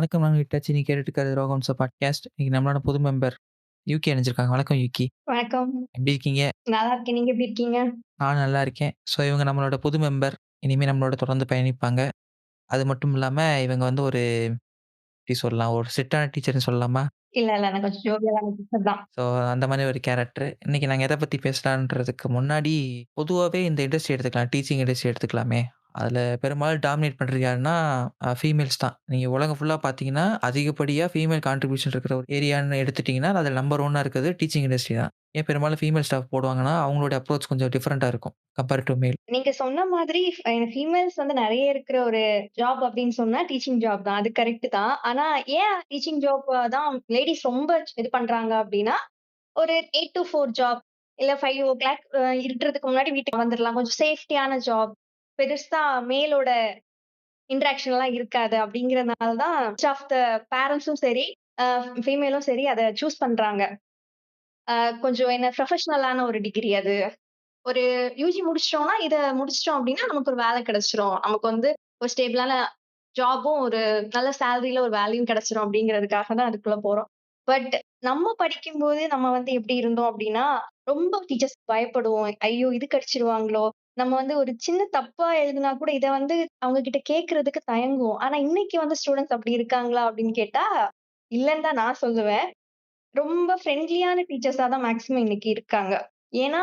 வணக்கம் நான் ஹிட்டாச்சி. நீங்க கேட்டுட்டு இருக்கிறது ரோகம்சோ பாட்காஸ்ட். இன்னைக்கு நம்மளோட புது மெம்பர் யூகி இணைஞ்சிருக்காங்க. வணக்கம் யூகி. வணக்கம். எப்படி இருக்கீங்க? நல்லா இருக்கேன். நீங்க எப்படி இருக்கீங்க? நான் நல்லா இருக்கேன். ஸோ இவங்க நம்மளோட புது மெம்பர். இனிமே நம்மளோட தொடர்ந்து பயணிப்பாங்க. அது மட்டும் இல்லாம இவங்க வந்து ஒரு எப்படி சொல்லலாம்? ஒரு ஸ்ட்ரிக்ட்டான டீச்சர்ன்னு சொல்லலாமா? இல்ல. நான் கொஞ்சம் ஜோவியலான டீச்சர் தான். ஸோ அந்த மாரி ஒரு கேரக்டர். இன்னைக்கு நாங்க எத பத்தி பேசலான்றதுக்கு முன்னாடி, பொதுவாவே இந்த இண்டஸ்ட்ரி எடுத்துக்கலாம். டீச்சிங் இண்டஸ்ட்ரி எடுத்துக்கலாமே. அதுல பெரும்பாலும் டாமினேட் பண்றது யாருன்னா, ஃபீமேல்ஸ் தான். நீங்க உலகம் ஃபுல்லா பார்த்தீங்கன்னா, அதிகப்படியா ஃபீமேல் கான்ட்ரிபியூஷன் இருக்கிற ஒரு ஏரியான்னு எடுத்துட்டீங்கன்னா, அதுல நம்பர் 1 இருக்கிறது டீச்சிங் இண்டஸ்ட்ரி தான். ஏன் பெரும்பாலும் ஃபீமேல் ஸ்டாஃப் போடுவாங்கன்னா, அவங்களுடைய அப்ரோச் கொஞ்சம் டிஃபரெண்ட்டா இருக்கும். கம்பேர் டூ மேல். நீங்க சொன்ன மாதிரி ஃபீமேல்ஸ் வந்து நெறைய இருக்கிற ஒரு ஜாப் அப்படின்னு சொன்னா டீச்சிங் ஜாப் தான். அது கரெக்ட் தான். ஆனா ஏன் டீச்சிங் ஜாப் தான் லேடீஸ் ரொம்ப இது பண்றாங்க அப்படின்னா, ஒரு 8 டூ 4 ஜாப் இல்ல 5:00 இருட்டுறதுக்கு முன்னாடி வீட்டுக்கு வந்துரலாம். கொஞ்சம் சேஃப்டியான ஜாப். பெருசா மேலோட இன்டராக்ஷன்லாம் இருக்காது அப்படிங்கிறனால தான் மோஸ்ட் ஆஃப் த பேரண்ட்ஸும் சரி, அ ஃபீமேலும் சரி அத சூஸ் பண்றாங்க. கொஞ்சம் என்ன ப்ரொஃபஷனலான ஒரு டிகிரி அது. ஒரு யுஜி முடிச்சிட்டோம்னா, இத முடிச்சிட்டோம் அப்டின்னா, நமக்கு ஒரு வேலை கிடைச்சிரும். நமக்கு வந்து ஒரு ஸ்டேபிளான ஜாபும், ஒரு நல்ல சேலரில ஒரு வேலையும் கிடைச்சிரும் அப்டிங்கிறதுக்காக தான் அதுக்குள்ள போறோம். பட் நம்ம படிக்கும்போது நம்ம வந்து எப்டி இருந்தோம் அப்டின்னா, ரொம்ப டீச்சர்ஸ் பயப்படுவோம். ஐயோ! இது கடிச்சிருவாங்களோ! நம்ம வந்து ஒரு சின்ன தப்பா எழுதுனா கூட இத வந்து அவங்க கிட்ட கேட்கறதுக்கு தயங்குவோம். ஆனா இன்னைக்கு வந்து ஸ்டூடண்ட்ஸ் அப்டி இருக்காங்களா? அப்டின்னு கேட்டா, இல்லன்னு தான் நான் சொல்லுவேன். ரொம்ப ஃப்ரெண்ட்லியான டீச்சர்ஸா தான் மேக்ஸிமம் இன்னைக்கு இருக்காங்க. ஏன்னா,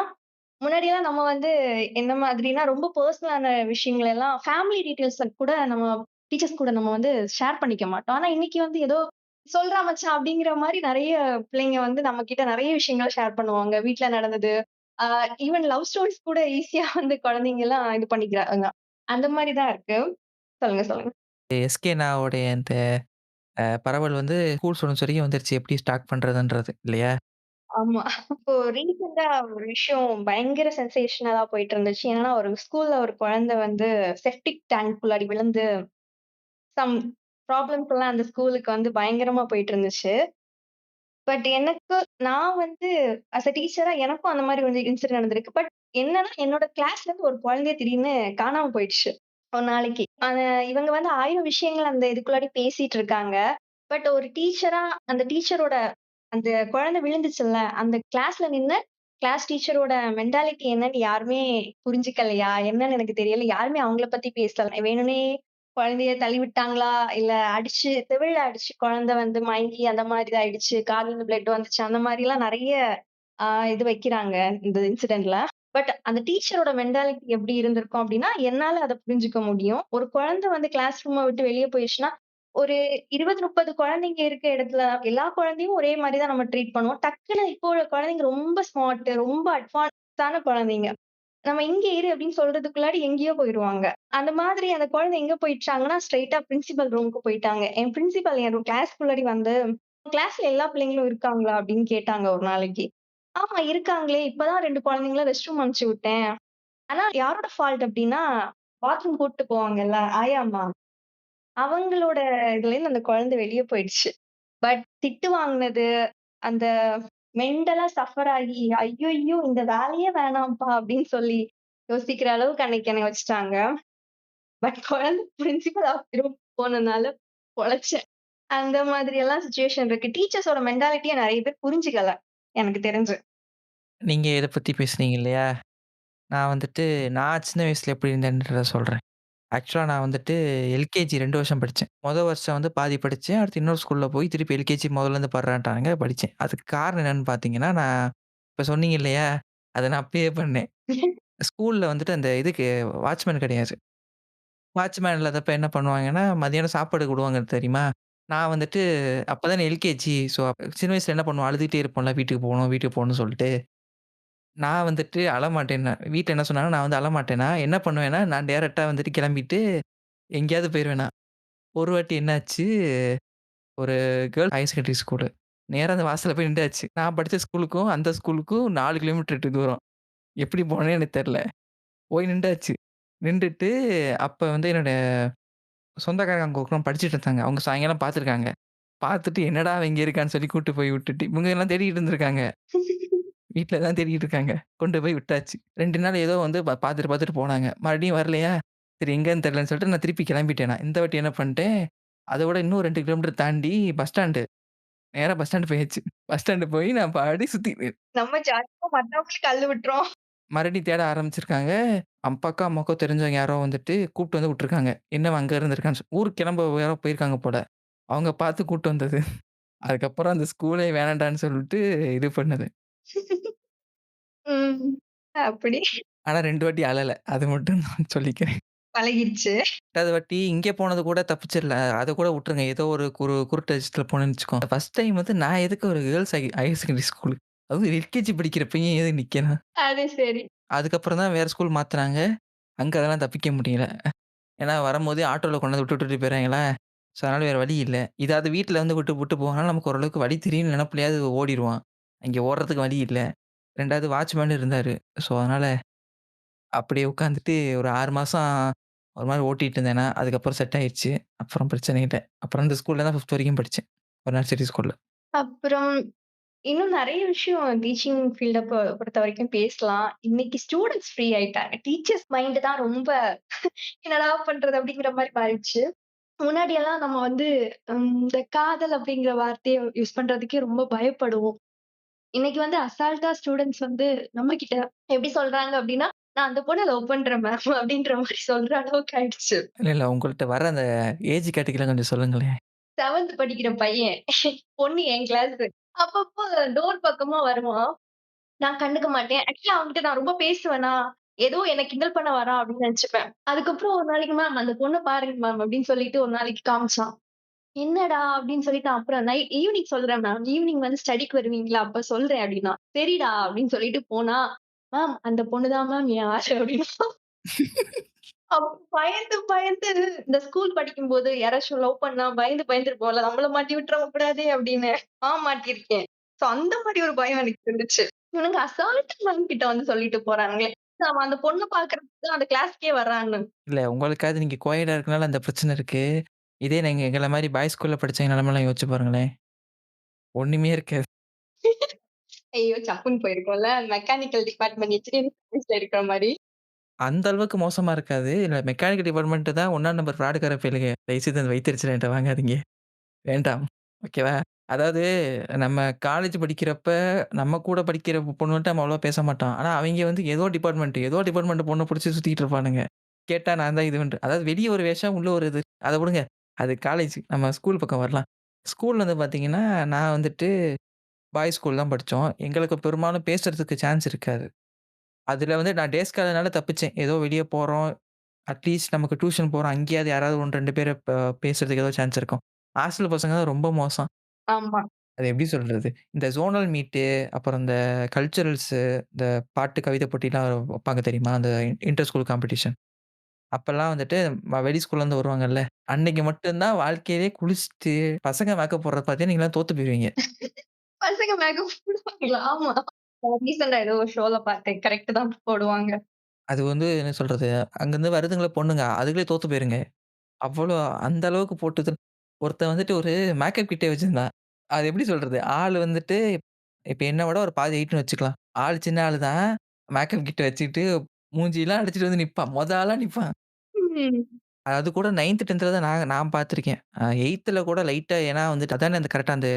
முன்னாடிலாம் நம்ம வந்து எந்த மாதிரினா, ரொம்ப பெர்சனலான விஷயங்கள் எல்லாம் ஃபேமிலி டீட்டெயில்ஸ கூட நம்ம டீச்சர்ஸ் கூட நம்ம வந்து ஷேர் பண்ணிக்க மாட்டோம். ஆனா, இன்னைக்கு வந்து ஏதோ "சொல்றா மச்சான்" அப்படிங்கிற மாரி நெறைய பிள்ளைங்க வந்து நம்ம கிட்ட நெறைய விஷயங்கள ஷேர் பண்ணுவாங்க. வீட்ல நடந்தது. ஆ ஈவன் லவ் ஸ்டோரீஸ் கூட ஈஸியா வந்து குழந்தைங்கலாம் இது பண்ணிக்கிறாங்க. அந்த மாரி தான் இருக்கு. சொல்லுங்க. எஸ்கேனாவுடைய அந்த பரவல் வந்து ஸ்கூல் ஸ்டூடண்ட்ஸ் வரைக்கும் வந்துருச்சு. எப்படி ஸ்டார்ட் பண்றதுன்றது இல்லையா? ஆமா. இப்போ ரீசென்ட்டா ஒரு விஷயம் பயங்கர சென்சேஷனலா போயிட்டு இருந்துச்சு. என்னன்னா, ஒரு ஸ்கூல்ல ஒரு குழந்தை வந்து செப்டிக் டேங்க்குள்ளாடி விழுந்து சம் ப்ராப்ளம்ஸ் எல்லாம் அந்த ஸ்கூலுக்கு வந்து பயங்கரமா போயிட்டு இருந்துச்சு. பட் எனக்கு நான் வந்து அஸ் அ டீச்சரா எனக்கும் அந்த மாரி ஒரு இன்சிடென்ட் நடந்திருக்கு. பட் என்னன்னா, என்னோட கிளாஸ்ல இருந்து ஒரு குழந்தைய திடீர்னு காணாம போயிடுச்சு. ஒரு நாளைக்கு. இவங்க வந்து 1000 விஷயங்கள் அந்த இதுக்குள்ளாடி பேசிட்டு இருக்காங்க. பட் ஒரு டீச்சரா அந்த டீச்சரோட அந்த குழந்தை விழுந்துச்சுல்ல, அந்த கிளாஸ்ல நின்னு கிளாஸ் டீச்சரோட மென்டாலிட்டி என்னன்னு யாருமே புரிஞ்சுக்கலையா? என்னன்னு எனக்கு தெரியல. யாருமே அவங்கள பத்தி பேசல. வேணும்னே குழந்தைய தள்ளி விட்டாங்களா? இல்ல அடிச்சு செவில்ல அடிச்சு குழந்தை வந்து மயங்கி அந்த மாதிரி ஆயிடுச்சு. கால்ல இருந்து பிளட் வந்துச்சு. அந்த மாரிலாம் நெறைய ஆ இது வைக்கிறாங்க இந்த இன்சிடென்ட்ல. பட் அந்த டீச்சரோட மென்டாலிட்டி எப்படி இருந்திருக்கும் அப்டின்னா, என்னால அத புரிஞ்சுக்க முடியும். ஒரு குழந்தை வந்து கிளாஸ் ரூம விட்டு வெளிய போயிருச்சுன்னா, ஒரு 20, 30 குழந்தைங்க இருக்க இடத்துல எல்லா குழந்தையும் ஒரே மாரி தான் நம்ம ட்ரீட் பண்ணுவோம். டக்குனு இப்போ உள்ள குழந்தைங்க ரொம்ப ஸ்மார்ட், ரொம்ப அட்வான்ஸ்டான குழந்தைங்க. நம்ம இங்க இரு அப்படின்னு சொல்றதுக்குள்ளாடி எங்கேயோ போயிருவாங்க. அந்த மாதிரி அந்த குழந்தை எங்க போயிட்டாங்கன்னா, ஸ்ட்ரெய்ட்டா பிரின்சிபல் ரூமுக்கு போயிட்டாங்க. என் பிரின்சிபல் என் கிளாஸ்க்குள்ளாடி வந்து, "கிளாஸ்ல எல்லா பிள்ளைங்களும் இருக்காங்களா?" அப்படின்னு கேட்டாங்க ஒரு நாளைக்கு. "ஆமா இருக்காங்களே! இப்பதான் 2 குழந்தைங்கள ரெஸ்ட் ரூம் அனுப்பிச்சு விட்டேன்." ஆனா யாரோட ஃபால்ட் அப்படின்னா, பாத்ரூம் கூட்டிட்டு போவாங்கல்ல, ஆயாம்மா. அவங்களோட இதுலேருந்து அந்த குழந்தை வெளிய போயிடுச்சு. பட் திட்டு வாங்குனது, அந்த மென்டலா சஃபர் ஆகி, "ஐய்யய்யோ! இந்த வேலையே வேணாம்ப்பா" அப்படின்னு சொல்லி யோசிக்கிற அளவுக்கு அன்னைக்கு என்னைய வச்சுட்டாங்க. பட் குழந்தை பிரின்சிபல் ஆஃப் ரூம் போனனால பொழச்சேன். அந்த மாதிரி எல்லாம் சிச்சுவேஷன் இருக்கு. டீச்சர்ஸோட மென்டாலிட்டிய நெறைய பேர் புரிஞ்சுக்கல, எனக்கு தெரிஞ்சு. நீங்க இத பத்தி பேசுனீங்க இல்லையா? நான் வந்துட்டு நான் சின்ன வயசுல எப்படி இருந்தேன்றத சொல்றேன். ஆக்சுவலா நான் வந்துட்டு எல்கேஜி 2 வருஷம் படிச்சேன். வருஷம் வந்து பாதி படிச்சேன். அடுத்து இன்னொரு ஸ்கூல்ல போய் திருப்பி எல்கேஜி முதல்லேருந்து படுறான்ட்டானுங்க படிச்சேன். அதுக்கு காரணம் என்னன்னு பார்த்தீங்கன்னா, நான் இப்ப சொன்னீங்க இல்லையா? அத நான் அப்பயே பண்ணேன். ஸ்கூல்ல வந்துட்டு அந்த இதுக்கு வாட்ச்மேன் கிடையாது. வாட்ச்மேன் இல்லாதப்ப என்ன பண்ணுவாங்கன்னா, மதியானம் சாப்பாடுக்கு விடுவாங்க தெரியுமா? நான் வந்துட்டு அப்ப தானே எல்கேஜி. ஸோ சின்ன வயசுல என்ன பண்ணுவோம், அழுதுகிட்டே இருப்போம்ல வீட்டுக்கு போணும்னு சொல்லிட்டு. நான் வந்துட்டு அழமாட்டேன். வீட்ல என்ன சொன்னாங்கன்னா, நான் வந்து அழமாட்டேனா, என்ன பண்ணுவேன்னா, நான் டைரக்ட்டா வந்துட்டு கிளம்பிட்டு எங்கேயாவது போயிருவேன் நான். ஒரு வாட்டி என்னாச்சு, ஒரு கேர்ல்ஸ் ஹையர் செகண்டரி ஸ்கூலு. நேரா அந்த வாசல்ல போய் நிண்டாச்சு. நான் படிச்ச ஸ்கூலுக்கும், அந்த ஸ்கூலுக்கும் 4 கிலோமீட்டர் தூரம். எப்படி போனேன்னு எனக்கு தெரியல. போய் நிண்டாச்சு. நின்டுட்டு அப்ப வந்து என்னோட சொந்தக்காரங்க அங்க உட்காந்து படிச்சுட்டு இருந்தாங்க. அவங்க சாயங்காலம் பார்த்துருக்காங்க. பார்த்துட்டு என்னடா அவன் இங்க இருக்கான்னு சொல்லி கூட்டு போய் விட்டுட்டு, இவங்க எல்லாம் தேடிட்டு இருந்திருக்காங்க. வீட்ல தான் தேடிட்டு இருக்காங்க. கொண்டு போய் விட்டாச்சு. 2 நாள் ஏதோ வந்து பார்த்துட்டு போனாங்க. மறுபடியும் வரலையா, சரி எங்கன்னு தெரியலன்னு சொல்லிட்டு நான் திருப்பி கிளம்பிட்டேன் நான். இந்த வாட்டி என்ன பண்ணிட்டேன், அத விட இன்னும் 2 கிலோமீட்டர் தாண்டி பஸ் ஸ்டாண்டு. நேரா பஸ் ஸ்டாண்ட் போயாச்சு. பஸ் ஸ்டாண்ட் போய் நான் பாட்டுக்கு சுத்தி நம்ம ஜாலியா மத்தவங்களுக்கு கல்லு விட்டுறோம். மறுபடியும் தேட ஆரம்பிச்சிருக்காங்க. அம்மாக்கோ தெரிஞ்சவங்க யாரோ வந்துட்டு கூப்ட்டு வந்து விட்டுருக்காங்க. என்னவன் அங்க இருந்திருக்கான்னு ஊருக்கு கிளம்ப யாரோ போயிருக்காங்க போல. அவங்க பார்த்து கூட்டு வந்தது. அதுக்கப்புறம் அந்த ஸ்கூலே வேணான்டான்னு சொல்லிட்டு இது பண்ணது. ம். அப்படி ஆனா 2 வாட்டி அழல. அது மட்டும் நான் சொல்லிக்கிறேன். பழகிருச்சு. 2வது வாட்டி இங்க போனது கூட தப்பிச்சிரல. அத கூட விட்டுருங்க. ஏதோ ஒரு குருட்டு அதிர்ஷ்டத்துல போனேன்னு வச்சுக்கோங்க. ஃபர்ஸ்ட் டைம் வந்து நான் எதுக்கு ஒரு கேர்ல்ஸ் ஹையர் செகண்டரி ஸ்கூல் அதுவும் எல்கேஜி படிக்கிற பையன் எதுக்கு நிக்கணும்? அது சரி. அதுக்கப்புறம் தான் வேற ஸ்கூல் மாத்துனாங்க. அங்க அதெல்லாம் தப்பிக்க முடியல. ஏன்னா வரும்போதே ஆட்டோல கொண்டு வந்து விட்டுட்டு போயிறாங்களா, ஸோ அதனால வேற வழி இல்ல. இதாவது வீட்ல வந்து விட்டு விட்டு போனாலும் நமக்கு ஓரளவுக்கு வழி தெரியும்னு நெனப்புலயாவது ஓடிருவான். அங்கே ஓடுறதுக்கு வழி இல்ல. 2வது வாட்ச்மேன் இருந்தாரு. ஸோ அதனால அப்படியே உட்காந்துட்டு ஒரு 6 மாசம் ஒரு மாரி ஓட்டிட்டு இருந்தேன் நான். அதுக்கப்புறம் செட் ஆயிருச்சு. அப்புறம் பிரச்சனை இல்ல. அப்புறம் இந்த ஸ்கூல்ல தான் 5த் வரைக்கும் படிச்சேன். ஒரு நர்சரி ஸ்கூல்ல. அப்புறம் இன்னும் நெறைய விஷயம் டீச்சிங் ஃபீல்ட பொறுத்தவரைக்கும் பேசலாம். இன்னைக்கு ஸ்டூடண்ட்ஸ் ஃப்ரீ ஆயிட்டாங்க. டீச்சர்ஸ் மைண்ட் தான் ரொம்ப என்னடா பண்றது அப்படிங்கிற மாரி மாறிடுச்சு. முன்னாடியெல்லாம் நம்ம வந்து இந்த காதல் அப்படிங்கிற வார்த்தைய யூஸ் பண்றதுக்கே ரொம்ப பயப்படுவோம். இன்னைக்கு வந்து அசால்ட்டா ஸ்டூடண்ட்ஸ் வந்து நம்மகிட்ட எப்படி சொல்றாங்க அப்படின்னா, "நான் அந்த பொண்ண லவ் பண்றேன் மேம்" அப்படின்ற மாரி சொல்ற அளவுக்கு ஆயிடுச்சு. இல்ல உங்கள்ட்ட வர அந்த ஏஜ் கேட்டகரிலாம் கொஞ்சம் சொல்லுங்களேன். 7த் படிக்கிற பையன். பொண்ணு என் கிளாஸ். அப்பப்போ டோர் பக்கமா வருவான். நான் கண்டுக்க மாட்டேன். ஆக்சுவலா அவன்கிட்ட நான் ரொம்ப பேசுவேனா, ஏதோ என்ன கிண்டல் பண்ண வரான் அப்படின்னு நெனச்சுப்பேன். அதுக்கப்புறம் ஒரு நாளைக்கு மேம் அந்த பொண்ண பாருங்க மேம் அப்படின்னு சொல்லிட்டு ஒரு நாளைக்கு காமிச்சான். என்னடா அப்படின்னு சொல்லிட்டு அப்புறம் ஈவினிங் சொல்றேன் மேம். ஈவினிங் வந்து ஸ்டடிக்கு வருவீங்களா? அப்ப சொல்றேன் அப்படின்னா. சரிடா அப்படின்னு சொல்லிட்டு போனா, மேம் அந்த பொண்ணு தான் மேம் என் ஆசை அப்படின்னா. அப்ப பயந்து பயந்து இந்த ஸ்கூல் படிக்கும்போது யாராச்சும் லவ் பண்ணா பயந்து பயந்துருப்போம்ல. நம்மள மாட்டி விட்டுற கூடாதே அப்படின்னு. மாட்டியிருக்கேன். சோ அந்த மாரி ஒரு பயம் எனக்கு இருந்துச்சு. இவனுங்க அசால்ட்டா மேம் கிட்ட வந்து சொல்லிட்டு போறானுங்களே. அவன் அந்த பொண்ண பார்க்கறதுக்கு தான் அந்த கிளாஸ்க்கே வர்றான்னு. இல்ல உங்களுக்காவது நீங்க கோயடா இருக்கனால அந்த பிரச்சனை இருக்கு. இதே நீங்க எங்கள மாரி பாய்ஸ் ஸ்கூல்ல படிச்சவங்க நெலமைலாம் யோசிச்சு பாருங்களேன். ஒண்ணுமே இருக்காது. ஐயோ! சப்புன்னு போயிருக்கோம்ல. மெக்கானிக்கல் டிபார்ட்மெண்ட் இன்ஜினியரிங் சயின்ஸ்ல இருக்கிற மாரி. அந்த அளவுக்கு மோசமா இருக்காது. இல்ல மெக்கானிக்கல் டிபார்ட்மெண்ட் தான் 1ஆம் நம்பர் ஃப்ராடுக்கார பயலுக. தயவுசெய்து அந்த வயித்தெரிச்சல என்ட்ட வாங்காதீங்க. வேண்டாம். ஓகேவா? அதாவது நம்ம காலேஜ் படிக்கிறப்ப, நம்ம கூட படிக்கிற பொண்ணுங்கட்ட நம்ம அவ்வளவா பேச மாட்டோம். ஆனா அவைங்க வந்து ஏதோ டிபார்ட்மெண்ட் பொண்ண புடிச்சு சுத்திட்டு இருப்பானுங்க. கேட்டா நான் தான் இதுன்ட்டு. அதாவது வெளிய ஒரு வேஷம், உள்ள ஒரு இது. அத விடுங்க. அது காலேஜ். நம்ம ஸ்கூல் பக்கம் வரலாம். ஸ்கூல் வந்து பார்த்தீங்கன்னா, நான் வந்துட்டு பாய்ஸ் ஸ்கூல் தான் படிச்சோம். எங்களுக்கு பெரும்பாலும் பேசுறதுக்கு சான்ஸ் இருக்காது. அதுல வந்து நான் டே ஸ்காலர்னால தப்பிச்சேன். ஏதோ வெளிய போறோம். அட்லீஸ்ட் நமக்கு டியூஷன் போறோம். அங்கேயாவது யாராவது 1, 2 பேர பேசுறதுக்கு ஏதோ சான்ஸ் இருக்கும். ஹாஸ்டல் பசங்க தான் ரொம்ப மோசம். ஆமா. அது எப்படி சொல்றது? இந்த ஜோனல் மீட்டு, அப்புறம் இந்த கல்ச்சுரல்ஸு, இந்த பாட்டு, கவிதை போட்டிலாம் வப்பாங்க தெரியுமா? அந்த இன்டர் ஸ்கூல் காம்படிஷன். அப்பலாம் வந்துட்டு வெளி ஸ்கூல்லேருந்து வருவாங்கல்ல. அன்னைக்கு மட்டும் தான் வாழ்க்கையிலேயே குளிச்சுட்டு, பசங்க மேக்கப் போடுறத பார்த்தீங்கன்னா, நீங்கலாம் தோத்து போயிருவீங்க. பசங்க மேக்கப் போடுவாங்களா? ஆமா. ரீசென்ட்டா ஏதோ ஒரு ஷோல பார்த்தேன். கரெக்ட் தான் போடுவாங்க. அது வந்து என்ன சொல்றது? அங்கருந்து வருதுங்கள பொண்ணுங்க, அதுகளே தோத்து போயிருங்க. அவ்வளோ அந்த அளவுக்கு போட்டு ஒருத்தன் வந்துட்டு ஒரு மேக்கப் கிட்டே வச்சிருந்தான். அது எப்படி சொல்றது? ஆள் வந்துட்டு இப்ப என்ன விட ஒரு பாதி ஹைட்ன்னு வச்சுக்கலாம். ஆள் சின்ன ஆளு தான். மேக்கப் கிட் வச்சுக்கிட்டு மூஞ்சிலாம் அடிச்சுட்டு வந்து நிப்பான். ஆளா நிப்பான். ம். அது கூட 9த், 10த்ல தான் நான் நான் பார்த்துருக்கேன். 8த்ல கூட லைட்டா ஏன்னா வந்துட்டு அதானே அந்த கரெக்ட்டா அந்த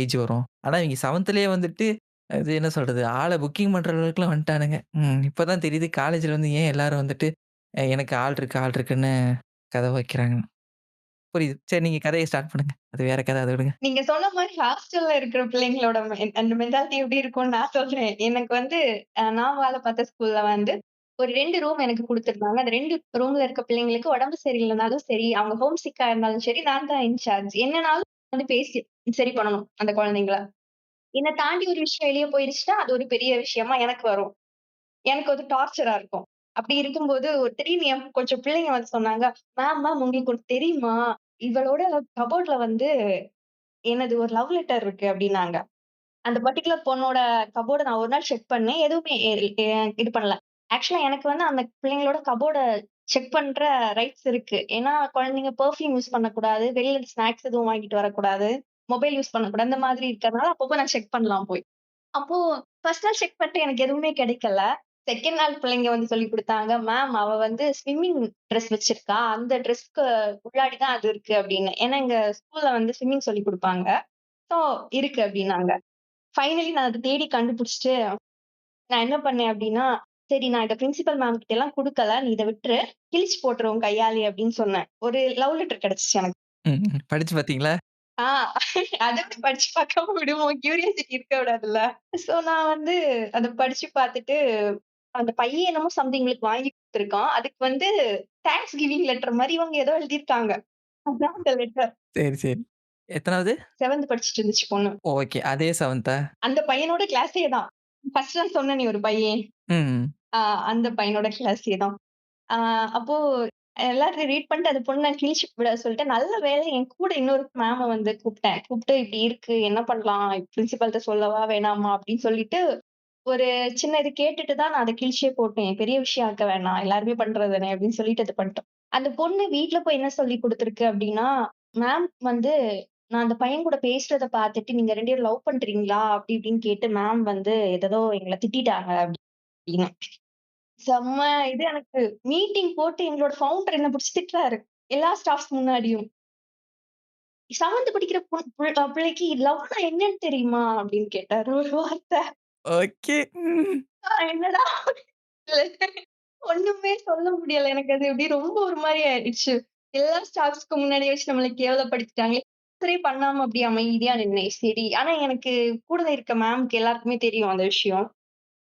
ஏஜ் வரும். ஆனா இவங்க 7த்லயே வந்துட்டு அது என்ன சொல்றது? ஆள புக்கிங் பண்ற அளவுக்குலாம் வந்துட்டானுங்க. இப்ப தான் தெரியுது காலேஜ்ல வந்து ஏன் எல்லாரும் வந்துட்டு எனக்கு ஆள் இருக்குன்னு கத வைக்கிறாங்கன்னு. புரியுது. சரி நீங்க கதைய ஸ்டார்ட் பண்ணுங்க. அது வேற கத அத விடுங்க. நீங்க சொன்ன மாரி ஹாஸ்டல்ல இருக்கிற பிள்ளைங்களோட அந்த மென்டாலிட்டி எப்படி இருக்கும்னு நான் சொல்றேன். எனக்கு வந்து நான் வேலை பார்த்த ஸ்கூல்ல வந்து ஒரு 2 ரூம் எனக்கு குடுத்துருந்தாங்க. அந்த 2 ரூம்ல இருக்க பிள்ளைங்களுக்கு உடம்பு சரியில்லனாலும் சரி, அவங்க ஹோம் சிக்கா இருந்தாலும் சரி, நான் தான் இன்சார்ஜ். என்னனாலும் வந்து பேசி சரி பண்ணணும் அந்த குழந்தைங்கள. என்ன தாண்டி ஒரு விஷயம் வெளிய போயிருச்சுன்னா, அது ஒரு பெரிய விஷயமா எனக்கு வரும். எனக்கு வந்து டார்ச்சரா இருக்கும். அப்படி இருக்கும்போது ஒரு திடீர்னு கொஞ்சம் பிள்ளைங்க வந்து சொன்னாங்க, மேம் உங்களுக்கு ஒண்ணு தெரியுமா? இவளோட கபோர்ட்ல வந்து என்னது ஒரு லவ் லெட்டர் இருக்கு அப்டின்னாங்க. அந்த பர்ட்டிகுலர் பொண்ணோட கபோர்ட நான் ஒரு நாள் செக் பண்ணேன். எதுவுமே இது பண்ணல. ஆக்சுவலா எனக்கு வந்து அந்த பிள்ளைங்களோட கபோர்ட செக் பண்ற ரைட்ஸ் இருக்கு. ஏன்னா குழந்தைங்க பெர்ஃப்யூம் யூஸ் பண்ணக்கூடாது. வெளில ஸ்நாக்ஸ் எதுவும் வாங்கிட்டு வரக்கூடாது. மொபைல் யூஸ் பண்ணக்கூடாது. அந்த மாதிரி இருக்கறனால அப்பப்போ நான் செக் பண்ணலாம் போய். அப்போ ஃபர்ஸ்ட் நாள் செக் பண்ணிட்டு எனக்கு எதுவுமே கிடைக்கல. 2nd நாள் பிள்ளைங்க வந்து சொல்லிக் குடுத்தாங்க. மேம் அவ வந்து ஸ்விம்மிங் ட்ரெஸ் வச்சிருக்கா. அந்த ட்ரெஸ்க்கு உள்ளாடி தான் அது இருக்கு அப்படின்னு. ஏன்னா எங்க ஸ்கூல்ல வந்து ஸ்விம்மிங் சொல்லிக் குடுப்பாங்க. ஸோ இருக்கு அப்டின்னாங்க. ஃபைனலி நான் அத தேடி கண்டுபிடிச்சுட்டு, நான் என்ன பண்ணேன் அப்டின்னா, சரி நான் இத பிரின்சிபல் மேம் கிட்டலாம் குடுக்கல. நீ இத விட்டுரு. கிழிச்சு போட்டுரு உன் கையாலயே அப்டின்னு சொன்னேன். ஒரு லவ் லெட்டர் கிடைச்சுச்சு எனக்கு. ம். படிச்சு பார்த்தீங்களா? ஆ அத எப்படி படிச்சு பார்க்காம விடுவோம். கியூரியாசிட்டி இருக்க விடாதுல்ல. சோ நான் வந்து அத படிச்சு பார்த்துட்டு, அந்த பையன் என்னமோ சம்திங் எங்களுக்கு வாங்கி குடுத்துருக்கான். அதுக்கு வந்து தேங்க்ஸ் கிவிங் லெட்டர் மாரி இவங்க ஏதோ எழுதியிருக்காங்க. அதான் அந்த லெட்டர். சரி, சரி. எத்தனாவது? 7த் படிச்சுட்டு இருந்துச்சு பொண்ணு. ஓகே. அதே 7தா? அந்த பையனோட கிளாஸே தான். ஃபர்ஸ்ட் நான் சொன்னேனே ஒரு பையன். ம். ஆ அந்த பையனோட கிளாஸே தான். ஆ அப்போ எல்லாரும் ரீட் பண்ணிட்டு அந்த பொண்ண கிழிச்சு விட சொல்லிட்டு, நல்ல வேளை என் கூட இன்னொரு மேம வந்து கூப்ட்டேன். கூப்ட்டு "இப்படி இருக்கு. என்ன பண்ணலாம்? பிரின்சிபல்ட்ட சொல்லவா? வேணாமா?" அப்படின்னு சொல்லிட்டு, ஒரு சின்ன இது கேட்டுட்டு தான் நான் அத கிழிச்சே போட்டேன். பெரிய விஷயம் ஆக்க வேணாம். எல்லாருமே பண்றது தானே அப்படின்னு சொல்லிட்டு அது பண்ணிட்டோம். அந்த பொண்ணு வீட்ல போய் என்ன சொல்லிக் குடுத்துருக்கு அப்படின்னா, மேம் வந்து நான் அந்த பையன் கூட பேசுறத பார்த்துட்டு, "நீங்க 2 பேரும் லவ் பண்றீங்களா?" அப்படி இப்படின்னு கேட்டு மேம் வந்து ஏதேதோ எங்கள திட்டிட்டாங்க அப்படின்னு. செம்ம இது எனக்கு மீட்டிங் போட்டு எங்களோட ஃபவுண்டர் என்ன புடிச்சு திட்டுறாரு. எல்லா ஸ்டாஃப்ஸ் முன்னாடியும். 7த் படிக்கிற பொண் புள் அ பிள்ளைக்கு லவ்னா என்னன்னு தெரியுமா? அப்படின்னு கேட்டாரு ஒரு வார்த்த. ஓகே. ம். என்னடா ஒண்ணுமே சொல்ல முடியல. எனக்கு அது எப்படி ரொம்ப ஒரு மாரி ஆயிடுச்சு. எல்லா ஸ்டாஃப்ஸ்க்கு முன்னாடி வச்சு நம்மள கேவலப்படுத்திட்டாங்களே. சரி பண்ணாம அப்படியே அமைதியா நின்னேன். சரி. ஆனா எனக்கு கூட இருக்க மேம்க்கு எல்லாருக்குமே தெரியும் அந்த விஷயம்.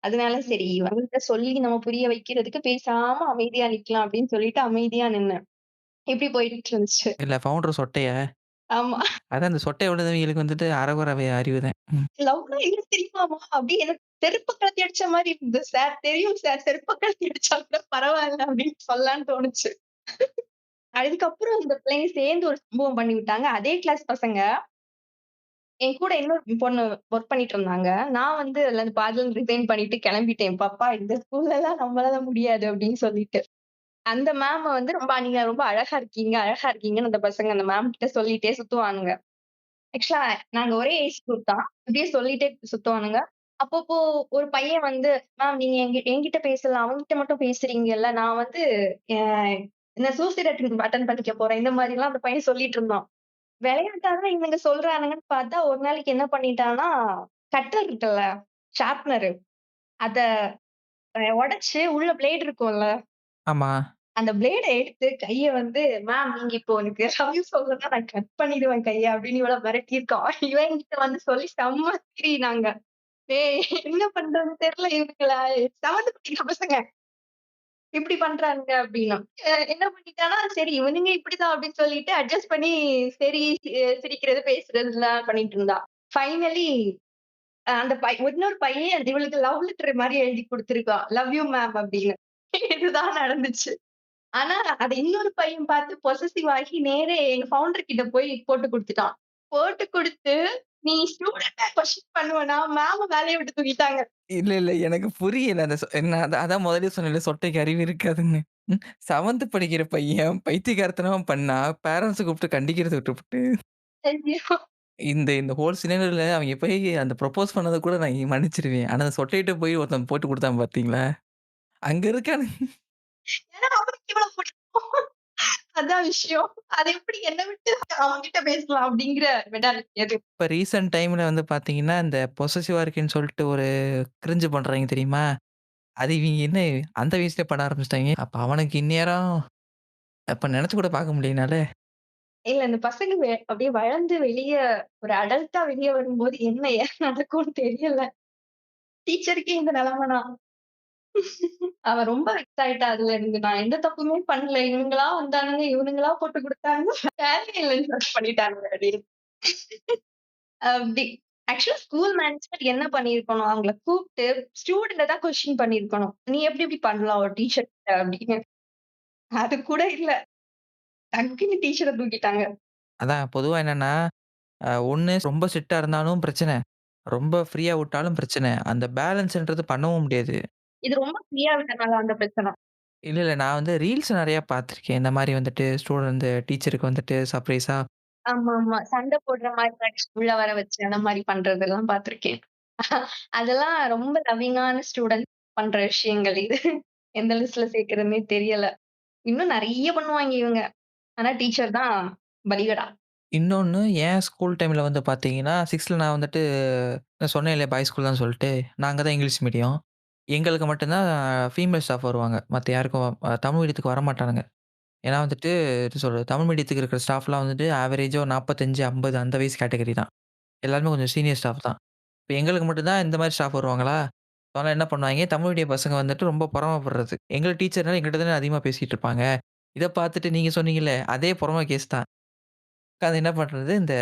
அதனால சரி இவங்கள்ட்ட சொல்லி நம்ம புரிய வைக்கிறதுக்கு பேசாம அமைதியா நிக்கலாம் அப்படின்னு சொல்லிட்டு அமைதியா நின்னேன். இப்படி போயிட்டு இருந்துச்சு. இல்ல ஃபவுண்டர் சொட்டையா? ஆமா. அதான் அந்த சொட்டை விழுந்தவங்களுக்கு வந்துட்டு அரகுர அறிவு தான். ம். லவ்னா என்னன்னு தெரியுமாமா? அப்படியே எனக்கு செருப்பு கழட்டி அடிச்ச மாரி இருந்தது. சார் தெரியும் சார். செருப்ப கழட்டி அடிச்சா கூட பரவால்ல அப்படின்னு சொல்லலாம்ன்னு தோணுச்சு. அதுக்கப்புறம் இந்த பிள்ளைங்க சேர்ந்து ஒரு சம்பவம் பண்ணி விட்டாங்க. அதே கிளாஸ் பசங்க என் கூட இன்னொரு பொண்ணு ஒர்க் பண்ணிட்டு இருந்தாங்க. நான் வந்து அதுல இருந்து பாதியில ரிசைன் பண்ணிட்டு கிளம்பிட்டேன். "பாப்பா இந்த ஸ்கூல்லலாம் நம்மளால முடியாது" அப்படின்னு சொல்லிட்டு. அந்த மேம் வந்து நீங்க ரொம்ப அழகா இருக்கீங்க, அழகா இருக்கீங்கன்னு அந்த பசங்க அந்த மேம் கிட்ட சொல்லிட்டே சுத்துவானுங்க. ஆக்சுவலா நாங்க ஒரே ஏஜ் குரூப் தான். இப்படியே சொல்லிட்டே சுத்துவானுங்க. அப்பப்போ ஒரு பையன் வந்து, மேம் நீங்க என்கிட்ட பேசல. அவன்கிட்ட மட்டும் பேசுறீங்கல்ல. நான் வந்து அ இந்த சூசைட் அட்டெண்ட் பண்ணிக்க போறேன். இந்த மாரிலாம் அந்த பையன் சொல்லிட்டு இருந்தான். விளையாட்டா தான் இவனுங்க சொல்றானுங்கன்னு பார்த்தா, ஒரு நாளைக்கு என்ன பண்ணிட்டான்னா, கட்டர் இருக்குல்ல, ஷார்ப்னரு அத உடைச்சு உள்ள பிளேட் இருக்கும்ல. ஆமா. அந்த பிளேட எடுத்து கைய வந்து, மேம் நீங்க இப்போ எனக்கு லவ் யூ சொல்லலன்னா நான் கட் பண்ணிடுவேன் கைய அப்படின்னு இவள மிரட்டியிருக்கான். இவன் என்கிட்ட வந்து சொல்லி செம்ம சிரி நாங்க. ஏய் என்ன பண்றதுன்னு தெரியல இவனுங்கள 7த் படிக்கிற பசங்க இப்படி பண்றானுங்க அப்படின்னா. என்ன பண்ணிட்டான்னா, சரி இவனுங்க இப்படிதான் அப்படின்னு சொல்லிட்டு அட்ஜஸ்ட் பண்ணி சரி சிரிக்கிறது, பேசுறதுலாம் பண்ணிட்டு இருந்தா. ஃபைனலி அந்த இன்னொரு பையன் இவளுக்கு லவ் லெட்டர் மாரி எழுதி குடுத்துருக்கான். லவ் யூ மேம் அப்படின்னு. இதுதான் நடந்துச்சு. ஆனா, அத இன்னொரு பையன் பார்த்து பொசெசிவ் ஆகி நேரா எங்க ஃபவுண்டர் கிட்ட போய் போட்டு குடுத்துட்டான். போட்டு குடுத்து, "நீ ஸ்டூடண்ட்ட கொஸ்டின் பண்ணுவனா?" மேம வேலைய விட்டு தூக்கிட்டாங்க. இல்ல, இல்ல. எனக்கு புரியல. அந்த நான் அதான் முதல்லயே சொன்னேன்ல சொட்டைக்கு அறிவு இருக்காதுன்னு. ம். 7த் படிக்கிற பையன் பைத்தியக்காரத்தனமா பண்ணா, பேரன்ட்ஸ கூப்பிட்டு கண்டிக்கிறத விட்டுப்புட்டு, ஐயோ! இந்த இந்த ஹோல் சினாரியோல அவைங்க போய் அந்த ப்ரொப்போஸ் பண்ணத கூட நான் மன்னிச்சுருவேன். ஆனா அந்த சொட்டைட்ட போய் ஒருத்தன் போட்டு குடுத்தான் பார்த்தீங்களா? அங்க இருக்கானுங்க. ஏன்னா அவனுக்கு இவ்வளவு பிடிக்கும். அதான் விஷயம். அது எப்படி என்ன விட்டு அவன்கிட்ட பேசலாம் அப்படிங்கிற மென்டாலிட்டி அது. இப்ப ரீசென்ட் டைம்ல வந்து பார்த்தீங்கன்னா, இந்த பொசெசிவா இருக்கேன்னு சொல்லிட்டு ஒரு கிரிஞ்சு பண்றாய்ங்க தெரியுமா? அது இவிங்க என்ன அந்த வயசுலயே பண்ண ஆரம்பிச்சுட்டாய்ங்க. அப்ப அவனுக்கு இந்நேரம் அப்ப நெனச்சு கூட பார்க்க முடியலனால. இல்ல இந்த பசங்க அப்படியே வளர்ந்து ஒரு அடல்ட்டா வெளிய வரும்போது என்ன ஏன் நடக்கும்னு தெரியல. டீச்சருக்கே இந்த நிலைமைனா. அவ ரொம்ப வெக்ஸ் ஆயிட்டா அதுலருந்து. நான் எந்த தப்புமே பண்ணல. இவனுங்களா வந்தானுங்க, இவனுங்களா போட்டு குடுத்தாங்க. தேவையே இல்லன்னு பண்ணிட்டானுங்க அப்படின்னு. அப்படி. ஆக்சுவலா ஸ்கூல் மேனேஜ்மென்ட் என்ன பண்ணியிருக்கணும், அவங்கள கூப்ட்டு ஸ்டூடண்ட்ட தான் கொஸ்டின் பண்ணியிருக்கணும். "நீ எப்படி இப்படி பண்ணலாம் ஒரு டீச்சர் கிட்ட?" அப்படின்னு. அது கூட இல்ல. டக்குன்னு டீச்சர தூக்கிட்டாங்க. அதான் பொதுவா என்னன்னா, ஒண்ணு ரொம்ப ஸ்ட்ரிக்ட்டா இருந்தாலும் பிரச்சனை. ரொம்ப ஃப்ரீயா விட்டாலும் பிரச்சனை. அந்த பேலன்ஸ்ன்றது பண்ணவும் முடியாது. இது ரொம்ப ஃப்ரீயா விட்டனால வந்த பிரச்சனை. இல்ல, இல்ல. நான் வந்து ரீல்ஸ் நெறைய பார்த்துருக்கேன். இந்த மாரி வந்துட்டு ஸ்டூடண்ட் டீச்சருக்கு வந்துட்டு சர்ப்ரைஸா ஆமாமா. சண்டை போடுற மாரி நடிச்சு உள்ள வர வச்சு அந்த மாரி பண்றதெல்லாம் பார்த்துருக்கேன். அதெல்லாம் ரொம்ப லவ்விங்கான ஸ்டூடண்ட். பண்ற விஷயங்கள் இது. எந்த லிஸ்ட்ல சேர்க்கிறதுன்னே தெரியல. இன்னும் நெறைய பண்ணுவாங்க இவங்க. ஆனா டீச்சர் தான் பலிகடா. இன்னொன்னு என் ஸ்கூல் டைம்ல வந்து பார்த்தீங்கன்னா, 6ல நான் வந்துட்டு நான் சொன்னேன் இல்லையா பாய்ஸ் ஸ்கூல் தான் சொல்ட்டு. நாங்க தான் இங்கிலீஷ் மீடியம். எங்களுக்கு மட்டும் தான் ஃபீமேல் ஸ்டாஃப் வருவாங்க. மத்த யாருக்கும் தமிழ் மீடியத்துக்கு வரமாட்டானுங்க. ஏன்னா வந்துட்டு எப்படி சொல்றது? தமிழ் மீடியத்துக்கு இருக்கிற ஸ்டாஃப்லாம் வந்துட்டு ஆவரேஜா ஒரு 45, 50 அந்த வயசு கேட்டகரி தான். எல்லாருமே கொஞ்சம் சீனியர் ஸ்டாஃப் தான். இப்ப எங்களுக்கு மட்டும் தான் இந்த மாரி ஸ்டாஃப் வருவாங்களா? அதனால என்ன பண்ணுவாய்ங்க, தமிழ் மீடியம் பசங்க வந்துட்டு ரொம்ப பொறாமப்படுறது. எங்க டீச்சர்னால எங்கள்ட்ட தானே அதிகமா பேசிட்டு இருப்பாங்க. இத பார்த்துட்டு நீங்க சொன்னீங்கல்ல, அதே பொறாம கேஸ் தான். உட்காந்து என்ன பண்றது, இந்த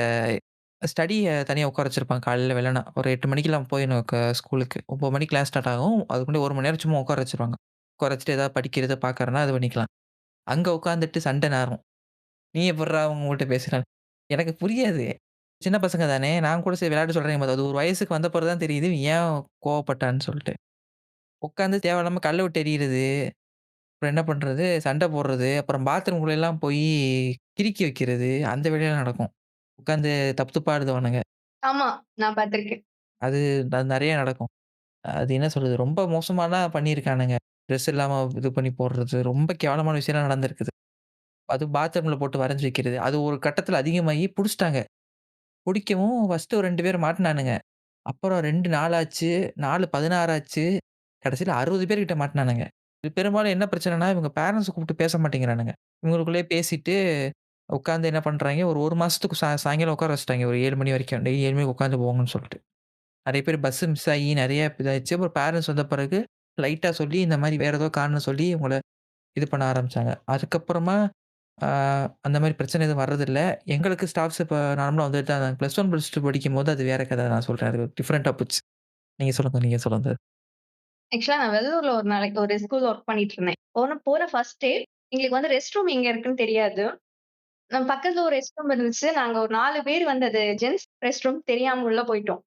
ஸ்டடிய தனியா உட்கார வச்சிருப்பாங்க காலையில வெள்ளன. ஒரு 8 மணிக்கெல்லாம் போயிடணும் ஸ்கூலுக்கு. 9 மணிக்கு கிளாஸ் ஸ்டார்ட் ஆகும். அதுக்கு முன்னாடி 1 மணி நேரம் சும்மா உட்கார வச்சுருவாங்க. உட்கார வச்சுட்டு ஏதாவது படிக்கிறது, பார்க்கறதுனா அது பண்ணிக்கலாம். அங்க உட்காந்துட்டு சண்டை நாரும். "நீ எப்புட்றா அவங்ககிட்ட பேசுற?" எனக்கு புரியாது. சின்ன பசங்க தானே! நான் கூட சரி விளையாட்டு சொல்றேன் பாத்து, அது ஒரு வயசுக்கு வந்த பிறகு தான் தெரியுது, இவன் ஏன் கோவப்பட்டான்னு சொல்ட்டு. உட்காந்து தேவையில்லாம கல்ல விட்டு எறியிறது, அப்புறம் என்ன பண்றது, சண்டை போடுறது, அப்புறம் பாத்ரூம்குள்ளலாம் போயி கிறுக்கி வைக்கிறது, அந்த வேலையெல்லாம் நடக்கும். உட்காந்து தப்பு தப்பா எழுதுவானுங்க. ஆமா, நான் பார்த்துருக்கேன். அது அது நெறைய நடக்கும். அது என்ன சொல்றது, ரொம்ப மோசமாலாம் பண்ணியிருக்கானுங்க. ட்ரெஸ் இல்லாம இது பண்ணி போடுறது, ரொம்ப கேவலமான விஷயம்லாம் நடந்திருக்குது. அதுவும் பாத்ரூம்ல போட்டு வரைஞ்சு வைக்கிறது. அது ஒரு கட்டத்தில அதிகமாகி புடிச்சுட்டாங்க. புடிக்கவும் ஃபர்ஸ்ட்டு ஒரு 2 பேர் மாட்டுனானுங்க. அப்புறம் 2 நாள் ஆச்சு, 4 16 ஆச்சு. கடைசியில 60 பேர் கிட்ட மாட்டுனானுங்க. இது பெரும்பாலும் என்ன பிரச்சனைன்னா, இவங்க பேரன்ட்ஸ கூப்பிட்டு பேச மாட்டேங்கிறானுங்க. இவங்களுக்குள்ளேயே பேசிட்டு உட்காந்து என்ன பண்றாய்ங்க, ஒரு 1 மாசத்துக்கு சாயங்காலம் உட்கார வச்சுட்டாய்ங்க. ஒரு 7 மணி வரைக்கும். டெய்லி 7 மணிக்கு உட்காந்து போங்கன்னு சொல்ட்டு. நெறைய பேர் பஸ் மிஸ் ஆகி நெறைய இதாயிருச்சு. அப்புறம் பேரன்ட்ஸ் வந்த பிறகு லைட்டா சொல்லி, இந்த மாரி வேற ஏதோ காரணம் சொல்லி இவங்கள இது பண்ண ஆரம்பிச்சாங்க. அதுக்கப்புறமா ஆ அந்த மாரி பிரச்சனை எதுவும் வர்றதில்ல. எங்களுக்கு ஸ்டாஃப்ஸ் இப்ப நார்மலா வந்துட்டு தான் இருந்தாங்க. +1, +2 படிக்கும்போது அது வேற கத நான் சொல்றேன். அது டிஃபரெண்ட்டா போச்சு. நீங்க சொல்லுங்க, நீங்க சொல்லுங்க. ஆக்சுவலா நான் வெள்ளூர்ல ஒரு நாளைக்கு ஒரு ஸ்கூல்ல ஒர்க் பண்ணிட்டு இருந்தேன். போற ஃபர்ஸ்ட் டே எங்களுக்கு வந்து ரெஸ்ட் ரூம் எங்க இருக்குன்னு தெரியாது. நம்ம பக்கத்துல ஒரு ரெஸ்ட் ரூம் இருந்துச்சு. நாங்க ஒரு 4 பேர் வந்து அது ஜென்ஸ் ரெஸ்ட் ரூம் தெரியாம உள்ள போயிட்டோம்.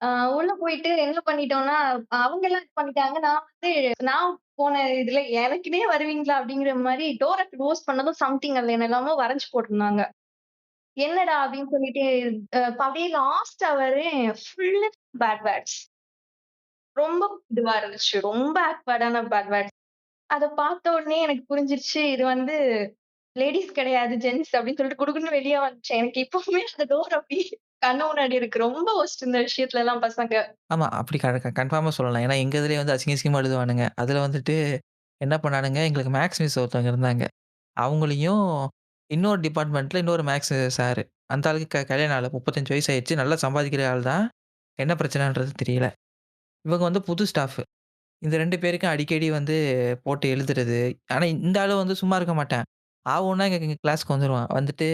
ஆ உள்ள போயிட்டு என்ன பண்ணிட்டோம்னா, அவங்கலாம் இது பண்ணிட்டாங்க. நான் போன இதுல எனக்குன்னே வருவீங்களா? அப்படிங்கிற மாரி டோர க்ளோஸ் பண்ணதும் சம்திங் அதுல என்னெல்லாமோ வரைஞ்சு போட்டிருந்தாங்க. என்னடா அப்படின்னு சொல்லிட்டு அப்படியே லாஸ்ட் ஹவரு ஃபுல்லா பேட் வேர்ட்ஸ். ரொம்ப இதுவா இருந்துச்சு. ரொம்ப ஆக்வர்டான பேட் வேர்ட்ஸ். அத பார்த்த உடனே எனக்கு புரிஞ்சிருச்சு. இது வந்து லேடீஸ் கிடையாது, ஜென்ட்ஸ் அப்படின்னு சொல்லிட்டு குடுகுடுன்னு வெளிய வந்துட்டேன். எனக்கு இப்பவுமே அந்த டோர் அப்படி கண்ணு முன்னாடி இருக்கு. ரொம்ப வொர்ஸ்ட் இந்த விஷயத்துலலாம் பசங்க. ஆமா. அப்படி கன்ஃபார்மா சொல்லலாம். ஏன்னா எங்க இதுலயே வந்து அசிங்க அசிங்கமா எழுதுவானுங்க. அதுல வந்துட்டு என்ன பண்ணானுங்க, எங்களுக்கு மேத்ஸ் மிஸ் ஒருத்தவங்க இருந்தாங்க. அவங்களையும் இன்னொரு டிபார்ட்மெண்ட்ல இன்னொரு மேத்ஸ் சாரு. அந்த ஆளுக்கு கல்யாணம் ஆகல. 35 வயசு ஆயிருச்சு. நல்லா சம்பாதிக்கிற ஆள் தான். என்ன பிரச்சனைன்றது தெரியல. இவங்க வந்து புது ஸ்டாஃப். இந்த 2 பேருக்கும் அடிக்கடி வந்து போட்டு எழுதுறது. ஆனா, இந்த ஆளு வந்து சும்மா இருக்க மாட்டான். ஆவுன்னா எங்க எங்க கிளாஸ்க்கு வந்துருவான். வந்துட்டு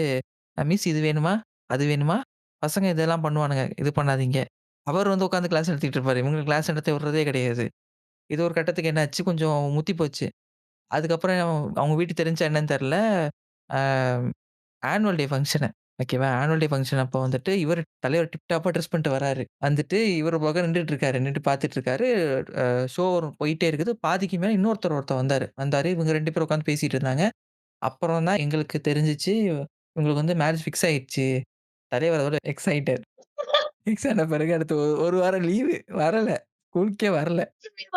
மிஸ் இது வேணுமா? அது வேணுமா? பசங்க இதெல்லாம் பண்ணுவானுங்க. இது பண்ணாதீங்க. அவர் வந்து உட்கார்ந்து கிளாஸ் நடத்திட்டு இருப்பாரு. இவங்க கிளாஸ் நடத்த விடுறதே கிடையாது. இது ஒரு கட்டத்துக்கு என்னாச்சு, கொஞ்சம் முத்தி போச்சு. அதுக்கப்புறம் அவங்க வீட்டுக்கு தெரிஞ்சா என்னன்னு தெரியல. ஆ ஆனுவல் டே ஃபங்ஷனு. ஓகேவா? ஆனுவல் டே ஃபங்ஷன் அப்போ வந்துட்டு இவரு தலைவர் டிப் டாப்பா ட்ரெஸ் பண்ணிட்டு வராரு. வந்துட்டு இவரு ஒரு பக்கம் நின்டுட்டு இருக்காரு. நின்னுட்டு பார்த்துட்டு இருக்காரு. ஷோ போயிட்டே இருக்குது. பாதிக்கு மேல ஒருத்தர் வந்தாரு. வந்தாரு. இவங்க 2 பேரும் உட்கார்ந்து பேசிட்டு இருந்தாங்க. அப்புறம் தான் எங்களுக்கு தெரிஞ்சுச்சு, இவங்களுக்கு வந்து மேரேஜ் ஃபிக்ஸ் ஆயிடுச்சு. தலைவர் அதோட எக்ஸ் ஆயிட்டாரு. எக்ஸ் ஆன பிறகு அடுத்து ஒரு வாரம் லீவு. வரல. ஸ்கூலுக்கே வரல.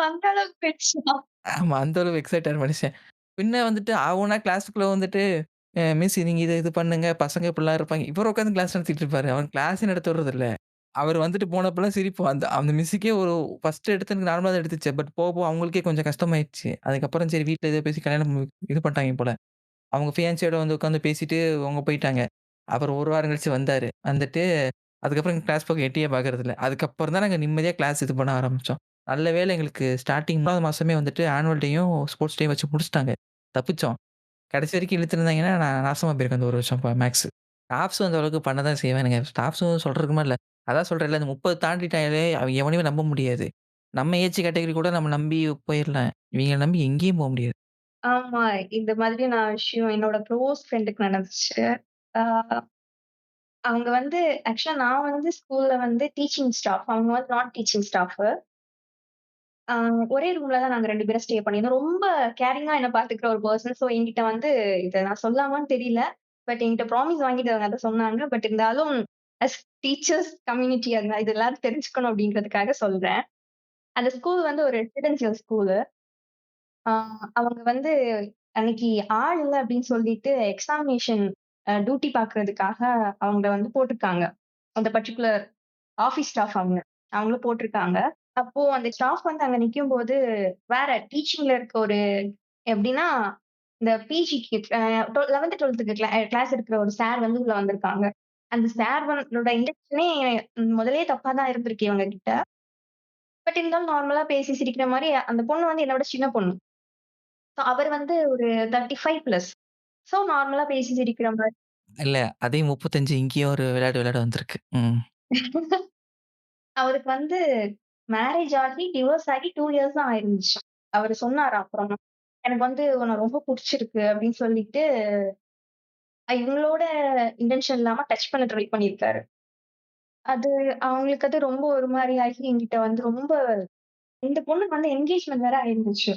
அந்த அளவுக்கு போயிடுச்சா? ஆமா. அந்த அளவு வெக்ஸ் ஆயிட்டாரு மனுஷன். பின்ன வந்துட்டு ஆவுன்னா கிளாஸ்க்குள்ள வந்துட்டு, மிஸ் நீங்க இத இது பண்ணுங்க. பசங்க இப்படிலாம் இருப்பாங்க. இவரு உட்கார்ந்து கிளாஸ் நடத்திட்டு இருப்பாரு. அவர் கிளாஸே நடத்த விடுறதில்ல. அவரு வந்துட்டு போனப்பலாம் சிரிப்போம். அந்த அந்த மிஸ்ஸுக்கே ஒரு ஃபர்ஸ்ட் எடுத்து எனக்கு நார்மலா தான் எடுத்துச்சு. பட் போக போக அவங்களுக்கே கொஞ்சம் கஷ்டமாயிருச்சு. அதுக்கப்புறம் சரி வீட்ல ஏதோ பேசி கல்யாணம் இது பண்ணிட்டாய்ங்க போல. அவங்க ஃபியான்சியோட வந்து உட்காந்து பேசிட்டு அவங்க போயிட்டாங்க. அப்புறம் 1 வாரம் கழிச்சு வந்தாரு. வந்துட்டு அதுக்கப்புறம் எங்க கிளாஸ் பக்கம் எட்டியே பார்க்கறதில்ல. அதுக்கப்புறம் தான் நாங்க நிம்மதியா கிளாஸ் இது பண்ண ஆரம்பிச்சோம். நல்ல வேளை எங்களுக்கு ஸ்டார்ட்டிங் 3வது மாசமே வந்துட்டு ஆனுவல் டேயும், ஸ்போர்ட்ஸ் டேயும் வச்சு முடிச்சுட்டாங்க. தப்பிச்சோம். கடைசி வரைக்கும் இழுத்துருந்தாங்கன்னா, நான் நாசமா போயிருக்கேன் அந்த 1 வருஷம் மேக்ஸ். ஸ்டாஃப்ஸும் அந்த அளவுக்கு பண்ண தான் செய்வானுங்க. ஸ்டாஃப்ஸும் சொல்றதுக்கு மாரி இல்ல. அதான் சொல்றேன்ல, இந்த 30 தாண்டிட்டாலே அவங்க எவனையுமே நம்ப முடியாது. நம்ம ஏஜ் கேட்டகரி கூட நம்ம நம்பி போயிரலாம். இவங்கள நம்பி எங்கேயும் போ முடியாது. ஆமா. இந்த மாதிரி நான் விஷயம் என்னோட க்ளோஸ் ஃப்ரெண்டுக்கு நடந்துச்சு. ஆ அவங்க வந்து ஆக்சுவலா நான் வந்து ஸ்கூல்ல வந்து டீச்சிங் ஸ்டாஃப். அவங்க வந்து நான் டீச்சிங் ஸ்டாஃப். ஆ ஒரே ரூம்ல தான் நாங்க 2 பேரும் ஸ்டே பண்ணியிருந்தோம். ரொம்ப கேரிங்கா என்ன பார்த்துக்கிற ஒரு பெர்சன். ஸோ என்கிட்ட வந்து இத நான் சொல்லாமான்னு தெரியல. பட் என்கிட்ட ப்ராமிஸ் வாங்கிட்டு அவங்க அத சொன்னாங்க. பட் இருந்தாலும் அஸ் டீச்சர்ஸ் கம்யூனிட்டி அது இது எல்லாரும் தெரிஞ்சுக்கணும் அப்படிங்கிறதுக்காக சொல்றேன். அந்த ஸ்கூல் வந்து ஒரு ரெசிடென்ஷியல் ஸ்கூலு. ஆ அவங்க வந்து அன்னைக்கு ஆள் இல்ல அப்படின்னு சொல்லிட்டு எக்ஸாமினேஷன் டியூட்டி பார்க்கறதுக்காக அவங்கள வந்து போட்டுருக்காங்க. அந்த பர்ட்டிகுலர் ஆஃபீஸ் ஸ்டாஃப் அவங்க. அவங்கள போட்டுருக்காங்க. அப்போ அந்த ஸ்டாஃப் வந்து அங்க நிக்கும்போது, வேற டீச்சிங்ல இருக்க ஒரு எப்படின்னா, இந்த பிஜிக்கு 11த், 12த்துக்கு கிளாஸ் எடுக்கிற ஒரு சார் வந்து உள்ள வந்திருக்காங்க. அந்த சார் ஓட இன்டென்ஷனே முதல்லயே தப்பா தான் இருந்திருக்கு இவங்க கிட்ட. பட் இருந்தாலும் நார்மலா பேசி சிரிக்கிற மாரி அந்த பொண்ணு வந்து என்ன விட சின்ன பொண்ணு. ஸோ அவர் வந்து ஒரு 35 பிளஸ். ஸோ நார்மலா பேசி சிரிக்கிற மாரி. இல்ல. அதே 35 இங்கேயும் ஒரு விளையாட்டு விளையாட வந்திருக்கு. ம். அவருக்கு வந்து மேரேஜ் ஆகி, டிவோர்ஸ் ஆகி 2 இயர்ஸ் தான் ஆயிருந்துச்சு. அவரு சொன்னாரு அப்புறமா. எனக்கு வந்து உன்ன ரொம்ப புடிச்சிருக்கு அப்படின்னு சொல்லிட்டு, இவங்களோட இன்டென்ஷன் இல்லாம டச் பண்ண ட்ரை பண்ணியிருக்காரு. அது அவங்களுக்கு அது ரொம்ப ஒரு மாரி ஆகி என்கிட்ட வந்து ரொம்ப இந்த பொண்ணுக்கு வந்து என்கேஜ்மென்ட் வேற ஆயிருந்துச்சு.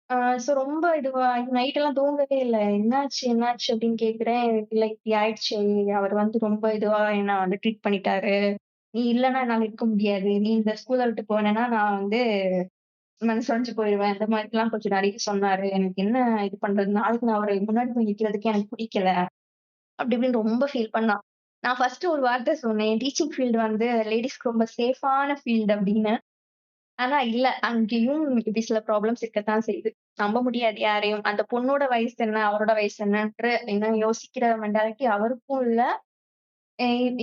ஆ சோ ரொம்ப இதுவா நைட் எல்லாம் தூங்கவே இல்ல. "என்னாச்சு? என்னாச்சு?" அப்படின்னு கேட்கிறேன். "இல்ல இப்படி ஆயிடுச்சு. அவர் வந்து ரொம்ப இதுவா என்ன வந்து ட்ரீட் பண்ணிட்டாரு. நீ இல்லன்னா என்னால இருக்க முடியாது. நீ இந்த ஸ்கூல விட்டு போனேன்னா நான் வந்து மனசு உடைஞ்சு போயிருவேன்." இந்த மாதிரிலாம் கொஞ்சம் நெறைய சொன்னாரு. எனக்கு என்ன இது பண்றது? நாளைக்கு நான் அவரு முன்னாடி போய் நிக்கிறதுக்கே எனக்கு பிடிக்கல. அப்படி இப்படின்னு ரொம்ப ஃபீல் பண்ணா. நான் ஃபர்ஸ்ட் ஒரு வார்த்தை சொன்னேன். டீச்சிங் ஃபீல்டு வந்து லேடீஸ்க்கு ரொம்ப சேஃபான ஃபீல்டு அப்படின்னு. ஆனா இல்ல. அங்கேயும் இப்படி சில ப்ராப்ளம்ஸ் இருக்கத்தான் செய்யுது. நம்ப முடியாது யாரையும். அந்த பொண்ணோட வயசு என்ன? அவரோட வயசு என்னன்ற இன்னும் யோசிக்கிற மென்டாலிட்டி அவருக்கும் இல்ல.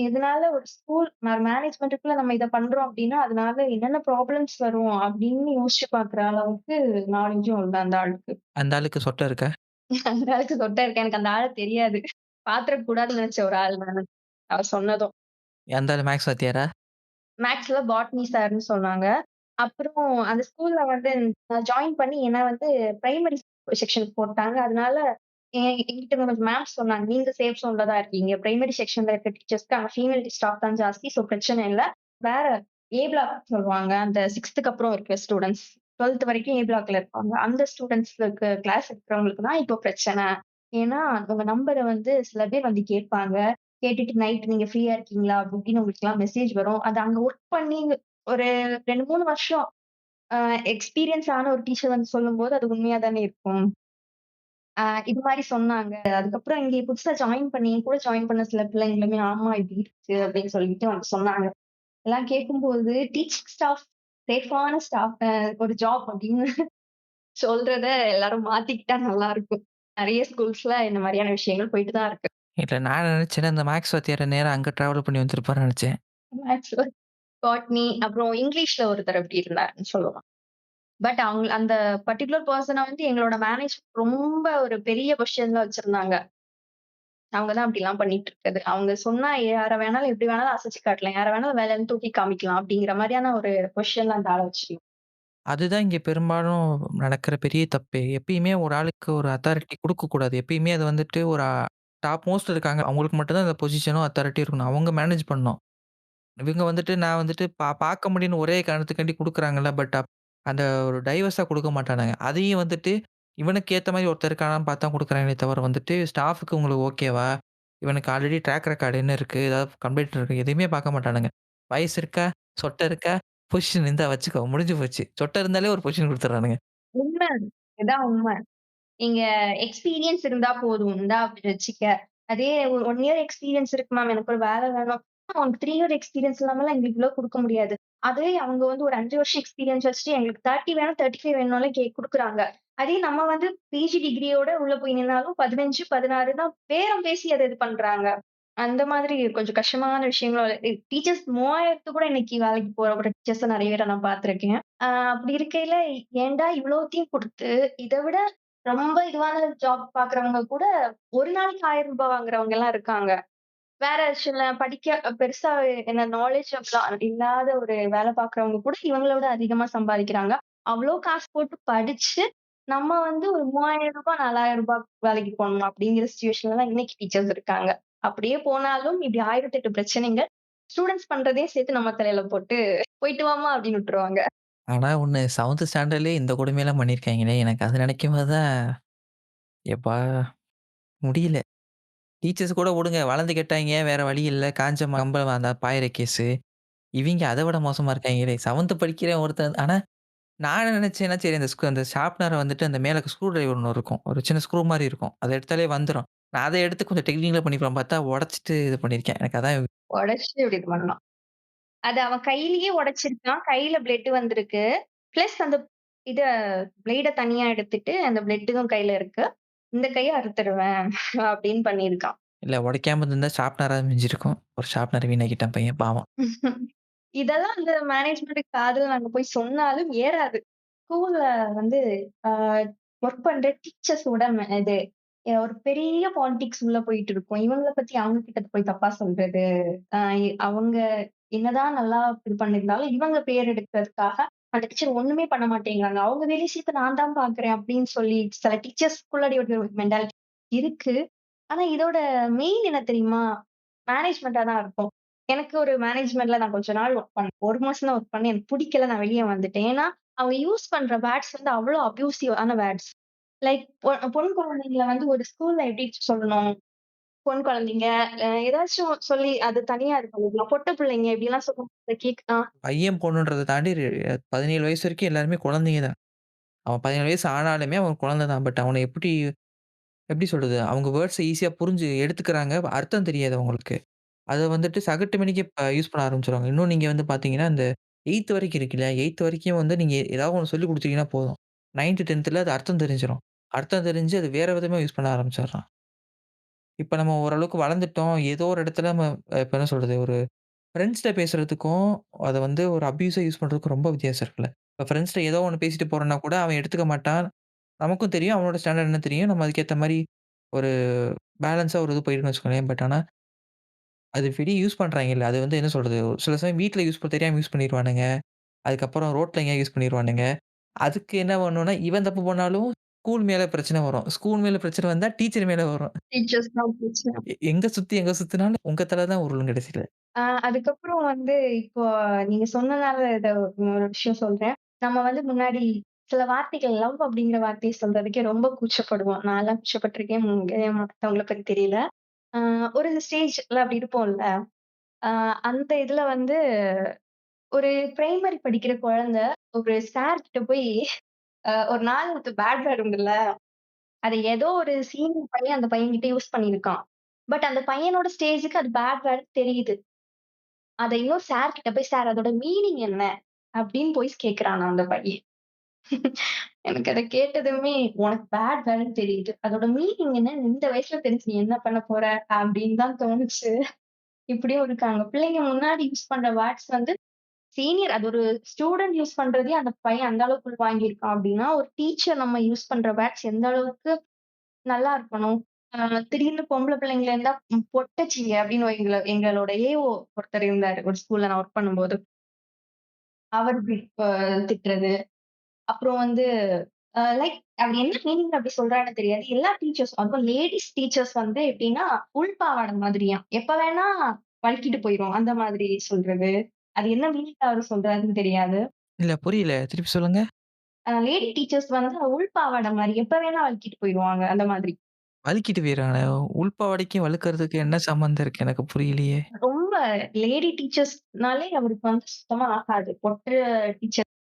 இதனால ஒரு ஸ்கூல் மேனேஜ்மென்ட்டுக்குள்ள நம்ம இத பண்றோம் அப்டின்னா, அதனால என்னென்ன ப்ராப்ளம்ஸ் வரும் அப்டின்னு யோசிச்சு பார்க்குற அளவுக்கு நாலேட்ஜும் இல்ல அந்த ஆளுக்கு. அந்த ஆளுக்கு சொட்டை இருக்கா? அந்த ஆளுக்கு சொட்ட இருக்கு. எனக்கு அந்த ஆள தெரியாது. பாத்துறக் கூடாதுன்னு நெனச்ச ஒரு ஆள் நானு. அவர் சொன்னதும். அந்த ஆளு மேக்ஸ் வாத்தியாரா? மேக்ஸ்ல பாட்னி சார்ன்னு சொன்னாங்க. அப்புறம் அந்த ஸ்கூல்ல வந்து நான் ஜாயின் பண்ணி என்ன வந்து பிரைமரி செக்ஷனுக்கு போட்டாங்க. அதனால என்கிட்ட கொஞ்சம் மேம் சொன்னாங்க. "நீங்க சேஃப் ஜோன்ல தான் இருக்கீங்க. பிரைமரி செக்ஷன்ல இருக்க டீச்சர்ஸ்க்கு அங்க ஃபீமேல் ஸ்டாஃப் தான் ஜாஸ்தி. சோ பிரச்சனை இல்ல. வேற ஏ பிளாக் சொல்லுவாங்க. அந்த 6த்துக்கு அப்புறம் இருக்க ஸ்டூடண்ட்ஸ். 12த் வரைக்கும் ஏ பிளாக்ல இருப்பாங்க. அந்த ஸ்டூடண்ட்ஸ்க்கு கிளாஸ் எடுக்கிறவங்களுக்கு தான் இப்போ பிரச்சனை. ஏன்னா, உங்க நம்பர வந்து சில பேர் வந்து கேட்பாங்க. கேட்டுட்டு நைட் நீங்க ஃப்ரீயா இருக்கீங்களா? அப்படி இப்படின்னு உங்களுக்குலாம் மெசேஜ் வரும். அது அங்க ஒர்க் பண்ணி ஒரு 2, 3 வருஷம் அ எக்ஸ்பீரியன்ஸ் ஆன ஒரு டீச்சர் வந்து சொல்லும்போது, அது உண்மையா தானே இருக்கும். இது மாரி சொன்னாங்க. அதுக்கப்புறம் இங்க புதுசா ஜாயின் பண்ணி என் கூட ஜாயின் பண்ண சில பிள்ளைங்களுமே, ஆமா இப்படி இருக்கு அப்படின்னு சொல்லிட்டு வந்து சொன்னாங்க. எல்லாம் கேட்கும்போது டீச்சிங் ஸ்டாஃப் சேஃபான ஸ்டாஃப் ஒரு ஜாப் அப்படின்னு சொல்றத எல்லாரும் மாத்திக்கிட்டா நல்லா இருக்கும். நெறைய ஸ்கூல்ஸ்ல இந்த மாரியான விஷயங்கள் போயிட்டு தான் இருக்கு. இல்ல நான் நினைச்சேன் அந்த மேக்ஸ் வாத்தியார நேரா அங்க டிராவல் பண்ணி வந்திருப்பாருன்னு நினைச்சேன். மேத்ஸ்ல, பாட்னி அப்புறம் இங்கிலீஷ்ல ஒருத்தர் அப்படி இருந்தாருன்னு சொல்லலாம். பட் அவங்க அந்த பர்ட்டிகுலர் பெர்சன வந்து எங்களோட மேனேஜ் ரொம்ப ஒரு பெரிய பொசிஷன்ல வச்சிருந்தாங்க. அவங்க தான் அப்படிலாம் பண்ணிட்டு இருக்குது. அவங்க சொன்னா யார வேணாலும் எப்படி வேணாலும் அசைச்சு காட்டலாம். யார வேணாலும் வேலையிலருந்து தூக்கி காமிக்கலாம். அப்படிங்கிற மாரியான ஒரு பொசிஷன்ல அந்த ஆள வச்சிருந்தோம். அதுதான் இங்க பெரும்பாலும் நடக்கிற பெரிய தப்பே. எப்பயுமே ஒரு ஆளுக்கு ஒரு அத்தாரிட்டி குடுக்கக்கூடாது. எப்பயுமே அது வந்துட்டு ஒரு டாப் மோஸ்ட் இருக்காங்க. அவங்களுக்கு மட்டும் தான் அந்த பொசிஷனும், அத்தாரிட்டியும் இருக்கணும். அவங்க மேனேஜ் பண்ணணும். இவங்க வந்துட்டு நான் வந்துட்டு பார்க்க முடியும்னு ஒரே காரணத்துக்காண்டி குடுக்குறாங்கல்ல. பட் அந்த ஒரு டைவர்ஸா குடுக்க மாட்டானுங்க. அதையும் வந்துட்டு இவனுக்கு ஏத்த மாரி ஒருத்தன் இருக்கானான்னு பார்த்து தான் குடுக்குறாங்களே தவிர வந்துட்டு ஸ்டாஃப்க்கு உங்களுக்கு ஓகேவா? இவனுக்கு ஆல்ரெடி ட்ராக் ரெக்கார்ட் என்ன இருக்கு? ஏதாவது கம்ப்ளைண்ட் இருக்கு? எதையுமே பார்க்க மாட்டானுங்க. வயசு இருக்கா? சொட்டை இருக்கா? பொசிஷன் இந்தா வச்சுக்கோ. முடிஞ்சு போச்சு. சொட்டை இருந்தாலே ஒரு பொசிஷன் குடுத்துடுறானுங்க. உண்ம. இதான் உண்ம. நீங்க எக்ஸ்பீரியன்ஸ் இருந்தா போதும். இந்தா அப்படி வச்சுக்க. அதே ஒரு 1 இயர் எக்ஸ்பீரியன்ஸ் இருக்கு மேம். எனக்கு ஒரு வேலை வேணும். உனக்கு 3 இயர் எக்ஸ்பீரியன்ஸ் இல்லாமலாம் எங்களுக்கு இவ்ளோ குடுக்க முடியாது. அதே அவங்க வந்து ஒரு 5 வருஷம் எக்ஸ்பீரியன்ஸ் வச்சுட்டு எங்களுக்கு 30 வேணும், 35 வேணும்னாலும் குடுக்குறாங்க. அதே நம்ம வந்து பிஜி டிகிரியோட உள்ள போய் நின்னாலும் 15, 16 தான் பேரம் பேசி அத இது பண்றாங்க. அந்த மாதிரி கொஞ்சம் கஷ்டமான விஷயங்களும் டீச்சர்ஸ் 3000த்துக்கு கூட இன்னைக்கு வேலைக்கு போற ஒரு டீச்சர்ஸ நெறைய பேர நான் பார்த்துருக்கேன். அப்படி இருக்கையில ஏன்டா இவ்வளோத்தையும் குடுத்து, இத விட ரொம்ப இதுவான ஜாப் பாக்குறவங்க கூட ஒரு நாளைக்கு ரூ. 1000 வாங்குறவங்கலாம் இருக்காங்க. வேற சில படிக்க பெருசா என்ன நாலேட்ஜ் அப்படிலாம் இல்லாத ஒரு வேலை பாக்குறவங்க கூட இவங்கள விட அதிகமா சம்பாதிக்கிறாங்க. அவ்ளோ காசு போட்டு படிச்சு, நம்ம வந்து ஒரு ரூ. 3000 ரூ. 4000 வேலைக்கு போணும் அப்படிங்கிற சிச்சுவேஷன்ல தான் இன்னைக்கு டீச்சர்ஸ் இருக்காங்க. அப்படியே போனாலும் இப்படி 1008 பிரச்சனைங்க. ஸ்டூடண்ட்ஸ் பண்றதையும் சேர்த்து நம்ம தலையில போட்டு, "போயிட்டு வாம்மா" அப்படின்னு விட்டுருவாங்க. ஆனா ஒண்ணு 7த் ஸ்டாண்டர்ட்லயே இந்த கொடுமையெல்லாம் பண்ணியிருக்காங்களே! எனக்கு அத நினைக்கும்போது தான் எப்பா முடியல. டீச்சர்ஸ் கூட விடுங்க. வளர்ந்து கெட்டாய்ங்க. வேற வழி இல்ல. காஞ்ச கம்பளம் அந்த பாயிற கேஸு. இவிங்க அத விட மோசமா இருக்காய்ங்களே! 7த் படிக்கிறேன் ஒருத்தன் ஆனா நான் என்ன நினைச்சேன்னா, சரி அந்த ஷார்ப்னர வந்துட்டு அந்த மேல ஸ்க்ரூ டிரைவர் ஒண்ணு இருக்கும். ஒரு சின்ன ஸ்க்ரூ மாரி இருக்கும். அத எடுத்தாலே வந்துரும். நான் அத எடுத்து கொஞ்சம் டெக்னிக்கலா பண்ணிருப்பேன் பார்த்தா, உடைச்சுட்டு இது பண்ணியிருக்கேன். எனக்கு அதான் உடைச்சுட்டு இப்படி இது பண்ணலாம். அது அவன் கையிலேயே உடைச்சிருக்கான். கையில பிளட் வந்திருக்கு. பிளஸ் அந்த இத பிளேட தனியா எடுத்துட்டு, அந்த பிளட்டும் கையில இருக்கு. இந்த கைய அறுத்துருவேன் அப்படின்னு பண்ணியிருக்கான். இல்ல உடைக்காம இருந்திருந்தா ஷார்ப்னராவது மிஞ்சிருக்கும். ஒரு ஷார்ப்னர வீணாக்கிட்டான் பையன் பாவம். இதெல்லாம் அந்த மேனேஜ்மென்ட்க்கு காதுல நாங்க போய் சொன்னாலும் ஏறாது. ஸ்கூல்ல வந்து அ வொர்க் பண்ற டீச்சர்ஸோட இது ஒரு பெரிய பாலிடிக்ஸ் உள்ள போயிட்டு இருக்கும். இவங்கள பத்தி அவங்க கிட்ட போய் தப்பா சொல்றது. அ அவங்க என்னதான் நல்லா இது பண்ணியிருந்தாலும், இவங்க பேர் எடுக்கிறதுக்காக அந்த டீச்சர் ஒண்ணுமே பண்ண மாட்டேங்கிறாங்க. அவங்க வேலை விஷயத்த நான் தான் பார்க்கிறேன் அப்படின்னு சொல்லி சில டீச்சர்ஸ்குள்ளாடி ஒரு மென்டாலிட்டி இருக்கு. ஆனா இதோட மெயின் என்ன தெரியுமா? மேனேஜ்மென்ட்டா தான் இருக்கும். எனக்கு ஒரு மேனேஜ்மென்ட்ல நான் கொஞ்ச நாள் வொர்க் பண்ணேன். 1 மாசம் தான் வொர்க் பண்ணேன். எனக்கு புடிக்கல. நான் வெளிய வந்துட்டேன். ஏன்னா, அவங்க யூஸ் பண்ற வேர்ட்ஸ் வந்து அவ்ளோ அப்யூசிவான வேர்ட்ஸ். லைக் பொண் குழந்தைங்கள வந்து ஒரு ஸ்கூல்ல எப்படி சொல்லணும்? பொண் குழந்தைங்க, ஏதாச்சும் சொல்லி அது தனியா இது பண்ணிக்கலாம். பொட்ட பிள்ளைங்க இப்படிலாம் சொல்லும்போது பையன் பொண்ணுன்றத தாண்டி 17 வயசு வரைக்கும் எல்லாருமே குழந்தைங்க தான். அவன் 17 வயசு ஆனாலுமே அவன் குழந்தை தான். பட் அவன எப்படி எப்படி சொல்றது? அவங்க வேர்ட்ஸ ஈஸியா புரிஞ்சு எடுத்துக்கிறாங்க. அர்த்தம் தெரியாது அவங்களுக்கு. அத வந்துட்டு சகட்டு மேனிக்கே யூஸ் பண்ண ஆரம்பிச்சுருவாங்க. இன்னும் நீங்க வந்து பார்த்தீங்கன்னா, இந்த 8த் வரைக்கும் இருக்குல்ல, 8த் வரைக்கும் வந்து நீங்க ஏதாவது ஒண்ணு சொல்லிக் குடுத்தீங்கன்னா போதும். 9த், 10த்ல அது அர்த்தம் தெரிஞ்சிரும். அர்த்தம் தெரிஞ்சு அது வேற விதமா யூஸ் பண்ண ஆரம்பிச்சுடுறான். இப்ப நம்ம ஓரளவுக்கு வளர்ந்துட்டோம். ஏதோ ஒரு இடத்துல நம்ம இப்ப என்ன சொல்றது? ஒரு ஃப்ரெண்ட்ஸ்ட்ட பேசுறதுக்கும், அத வந்து ஒரு அப்யூஸா யூஸ் பண்றதுக்கும் ரொம்ப வித்தியாசம் இருக்குல்ல. இப்ப ஃப்ரெண்ட்ஸ்ட்ட ஏதோ ஒண்ணு பேசிட்டு போறோம்னா கூட அவன் எடுத்துக்க மாட்டான். நமக்கும் தெரியும். அவனோட ஸ்டாண்டர்ட் என்ன தெரியும். நம்ம அதுக்கேத்த மாரி ஒரு பேலன்ஸா ஒரு இது போயிருக்குன்னு வச்சுக்கோங்களேன். பட் ஆனா, அது வெளிய யூஸ் பண்றாங்கல்ல. அது வந்து என்ன சொல்றது? ஒரு சில சமயம் வீட்ல தெரியாம யூஸ் பண்ணிருவானுங்க. அதுக்கப்புறம் ரோட்ல எங்கேயாவது யூஸ் பண்ணிருவானுங்க. அதுக்கு என்ன பண்ணும்னா, இவன் தப்பு பண்ணாலும் ஸ்கூல் மேல பிரச்சனை வரும். ஸ்கூல் மேல பிரச்சனை வந்தா டீச்சர் மேல வரும். டீச்சர்ஸ் தான் பிரச்சனை. எங்க சுத்தினாலும் உங்க தல தான் உருளும் கடைசில. அதுக்கப்புறம் வந்து இப்போ நீங்க சொன்னனால இத ஒரு விஷயம் சொல்றேன். நம்ம வந்து முன்னாடி சில வார்த்தைகள் லவ் அப்படிங்கிற வார்த்தைய சொல்றதுக்கே ரொம்ப கூச்சப்படுவோம். நான்லாம் கூச்சப்பட்டுருக்கேன். மத்தவங்கள பத்தி தெரியல. அ ஒரு ஸ்டேஜ்ல அப்படி இருப்போம்ல. அ அந்த இதுல வந்து ஒரு பிரைமரி படிக்கிற குழந்தை ஒரு சார் கிட்ட போய் ஒரு 4 பேட் வேர்ட் உண்டுல்ல. அத ஏதோ ஒரு சீனியர் பையன் அந்த பையன்கிட்ட யூஸ் பண்ணியிருக்கான். பட் அந்த பையனோட ஸ்டேஜ்க்கு அது பேட் வேர்ட் தெரியுது. அத இன்னொரு சார் கிட்ட போய், "சார் அதோட மீனிங் என்ன?" அப்படின்னு போய் கேட்கிறானாம் அந்த பையன். எனக்கு அத கேட்டதுமே, "உனக்கு பேட் வேர்ட்ன்னு தெரியுது. அதோட மீனிங் என்னன்னு இந்த வயசுல தெரிஞ்சு நீ என்ன பண்ண போற?" அப்படின்னு தான் தோணுச்சு. இப்படியும் இருக்காங்க. பிள்ளைங்க முன்னாடி யூஸ் பண்ற வேர்ட்ஸ் வந்து சீனியர் அது ஒரு ஸ்டூடண்ட் யூஸ் பண்றதையே அந்த பையன் அந்த அளவுக்கு உள்வாங்கியிருக்கான் அப்படின்னா, ஒரு டீச்சர் நம்ம யூஸ் பண்ற வேர்ட்ஸ் எந்த அளவுக்கு நல்லா இருக்கணும். அ திடீர்னு பொம்பள பிள்ளைங்கள இருந்தா பொட்டச்சிங்க அப்படின்னு எங்களோட ஏஓ ஒருத்தர் இருந்தாரு. ஒரு ஸ்கூல்ல நான் ஒர்க் பண்ணும்போது. அவர் திட்டுறது. அப்புறம் வந்து லைக் அவர் என்ன மீனிங்ல அப்படி சொல்றாருன்னு தெரியாது. எல்லா டீச்சர்ஸும் அதுவும் லேடீஸ் டீச்சர்ஸ் வந்து எப்படின்னா, உள்பாவாடை மாதிரியாம். எப்ப வேணா வழுக்கிட்டு போயிரும். அந்த மாதிரி சொல்றது. அது என்ன மீனிங்ல அவரு சொல்றாருன்னு தெரியாது. இல்ல புரியல. திருப்பி சொல்லுங்க. லேடி டீச்சர்ஸ் வந்து உள்பாவாடை மாரி எப்ப வேணா வழுக்கிட்டு போயிருவாங்க. அந்த மாதிரி. வழுக்கிட்டு போயிறானே. உள்பாவாடைக்கும் வழுக்குறதுக்கு என்ன சம்மந்தம் இருக்கு? எனக்கு புரியலையே. ரொம்ப லேடி டீச்சர்ஸ்னாலே அவருக்கு வந்து சுத்தமா ஆகாது. பொட்டு டீச்சர்ஸ்ங்க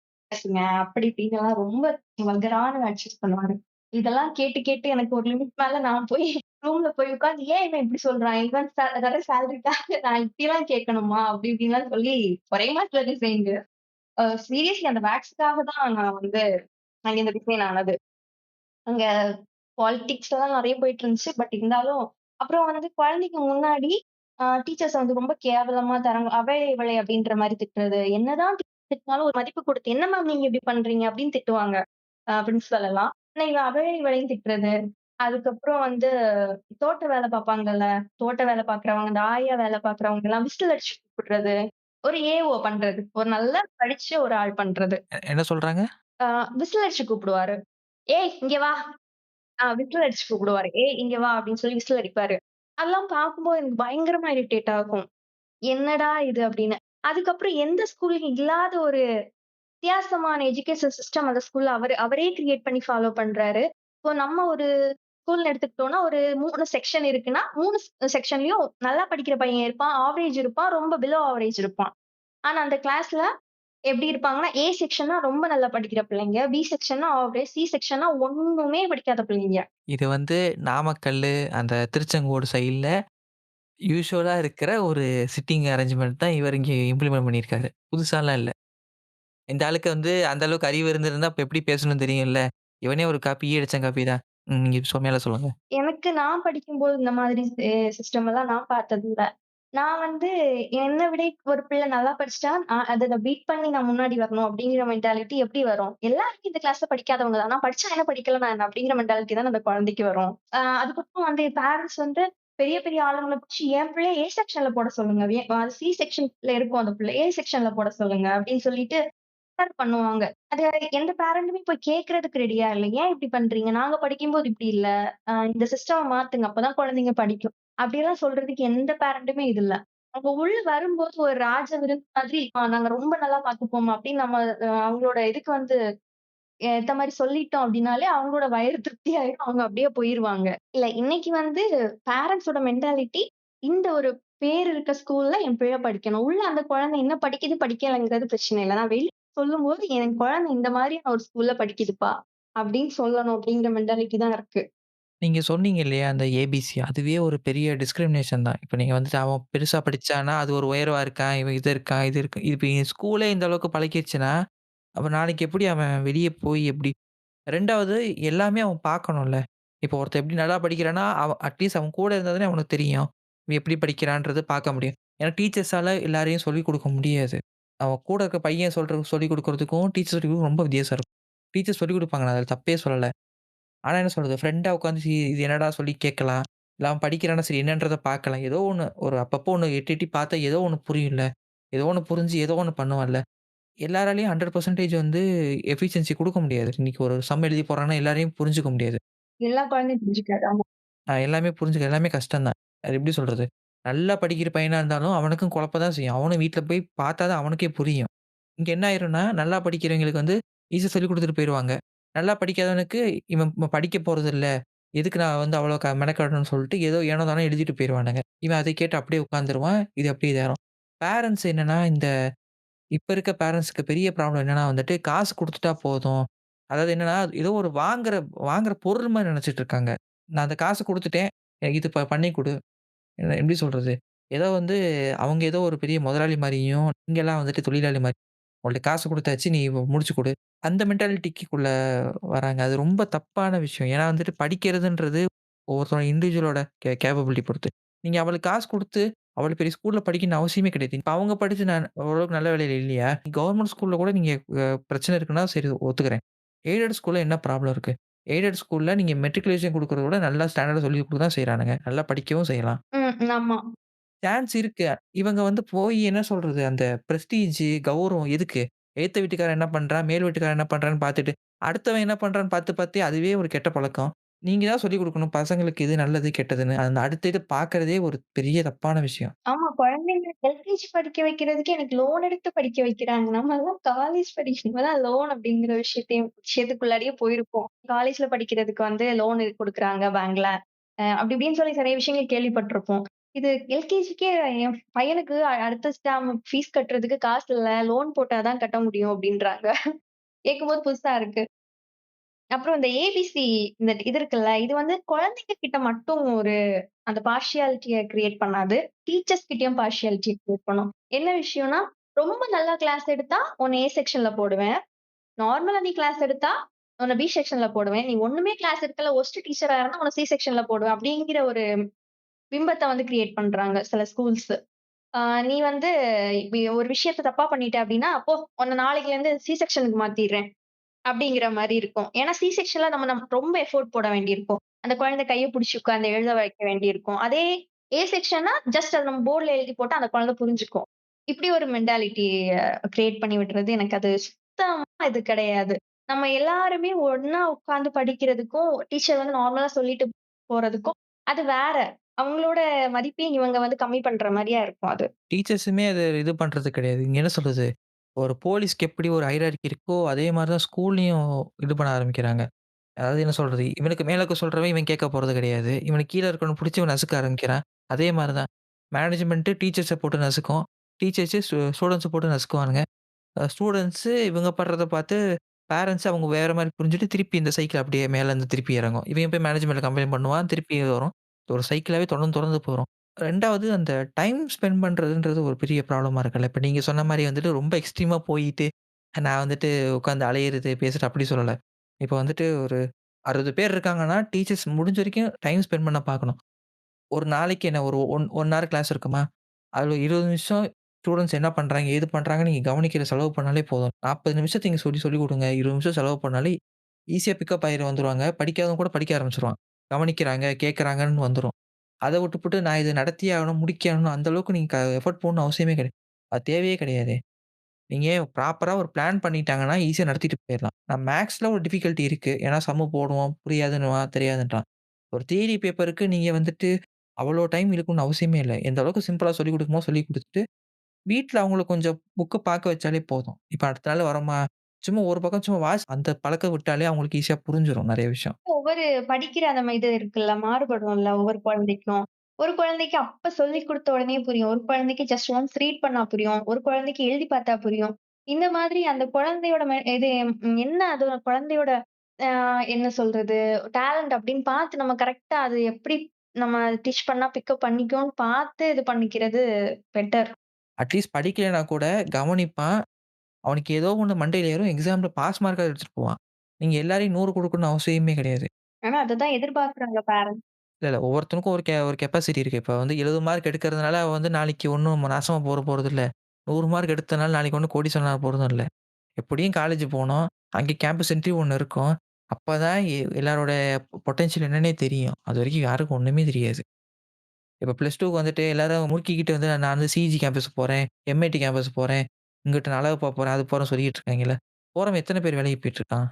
அப்படி இப்படின்னுலாம் ரொம்ப வல்கரான வேர்ட்ஸ் யூஸ் பண்ணுவாரு. இதெல்லாம் கேட்டு கேட்டு எனக்கு ஒரு லிமிட் மேல நான் போய் ரூம்ல போய் உட்கார்ந்து, "ஏன் இவன் இப்படி சொல்றான்? இவன் தர சேலரிக்காக நான் இப்படிலாம் கேட்கணுமா?" அப்படி இப்படின்லாம் சொல்லி ஒரே மாசத்துல ரிசைன்டு. சீரியஸ்லி அந்த வேர்ட்ஸ்க்காக தான் நான் வந்து அங்கேருந்து ரிசைன் ஆனது. அங்க பாலிடிக்ஸ் எல்லாம் நெறைய போயிட்டு இருந்துச்சு. பட் இருந்தாலும் அப்புறம் வந்து குழந்தைக்கு முன்னாடி டீச்சர்ஸ வந்து ரொம்ப கேவலமா தராங்க. "அவளே, இவளே" அப்படின்ற மாரி திட்டுறது. என்னதான் திட்டினாலும் ஒரு மதிப்பு குடுத்து, "என்ன மேம் நீங்க இப்படி பண்றீங்க?" அப்படின்னு திட்டுவாங்க. பிரின்சிபல் எல்லாம். ஆனா இவ அவளே, இவளேன்னு திட்டுறது. அதுக்கப்புறம் வந்து தோட்ட வேலை பார்ப்பாங்கல்ல. தோட்ட வேலை பார்க்கிறவங்க, இந்த ஆயா வேலை பார்க்கிறவங்க எல்லாம் விசில் அடிச்சு கூப்பிடுறது. ஒரு ஏஓ பண்றது. ஒரு நல்லா படிச்ச ஒரு ஆள் பண்றது. என்ன சொல்றாங்க? அ விசில் அடிச்சு கூப்பிடுவாரு. "ஏய் இங்க வா." விசில் அடிச்சு கூப்பிடுவாரு. "ஏய் இங்க வா" அப்படின்னு சொல்லி விசில் அடிப்பாரு. அதெல்லாம் பார்க்கும்போது எனக்கு பயங்கரமா இரிட்டேட் ஆகும். என்னடா இது அப்படின்னு. அதுக்கப்புறம் எந்த ஸ்கூல்ல இல்லாத ஒரு வித்தியாசமான எஜுகேஷன் சிஸ்டம் அந்த ஸ்கூல்ல அவரே கிரியேட் பண்ணி ஃபாலோ பண்றாரு. இப்போ நம்ம ஒரு ஸ்கூல்ன்னு எடுத்துக்கிட்டோம்னா, ஒரு 3 செக்ஷன் இருக்குன்னா, 3 செக்ஷன்லயும் நல்லா படிக்கிற பையன் இருப்பான், ஆவரேஜ் இருப்பான், ரொம்ப பிலோ ஆவரேஜ் இருப்பான். ஆனா அந்த கிளாஸ்ல எப்படி இருப்பாங்கன்னா, ஏ செக்ஷன்னா ரொம்ப நல்லா படிக்கிற பிள்ளைங்க. பி செக்ஷன்னா ஆவரேஜ். சி செக்ஷன்னா ஒண்ணுமே படிக்காத பிள்ளைங்க. இது வந்து நாமக்கல்லு, அந்த திருச்செங்கோடு சைட்ல யூசுவலா இருக்கிற ஒரு சிட்டிங் அரேஞ்ச்மென்ட் தான் இவரு இங்க இம்ப்ளிமெண்ட் பண்ணியிருக்காரு. புதுசாலாம் இல்ல. இந்த ஆளுக்கு வந்து அந்த அளவுக்கு அறிவு இருந்திருந்தா, அப்ப எப்படி பேசணும்னு தெரியும்ல. இவனே ஒரு காப்பி, ஈ அடிச்சவன் காப்பி தான். நீங்க மேல சொல்லுங்க. எனக்கு நான் படிக்கும்போது இந்த மாதிரி சிஸ்டம் எல்லாம் நான் பார்த்ததில்ல. நான் வந்து என்ன விட ஒரு பிள்ளை நல்லா படிச்சுட்டா, அத பீட் பண்ணி நான் முன்னாடி வரணும் அப்படிங்கிற மென்டாலிட்டி எப்படி வரும்? எல்லாருமே இந்த கிளாஸ்ல படிக்காதவங்க தான். நான் படிச்சா என்ன, படிக்கலனா என்ன அப்படிங்கிற மென்டாலிட்டி தானே அந்த குழந்தைக்கு வரும். அதுக்கப்புறம் வந்து பேரண்ட்ஸ் வந்து பெரிய பெரிய ஆளுங்கள புடிச்சு என் பிள்ளைய ஏ செக்ஷன்ல போட சொல்லுங்க. சி செக்ஷன்ல இருக்கும் அந்த பிள்ளை. ஏ செக்ஷன்ல போட சொல்லுங்க அப்படின்னு சொல்லிட்டு பண்ணுவாங்க. அது எந்த பேரண்ட்டுமே போய் கேட்கறதுக்கு ரெடியா இல்ல. ஏன் இப்படி பண்றீங்க? நாங்க படிக்கும்போது இப்படி இல்ல. இந்த சிஸ்டம மாத்துங்க. அப்பதான் குழந்தைங்க படிக்கும். அப்படியெல்லாம் சொல்றதுக்கு எந்த பேரண்ட்டுமே இது இல்ல. அவங்க உள்ள வரும்போது ஒரு ராஜ விருந்து மாதிரி, நாங்க ரொம்ப நல்லா பார்த்துப்போம் அப்படின்னு நம்ம அவங்களோட இதுக்கு வந்து ஏத்த மாரி சொல்லிட்டோம் அப்படின்னாலே, அவங்களோட வயிறு திருப்தி ஆயிரும். அவங்க அப்படியே போயிருவாங்க. இல்ல இன்னைக்கு வந்து பேரண்ட்ஸோட மென்டாலிட்டி, இந்த ஒரு பேர் இருக்க ஸ்கூல்ல என் பிள்ளை படிக்கணும். உள்ள அந்த குழந்தை என்ன படிக்குது, படிக்கலங்கிறது பிரச்சனை இல்ல. நான் வெளிய சொல்லும்போது, என் குழந்தை இந்த மாதிரியான ஒரு ஸ்கூல்ல படிக்குதுப்பா, அப்படின்னு சொல்லணும் அப்படிங்கிற மென்டாலிட்டி தான் இருக்கு. நீங்க சொன்னீங்க இல்லையா, அந்த ஏபிசி அதுவே ஒரு பெரிய டிஸ்கிரிமினேஷன் தான். இப்ப நீங்க வந்துட்டு அவன் பெருசா படிச்சான்னா, அது ஒரு உயர்வா இருக்கான், இவன் இது இருக்கான், இது இருக்கு. இப்ப ஸ்கூலே இந்த அளவுக்கு பழக்கிருச்சுன்னா, அப்ப நாளைக்கு எப்படி அவன் வெளிய போய் எப்படி 2வது எல்லாமே அவன் பார்க்கணும்ல. இப்போ ஒருத்தன் எப்படி நல்லா படிக்கிறான்னா, அவன் அட்லீஸ்ட் அவன் கூட இருந்தா தானே அவனுக்கு தெரியும். இவன் எப்படி படிக்கிறான்றது பார்க்க முடியும். ஏன்னா டீச்சர்ஸால எல்லாரையும் சொல்லிக் குடுக்க முடியாது. அவன் கூட இருக்க பையன் சொல்லிக் குடுக்குறதுக்கும், டீச்சர் சொல்லிக் குடுக்கவும் ரொம்ப வித்தியாசம் இருக்கும். டீச்சர் சொல்லிக் குடுப்பாங்க. நான் அதில தப்பே சொல்லல. ஆனா என்ன சொல்றது, ஃப்ரெண்டா உட்காந்து இது என்னடா சொல்லி கேட்கலாம். இல்ல அவன் படிக்கிறானா சரி என்னன்றத பார்க்கலாம். ஏதோ ஒண்ணு ஒரு அப்பப்போ ஒண்ணு எட்டி எட்டி பார்த்தா ஏதோ ஒண்ணு புரியும்ல. ஏதோ ஒண்ணு புரிஞ்சு ஏதோ ஒண்ணு பண்ணுவான்ல. எல்லாராலயும் 100% வந்து எஃபிஷியன்சி குடுக்க முடியாது. இன்னைக்கு ஒரு சம் எழுதி போடுறாங்கன்னா எல்லாரையும் புரிஞ்சுக்க முடியாது. எல்லா குழந்தையும் புரிஞ்சுக்காது. ஆமா. எல்லாமே புரிஞ்சுக்க எல்லாமே கஷ்டம் தான். அது எப்படி சொல்றது? நல்லா படிக்கிற பையனா இருந்தாலும் அவனுக்கும் குழப்ப தான் செய்யும். அவனும் வீட்ல போய் பார்த்தா தான் அவனுக்கே புரியும். இங்க என்ன ஆயிரும்னா, நல்லா படிக்கிறவங்களுக்கு வந்து ஈஸியா சொல்லிக் குடுத்துட்டு போயிருவாங்க. நல்லா படிக்காதவனுக்கு இவன் படிக்க போறதில்ல. எதுக்கு நான் வந்து அவ்வளோ மெனக்கெடணும்னு சொல்லிட்டு ஏதோ ஏனோ தானோ எழுதிட்டு போயிருவானுங்க. இவன் அதை கேட்டு அப்படியே உட்கார்ந்துருவான். இது அப்படியே இதாயிரும். பேரன்ட்ஸ் என்னன்னா, இந்த இப்ப இருக்க பேரன்ட்ஸ்க்கு பெரிய ப்ராப்ளம் என்னன்னா வந்துட்டு, காசு குடுத்துட்டா போதும். அதாவது என்னன்னா, ஏதோ ஒரு வாங்குற வாங்குற பொருள் மாரி நெனச்சுட்டு இருக்காங்க. நான் அந்த காசு குடுத்துட்டேன். எனக்கு இது பண்ணி குடு. எப்படி சொல்றது? ஏதோ வந்து அவங்க ஏதோ ஒரு பெரிய முதலாளி மாரியும், நீங்கலாம் வந்துட்டு தொழிலாளி மாரி. உங்கள்ட்ட காசு குடுத்தாச்சு, நீ முடிச்சு குடு. அந்த மென்டாலிட்டிக்குள்ள வராங்க. அது ரொம்ப தப்பான விஷயம். ஏன்னா வந்துட்டு படிக்கிறதுன்றது ஒவ்வொருத்தவங்க இண்டிவிஜுவலோட கேப்பபிலிட்டி பொறுத்து. நீங்க அவளுக்கு காசு குடுத்து, அவள பெரிய ஸ்கூல்ல படிக்கணும்னு அவசியமே கிடையாது. இப்ப அவங்க படிச்சு நான் ஓரளவுக்கு நல்ல வேலையில இல்லையா? கவர்ன்மென்ட் ஸ்கூல்ல கூட நீங்க பிரச்சனை இருக்குன்னா சரி ஒத்துக்கிறேன். எய்டட் ஸ்கூல்ல என்ன ப்ராப்ளம் இருக்கு? எய்டட் ஸ்கூல்ல நீங்க மெட்ரிகுலேஷன் குடுக்குறத விட நல்லா ஸ்டாண்டர்டா சொல்லிக் குடுக்க தான் செய்றானுங்க. நல்லா படிக்கவும் செய்யலாம். ஆமா. சான்ஸ் இருக்கு. இவங்க வந்து போய் என்ன சொல்றது, அந்த பிரஸ்டீஜ், கௌரவம் எதுக்கு? எதித்த வீட்டுக்காரன் என்ன பண்றான்? மேல் வீட்டுக்காரன் என்ன பண்றான்னு பார்த்துட்டு, அடுத்தவன் என்ன பண்றான்னு பார்த்து பார்த்தே அதுவே ஒரு கெட்ட பழக்கம். நீங்க தான் சொல்லிக் குடுக்கணும் பசங்களுக்கு எது நல்லது, கெட்டதுன்னு. அந்த அடுத்த இத பார்க்கிறதே ஒரு பெரிய தப்பான விஷயம். ஆமா. குழந்தைங்கள எல்கேஜி படிக்க வைக்கிறதுக்கே எனக்கு லோன் எடுத்து படிக்க வைக்கிறாங்க. நம்மலாம் காலேஜ் படிக்கும்போது தான் லோன் அப்படிங்கிற விஷயத்துக்குள்ளாடியே போயிருப்போம். காலேஜ்ல படிக்கிறதுக்கு வந்து லோன் குடுக்குறாங்க பேங்க்ல. அப்படி இப்படின்னு சொல்லி நெறைய விஷயங்கள் கேள்விப்பட்டிருப்போம். இது எல்கேஜிக்கே என் பையனுக்கு அடுத்த டேர்ம் ஃபீஸ் கட்டுறதுக்கு காசு இல்ல. லோன் போட்டா தான் கட்ட முடியும் அப்படின்றாங்க. கேட்கும்போது புதுசா இருக்கு. அப்புறம் இந்த ஏபிசி இந்த இது இருக்குல்ல, இது வந்து குழந்தைங்க கிட்ட மட்டும் ஒரு அந்த பார்ஷியாலிட்டிய கிரியேட் பண்ணாது. டீச்சர்ஸ் கிட்டயும் பார்ஷியாலிட்டி கிரியேட் பண்ணும். என்ன விஷயம்னா, ரொம்ப நல்லா கிளாஸ் எடுத்தா உன்ன ஏ செக்ஷன்ல போடுவேன். நார்மலா நீ கிளாஸ் எடுத்தா உன்ன பி செக்ஷன்ல போடுவேன். நீ ஒண்ணுமே கிளாஸ் எடுக்கல வொர்ஸ்ட் டீச்சரா இருந்தா உன்ன சி செக்ஷன்ல போடுவேன். அப்படிங்கிற ஒரு பிம்பத்த வந்து கிரியேட் பண்றாங்க சில ஸ்கூல்ஸ். ஆ நீ வந்து இப்படி ஒரு விஷயத்த தப்பா பண்ணிட்ட அப்படின்னா, அப்போ உன்ன நாளைக்குலருந்து சி செக்ஷனுக்கு மாத்திர்றேன். அப்படிங்கிற மாரி இருக்கும். ஏன்னா சி செக்ஷன்ல நம்ம ரொம்ப எஃபோர்ட் போட வேண்டியிருக்கும். அந்த குழந்தை கைய புடிச்சு உட்கார்ந்து எழுத வைக்க வேண்டியிருக்கும். அதே ஏ செக்ஷன்னா ஜஸ்ட் அத நம்ம போர்ட்ல எழுதி போட்டா அந்த குழந்தை புரிஞ்சுக்கும். இப்படி ஒரு மென்டாலிட்டி கிரியேட் பண்ணி விடுறது எனக்கு அது சுத்தமா இது கிடையாது. நம்ம எல்லாருமே ஒண்ணா உட்கார்ந்து படிக்கிறதுக்கும், டீச்சர் வந்து நார்மலா சொல்லிட்டு போறதுக்கும், அது வேற. அவங்களோட மதிப்பையும் இவங்க வந்து கம்மி பண்ற மாரியா இருக்கும் அது. டீச்சர்ஸுமே அத இது பண்றது கிடையாது. இங்க என்ன சொல்றது, ஒரு போலீஸ்க்கு எப்படி ஒரு ஹைரார்கி இருக்கோ, அதே மாரி தான் ஸ்கூல்லயும் இது பண்ண ஆரம்பிக்கிறாங்க. அதாவது என்ன சொல்றது, இவனுக்கு மேல இருக்க சொல்றவன் இவன் கேட்க போறது கிடையாது. இவனுக்கு கீழ இருக்கவன புடிச்சு இவன் நசுக்க ஆரம்பிக்கிறான். அதே மாரி தான். மேனேஜ்மென்ட் டீச்சர்ஸ போட்டு நசுக்கும். டீச்சர்ஸ் ஸ்டூடண்ட்ஸ போட்டு நசுக்குவானுங்க. ஸ்டூடண்ட்ஸ் இவங்க படுறத பார்த்து பேரன்ட்ஸ் அவங்க வேற மாரி புரிஞ்சுட்டு திருப்பி இந்த சைக்கிள் அப்படியே மேலேருந்து திருப்பி இறங்கும். இவன் போய் மேனேஜ்மென்ட்ல கம்ப்ளைண்ட் பண்ணுவான். திருப்பி இது வரும். ஒரு சைக்கிளாவே தொடர்ந்து தொடர்ந்து போயிரும். 2வது அந்த டைம் ஸ்பெண்ட் பண்றதுன்றது ஒரு பெரிய ப்ராப்ளமா இருக்குல்ல. இப்ப நீங்க சொன்ன மாரி வந்துட்டு ரொம்ப எக்ஸ்ட்ரீமா போயிட்டு, நான் வந்துட்டு உட்காந்து அலையிறது, பேசுறது அப்படி சொல்லல. இப்ப வந்துட்டு ஒரு 60 பேர் இருக்காங்கன்னா, டீச்சர்ஸ் முடிஞ்ச வரைக்கும் டைம் ஸ்பெண்ட் பண்ண பார்க்கணும். ஒரு நாளைக்கு என்ன ஒரு 1 ஹவர் கிளாஸ் இருக்குமா? அதுல 20 நிமிஷம் ஸ்டூடண்ட்ஸ் என்ன பண்றாங்க? ஏது பண்றாங்கன்னு நீங்க கவனிக்கிற செலவு பண்ணாலே போதும். 40 நிமிஷத்த நீங்க சொல்லிக் குடுங்க. 20 நிமிஷம் செலவு பண்ணாலே ஈஸியா பிக்கப் ஆயிரு வந்துருவாங்க. படிக்காதவங்க கூட படிக்க ஆரம்பிச்சுருவான். கவனிக்கிறாங்க, கேட்கறாங்கன்னு வந்துரும். அத விட்டுப்புட்டு நான் இத நடத்தியே ஆகணும், முடிக்க ஆகணும் அந்த அளவுக்கு நீங்க எஃபோர்ட் போடணும்னு அவசியமே கிடையாது. அது தேவையே கிடையாதே. நீங்க ப்ராப்பரா ஒரு பிளான் பண்ணிட்டாங்கன்னா, ஈஸியா நடத்திட்டு போயிரலாம். நான் மேத்ஸ்ல ஒரு டிஃபிகல்டி இருக்கு. ஏன்னா சம்மு போடுவோம், புரியாதுன்னுவான், தெரியாதுன்றான். ஒரு தியரி பேப்பருக்கு நீங்க வந்துட்டு அவ்வளோ டைம் இழுக்கணும்னு அவசியமே இல்ல. எந்த அளவுக்கு சிம்பிளா சொல்லிக் குடுக்கணுமோ சொல்லிக் குடுத்துட்டு, வீட்ல அவங்கள கொஞ்சம் புக்க பார்க்க வச்சாலே போதும். இப்ப அடுத்த நாள் வரோமா, சும்மா ஒரு பக்கம் சும்மா அந்த பழக்கம் விட்டாலே அவங்களுக்கு ஈஸியா புரிஞ்சிரும் நெறைய விஷயம். ஒவ்வொரு படிக்கிற அந்த இது இருக்குல்ல, மாறுபடும்ல ஒவ்வொரு குழந்தைக்கும். ஒரு குழந்தைக்கு அப்ப சொல்லிக் குடுத்த உடனே புரியும். ஒரு குழந்தைக்கு ஜஸ்ட் ஒன்ஸ் ரீட் பண்ணா புரியும். ஒரு குழந்தைக்கு எழுதி பார்த்தா புரியும். இந்த மாதிரி அந்த குழந்தையோட இது என்ன அது குழந்தையோட அ என்ன சொல்றது? டேலண்ட் அப்படின்னு பார்த்து நம்ம கரெக்ட்டா அது எப்படி நம்ம டீச் பண்ணா பிக்கப் பண்ணிக்கும்னு பார்த்து இது பண்ணிக்கிறது பெட்டர். அட்லீஸ்ட் படிக்கலனா கூட கவனிப்பான். அவனுக்கு ஏதோ ஒண்ணு மண்டையில ஏறும். எக்ஸாம்ல பாஸ் மார்க்காவது எடுத்துட்டு போவான். நீங்க எல்லாரையும் 100 குடுக்கணும்னு அவசியமே கிடையாது. ஆனா அததான் எதிர்பார்க்குறாங்க பேரண்ட்ஸ். இல்ல. ஒவ்வொருத்தனுக்கும் ஒரு கெப்பாசிட்டி இருக்கு. இப்ப வந்து 70 மார்க் எடுக்கிறதுனால அவன் வந்து நாளைக்கு ஒண்ணும் நாசமா போறதில்ல. 100 மார்க் எடுத்தனால நாளைக்கு ஒண்ணும் கோடீஸ்வரன் ஆக போறதும் இல்ல. எப்படியும் காலேஜ் போணும். அங்கே கேம்பஸ் இன்டர்வியூ ஒண்ணு இருக்கும். அப்பதான் எல்லாரோட பொட்டன்ஷியல் என்னன்னே தெரியும். அதுவரைக்கும் யாருக்கும் ஒண்ணுமே தெரியாது. இப்ப +2க்கு வந்துட்டு எல்லாரும் முறுக்கிக்கிட்டு வந்து நான் வந்து சிஜி கேம்பஸ் போறேன், எம்ஐடி கேம்பஸ் போறேன், இங்கிட்டு நான் அழகப்பா போறேன், அது போறேன்னு சொல்லிட்டு இருக்காங்கல்ல. போறவன் எத்தன பேர் வேலைக்கு போயிட்டு இருக்கான்?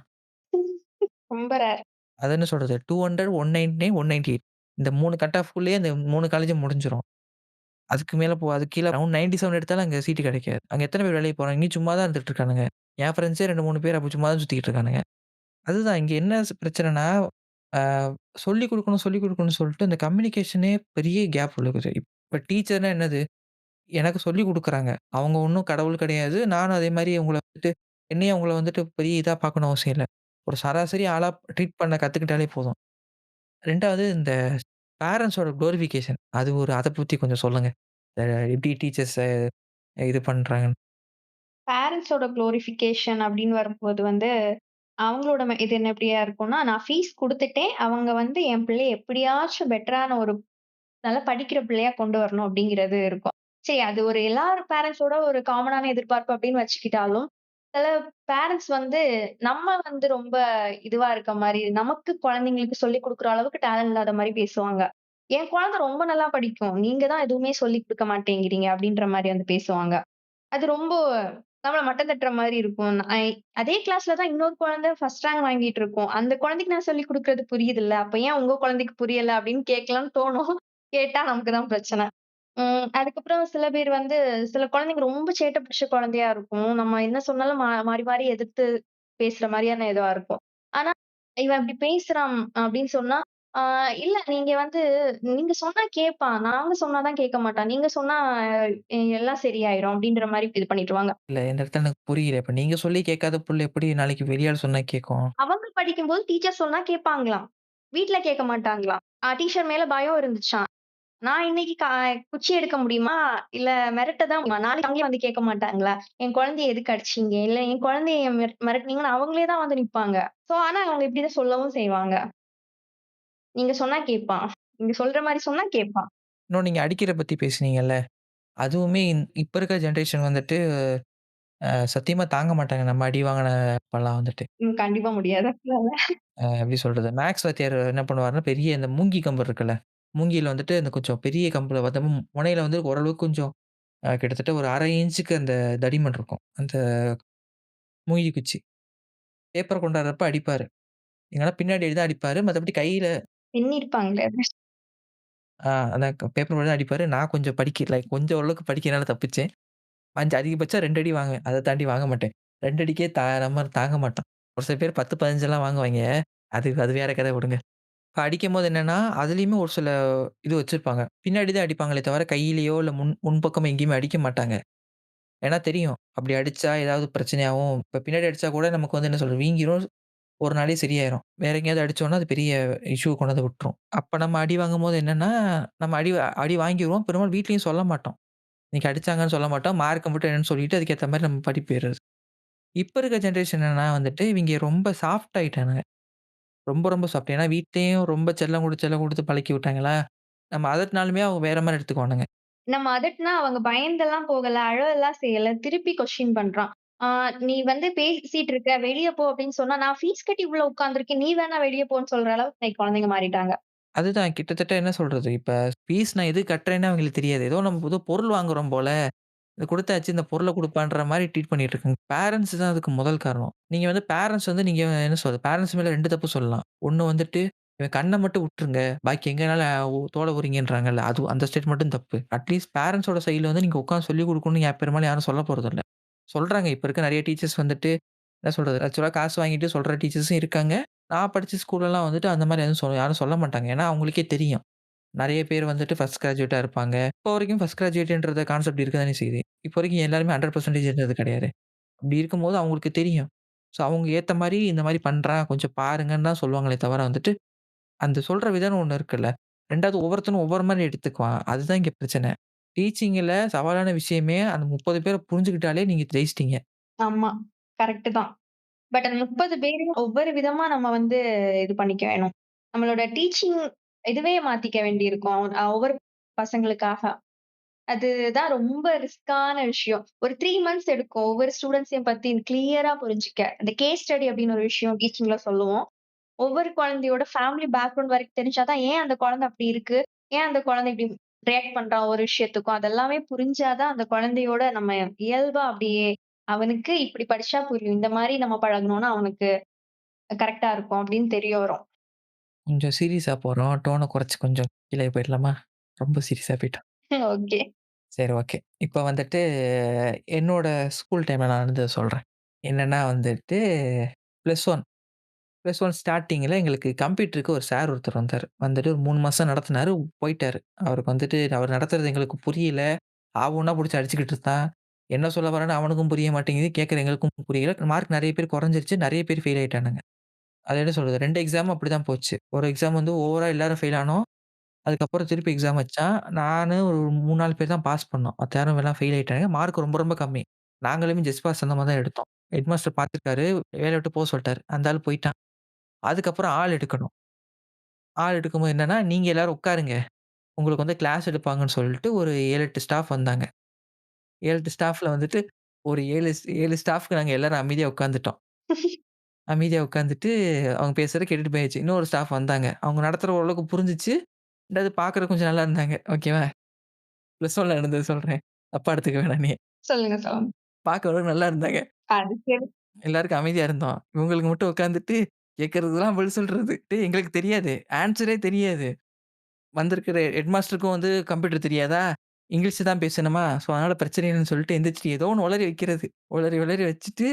ரொம்ப ரேர். அது என்ன சொல்றது 200, 199, 198 இந்த 3 கட் ஆஃப்க்குள்ளேயே அந்த 3 காலேஜும் முடிஞ்சிரும். அதுக்கு மேல அதுக்கு கீழ அரவுண்ட் 97 எடுத்தாலும் அங்க சீட் கிடைக்காது. அங்க எத்தன பேர் வேலைக்கு போறாங்க? இங்கேயும் சும்மா தான் இருந்துட்டு இருக்கானுங்க. என் ஃப்ரெண்ட்ஸே 2, 3 பேர் அப்ப சும்மா தான் சுத்திக்கிட்டு இருக்கானுங்க. அதுதான் இங்க என்ன பிரச்சனைன்னா, ஆ சொல்லிக் குடுக்கணும்னு சொல்லிட்டு இந்த கம்யூனிகேஷனே பெரிய கேப் விழுகுது. இப்ப டீச்சர்னா என்னது? எனக்கு சொல்லிக் குடுக்குறாங்க. அவங்க ஒண்ணும் கடவுள் கிடையாது. நானும் அதே மாரி உங்கள வந்துட்டு என்னையும் அவங்கள வந்துட்டு பெரிய இதா பார்க்கணும் அவசியம் இல்ல. ஒரு சராசரி ஆளா ட்ரீட் பண்ண கத்துக்கிட்டாலே போதும். 2வது இந்த பேரன்ட்ஸோட குளோரிஃபிகேஷன். அத பத்தி கொஞ்சம் சொல்லுங்க. எப்படி டீச்சர்ஸ இது பண்றாங்கன்னு. பேரண்ட்ஸோட குளோரிஃபிகேஷன் அப்படின்னு வரும்போது வந்து, அவங்களோட இது என்ன எப்படியா இருக்கும்னா, நான் ஃபீஸ் குடுத்துட்டேன். அவங்க வந்து என் பிள்ளைய எப்படியாச்சும் பெட்டரான ஒரு நல்லா படிக்கிற பிள்ளையா கொண்டு வரணும் அப்படிங்கிறது இருக்கும். சரி அது ஒரு எல்லார் பேரண்ட்ஸோட ஒரு காமனான எதிர்பார்ப்பு அப்படின்னு வச்சுக்கிட்டாலும், சில பேரண்ட்ஸ் வந்து நம்ம வந்து ரொம்ப இதுவா இருக்க மாரி, நமக்கு குழந்தைங்களுக்கு சொல்லிக் குடுக்குற அளவுக்கு டேலண்ட் இல்லாத மாரி பேசுவாங்க. என் குழந்தை ரொம்ப நல்லா படிக்கும். நீங்க தான் எதுவுமே சொல்லிக் குடுக்க மாட்டேங்கிறீங்க அப்படின்ற மாரி வந்து பேசுவாங்க. அது ரொம்ப நம்மள மட்டம் தட்டுற மாரி இருக்கும். அதே கிளாஸ்ல தான் இன்னொரு குழந்தை ஃபர்ஸ்ட் ரேங்க் வாங்கிட்டு இருக்கும். அந்த குழந்தைக்கு நான் சொல்லிக் குடுக்குறது புரியுதுல்ல. அப்ப ஏன் உங்க குழந்தைக்கு புரியல அப்படின்னு கேட்கலாம்னு தோணும். கேட்டா நமக்கு தான் பிரச்சனை. அதுக்கப்புறம் சில பேர் வந்து சில குழந்தைங்க ரொம்ப சேட்டை பிடிச்ச குழந்தையா இருக்கும். நம்ம என்ன சொன்னாலும் மாறி மாறி எதிர்த்து பேசுற மாரியான இதுவா இருக்கும். ஆனா, இவன் இப்படி பேசுறான் அப்படின்னு சொன்னா, ஆ இல்ல நீங்க வந்து நீங்க சொன்னா கேட்பான். நாங்க சொன்னா தான் கேட்க மாட்டான். நீங்க சொன்னா எல்லாம் சரியாயிரும் அப்படின்ற மாரி இது பண்ணிட்டுருவாங்க. இல்ல இந்த இடத்துல எனக்கு புரியல. இப்ப நீங்க சொல்லி கேட்காத புள்ள எப்படி நாளைக்கு வெளியாள் சொன்னா கேட்கும்? அவங்க படிக்கும்போது டீச்சர் சொன்னா கேட்பாங்களாம். வீட்ல கேட்க மாட்டாங்களாம். டீச்சர் மேல பயம் இருந்துச்சாம். நான் இன்னைக்கு குச்சி எடுக்க முடியுமா? இல்ல மிரட்ட தான் முடியுமா? நாளைக்கு அவங்களே வந்து கேட்க மாட்டாங்களா? என் குழந்தைய எதுக்கு அடிச்சீங்க? இல்ல என் குழந்தைய மிரட்டுனீங்கன்னு அவங்களே தான் வந்து நிப்பாங்க. ஆனா அவங்க இப்படிதான் சொல்லவும் செய்வாங்க. நீங்க சொன்னா கேட்பான். நீங்க சொல்ற மாரி சொன்னா கேட்பான். இன்னும் நீங்க அடிக்கிற பத்தி பேசுனீங்கல்ல. அதுவுமே இப்ப இருக்க ஜெனரேஷன் வந்துட்டு சத்தியமா தாங்க மாட்டாங்க. நம்ம அடி வாங்கின அப்பலாம் வந்துட்டு. கண்டிப்பா முடியாது. எப்படி சொல்றது? மேக்ஸ் வாத்தியார் என்ன பண்ணுவாருன்னா, பெரிய இந்த மூங்கி கம்பு இருக்குல்ல. மூங்கில வந்துட்டு இந்த கொஞ்சம் பெரிய கம்புல வந்து முனையில வந்து ஓரளவுக்கு கொஞ்சம் கிட்டத்தட்ட ஒரு 1/2 இன்ச்சுக்கு அந்த தடிமன் இருக்கும். அந்த மூங்கி குச்சி. பேப்பர் கொண்டாடுறப்ப அடிப்பாரு. இல்லன்னா பின்னாடி தான் அடிப்பாரு. மத்தபடி கையில பின்னிருப்பாங்களே. அதான் பேப்பர் மட்டும் தான் அடிப்பாரு. நான் கொஞ்சம் கொஞ்சம் ஓரளவுக்கு படிக்கிறனால தப்பிச்சேன். அதிகபட்சம் 2 அடி வாங்குவேன். அத தாண்டி வாங்க மாட்டேன். 2 அடிக்கே நம்ம தாங்க மாட்டோம். ஒரு சில பேர் 10, 15லாம் வாங்குவாய்ங்க. அது அது வேற கதை விடுங்க. இப்ப அடிக்கும்போது என்னன்னா, அதிலயுமே ஒரு சில இது வச்சிருப்பாங்க. பின்னாடி தான் அடிப்பாங்களே தவிர, கையிலயோ இல்ல முன்பக்கம் எங்கேயுமே அடிக்க மாட்டாங்க. ஏன்னா தெரியும். அப்படி அடிச்சா ஏதாவது பிரச்சனையாவும், இப்ப பின்னாடி அடிச்சா கூட நமக்கு வந்து என்ன சொல்றது, வீங்கிரும். ஒரு நாள்லயே சரியாயிரும். வேற எங்கேயாவது அடிச்சோம்னா, அது பெரிய இஷ்யூ கொண்டு வந்து விட்டுரும். அப்ப நம்ம அடி வாங்கும்போது என்னன்னா, நம்ம அடி அடி வாங்கிருவோம். பெரும்பாலும் வீட்லயும் சொல்ல மாட்டோம். இன்னைக்கு அடிச்சாங்கன்னு சொல்ல மாட்டோம். மார்க்க மட்டும் என்னன்னு சொல்லிட்டு, அதுக்கேத்த மாரி நம்ம படிப்பு ஏறுறது. இப்ப இருக்க ஜெனரேஷன் என்னன்னா வந்துட்டு, இவங்க ரொம்ப சாஃப்ட் ஆயிட்டானுங்க. ரொம்ப, ரொம்ப சாஃப்ட். ஏன்னா வீட்லயும் ரொம்ப செல்லம் குடுத்து பழக்கி விட்டாங்களா, நம்ம அதட்னாலுமே அவங்க வேற மாரி எடுத்துக்குவானுங்க. நம்ம அதட்டுனா அவங்க பயந்தெல்லாம் போகல, அழலாம் செய்யல. திருப்பி கொஸ்டின் பண்றான். ஆ "நீ வந்து பேசிட்டு இருக்க, வெளிய போ" அப்படின்னு சொன்னா, "நான் ஃபீஸ் கட்டி உள்ள உட்கார்ந்துருக்கேன். நீ வேணா வெளிய போன்னு" சொல்ற அளவுக்கு இன்னைக்கு குழந்தைங்க மாறிட்டாங்க. அதுதான் கிட்டத்தட்ட என்ன சொல்றது, இப்ப ஃபீஸ் நான் எதுக்கு கட்டுறேன்னு அவங்களுக்கு தெரியாது. ஏதோ நம்ம ஏதோ பொருள் வாங்குறோம் போல. இது குடுத்தாச்சு இந்த பொருள குடுப்பான்ற மாரி ட்ரீட் பண்ணிட்டு இருக்காங்க. பேரன்ட்ஸ் தான் அதுக்கு முதல் காரணம். நீங்க வந்து பேரன்ட்ஸ் வந்து நீங்க என்ன சொல்றது, பேரன்ட்ஸ் மேல 2 தப்பு சொல்லலாம். ஒண்ணு வந்துட்டு, இவன் கண்ண மட்டும் விட்டுருங்க. பாக்கி எங்கனாலும் தோல உரிங்கன்றாங்கல்ல. அது அந்த ஸ்டேட் மட்டும் தப்பு. அட்லீஸ்ட் பேரன்ட்ஸோட சைட்ல வந்து நீங்க உட்கார்ந்து சொல்லிக் குடுக்கணும்னு பெரும்பாலும் யாரும் சொல்ல போறதில்ல. சொல்றாங்க. இப்ப இருக்க நெறைய டீச்சர்ஸ் வந்துட்டு, என்ன சொல்றது, ஆக்சுவலா காசு வாங்கிட்டு சொல்ற டீச்சர்ஸும் இருக்காங்க. நான் படிச்ச ஸ்கூல்லலாம் வந்துட்டு அந்த மாரி எதுவும் யாரும் சொல்ல மாட்டாங்க. ஏன்னா அவங்களுக்கே தெரியும். நெறைய பேர் வந்துட்டு ஃபர்ஸ்ட் கிராஜுவேட்டா இருப்பாங்க. இப்போ வரைக்கும் ஃபர்ஸ்ட் கிராஜுவேட்ன்ற கான்செப்ட் இருக்க தானே செய்யுது. இப்போ வரைக்கும் எல்லாருமே 100% கிடையாது. அப்படி இருக்கும்போது அவங்களுக்கு தெரியும். ஸோ அவங்க ஏத்த மாரி இந்த மாரி பண்றான் கொஞ்சம் பாருங்கன்னு தான் சொல்லுவாங்களே தவிர வந்துட்டு, அந்த சொல்ற விதம்னு ஒண்ணு இருக்குல்ல. 2வது ஒவ்வொருத்தனும் ஒவ்வொரு மாரி எடுத்துக்குவான். அதுதான் இங்க பிரச்சனை. டீச்சிங்ல சவாலான விஷயமே அந்த 30 பேர புரிஞ்சுக்கிட்டாலே நீங்க ஜெயிச்சிட்டீங்க. ஆமா. கரெக்ட்டு தான். பட் அந்த 30 பேரையும் ஒவ்வொரு விதமா நம்ம வந்து இது பண்ணிக்க வேணும். நம்மளோட டீச்சிங் இதுவே மாத்திக்க வேண்டியிருக்கும். ஒவ்வொரு பசங்களுக்காக. அதுதான் ரொம்ப ரிஸ்க்கான விஷயம். ஒரு 3 மந்த்ஸ் எடுக்கும். ஒவ்வொரு ஸ்டூடண்ட்ஸையும் பத்தி கிளியரா புரிஞ்சுக்க. இந்த கேஸ் ஸ்டடி அப்படின்னு ஒரு விஷயம் டீச்சிங்ல சொல்லுவோம். ஒவ்வொரு குழந்தையோட ஃபேமிலி பேக்ரவுண்ட் வரைக்கும் தெரிஞ்சா தான், ஏன் அந்த குழந்தை அப்படி இருக்கு? ஏன் அந்த குழந்தை இப்படி ரியாக்ட் பண்றான் ஒரு விஷயத்துக்கும்? அதெல்லாமே புரிஞ்சா தான் அந்த குழந்தையோட நம்ம இயல்பா அப்படியே அவனுக்கு இப்படி படிச்சா புரியும். இந்த மாரி நம்ம பழகுனோம்னா அவனுக்கு கரெக்ட்டா இருக்கும் அப்படின்னு தெரிய வரும். கொஞ்சம் சீரியஸா போறோம். டோன குறைச்சு கொஞ்சம் கீழ போயிடலாமா? ரொம்ப சீரியஸா போயிட்டோம். ஓகே. சரி ஓகே. இப்ப வந்துட்டு என்னோட ஸ்கூல் டைம்ல நான் நடந்தத சொல்றேன். என்னன்னா வந்துட்டு +1 +1 ஸ்டார்ட்டிங்ல எங்களுக்கு கம்ப்யூட்டருக்கு ஒரு சார் ஒருத்தர் வந்தாரு. வந்துட்டு ஒரு 3 மாசம் நடத்துனாரு, போயிட்டாரு. அவருக்கு வந்துட்டு அவர் நடத்துறது எங்களுக்கு புரியல. ஊன்னா புடிச்சு அடிச்சுக்கிட்டு இருந்தான். என்ன சொல்ல வரான்னு அவனுக்கும் புரிய மாட்டேங்குது. கேட்கிற எங்களுக்கும் புரியல. மார்க் நெறைய பேர் குறைஞ்சிருச்சு. நெறைய பேர் ஃபெயில் ஆயிட்டானுங்க. அது என்ன சொல்றது 2 எக்ஸாமும் அப்படிதான் போச்சு. ஒரு எக்ஸாம் வந்து ஓவரா எல்லாரும் ஃபெயில் ஆனோம். அதுக்கப்புறம் திருப்பி எக்ஸாம் வச்சான். நானு ஒரு 3, 4 பேர் தான் பாஸ் பண்ணோம். மத்த யாரும் எல்லாம் ஃபெயில் ஆயிட்டாங்க. மார்க் ரொம்ப ரொம்ப கம்மி. நாங்களுமே ஜஸ்ட் பாஸ் அந்த மாரி தான் எடுத்தோம். ஹெட் மாஸ்டர் பார்த்துருக்காரு. வேலைய விட்டு சொல்ட்டாரு. அந்த ஆள் போயிட்டான். அதுக்கப்புறம் ஆள் எடுக்கணும். ஆள் எடுக்கும்போது என்னன்னா, நீங்க எல்லாரும் உட்காருங்க. உங்களுக்கு வந்து கிளாஸ் எடுப்பாங்கன்னு சொல்லிட்டு ஒரு 7, 8 ஸ்டாஃப் வந்தாங்க. 7, 8 ஸ்டாஃப்ல வந்துட்டு ஒரு 7 ஸ்டாஃப்க்கு நாங்க எல்லாரும் அமைதியா உட்கார்ந்துட்டோம். அமைதியா உட்கார்ந்துட்டு அவங்க பேசுறத கேட்டுட்டு போயாச்சு. இன்னொரு ஸ்டாஃப் வந்தாங்க. அவங்க நடத்துற ஓரளவுக்கு புரிஞ்சுச்சு. 2வது பார்க்கறதுக்கு கொஞ்சம் நல்லா இருந்தாங்க. ஓகேவா? +1ல நடந்தது சொல்றேன். தப்பா எடுத்துக்க வேணாம் நீ. சொல்லுங்க, சொல்லுங்க. பார்க்க ஓரளவுக்கு நல்லா இருந்தாங்க. அது சரி. எல்லாருக்கும் அமைதியா இருந்தோம். இவங்களுக்கு மட்டும் உட்கார்ந்துட்டு கேட்கறதுக்கெல்லாம் பதில் சொல்றது. டேய் எங்களுக்கு தெரியாது. ஆன்ஸரே தெரியாது. வந்திருக்கிற ஹெட் மாஸ்டருக்கும் வந்து கம்ப்யூட்டர் தெரியாதா? இங்கிலீஷ் தான் பேசணுமா? ஸோ அதனால பிரச்சனை இல்லன்னு சொல்லிட்டு எந்திரிச்சுட்டு ஏதோ ஒண்ணு உளறி வைக்கிறது. உளறி உளறி வச்சுட்டு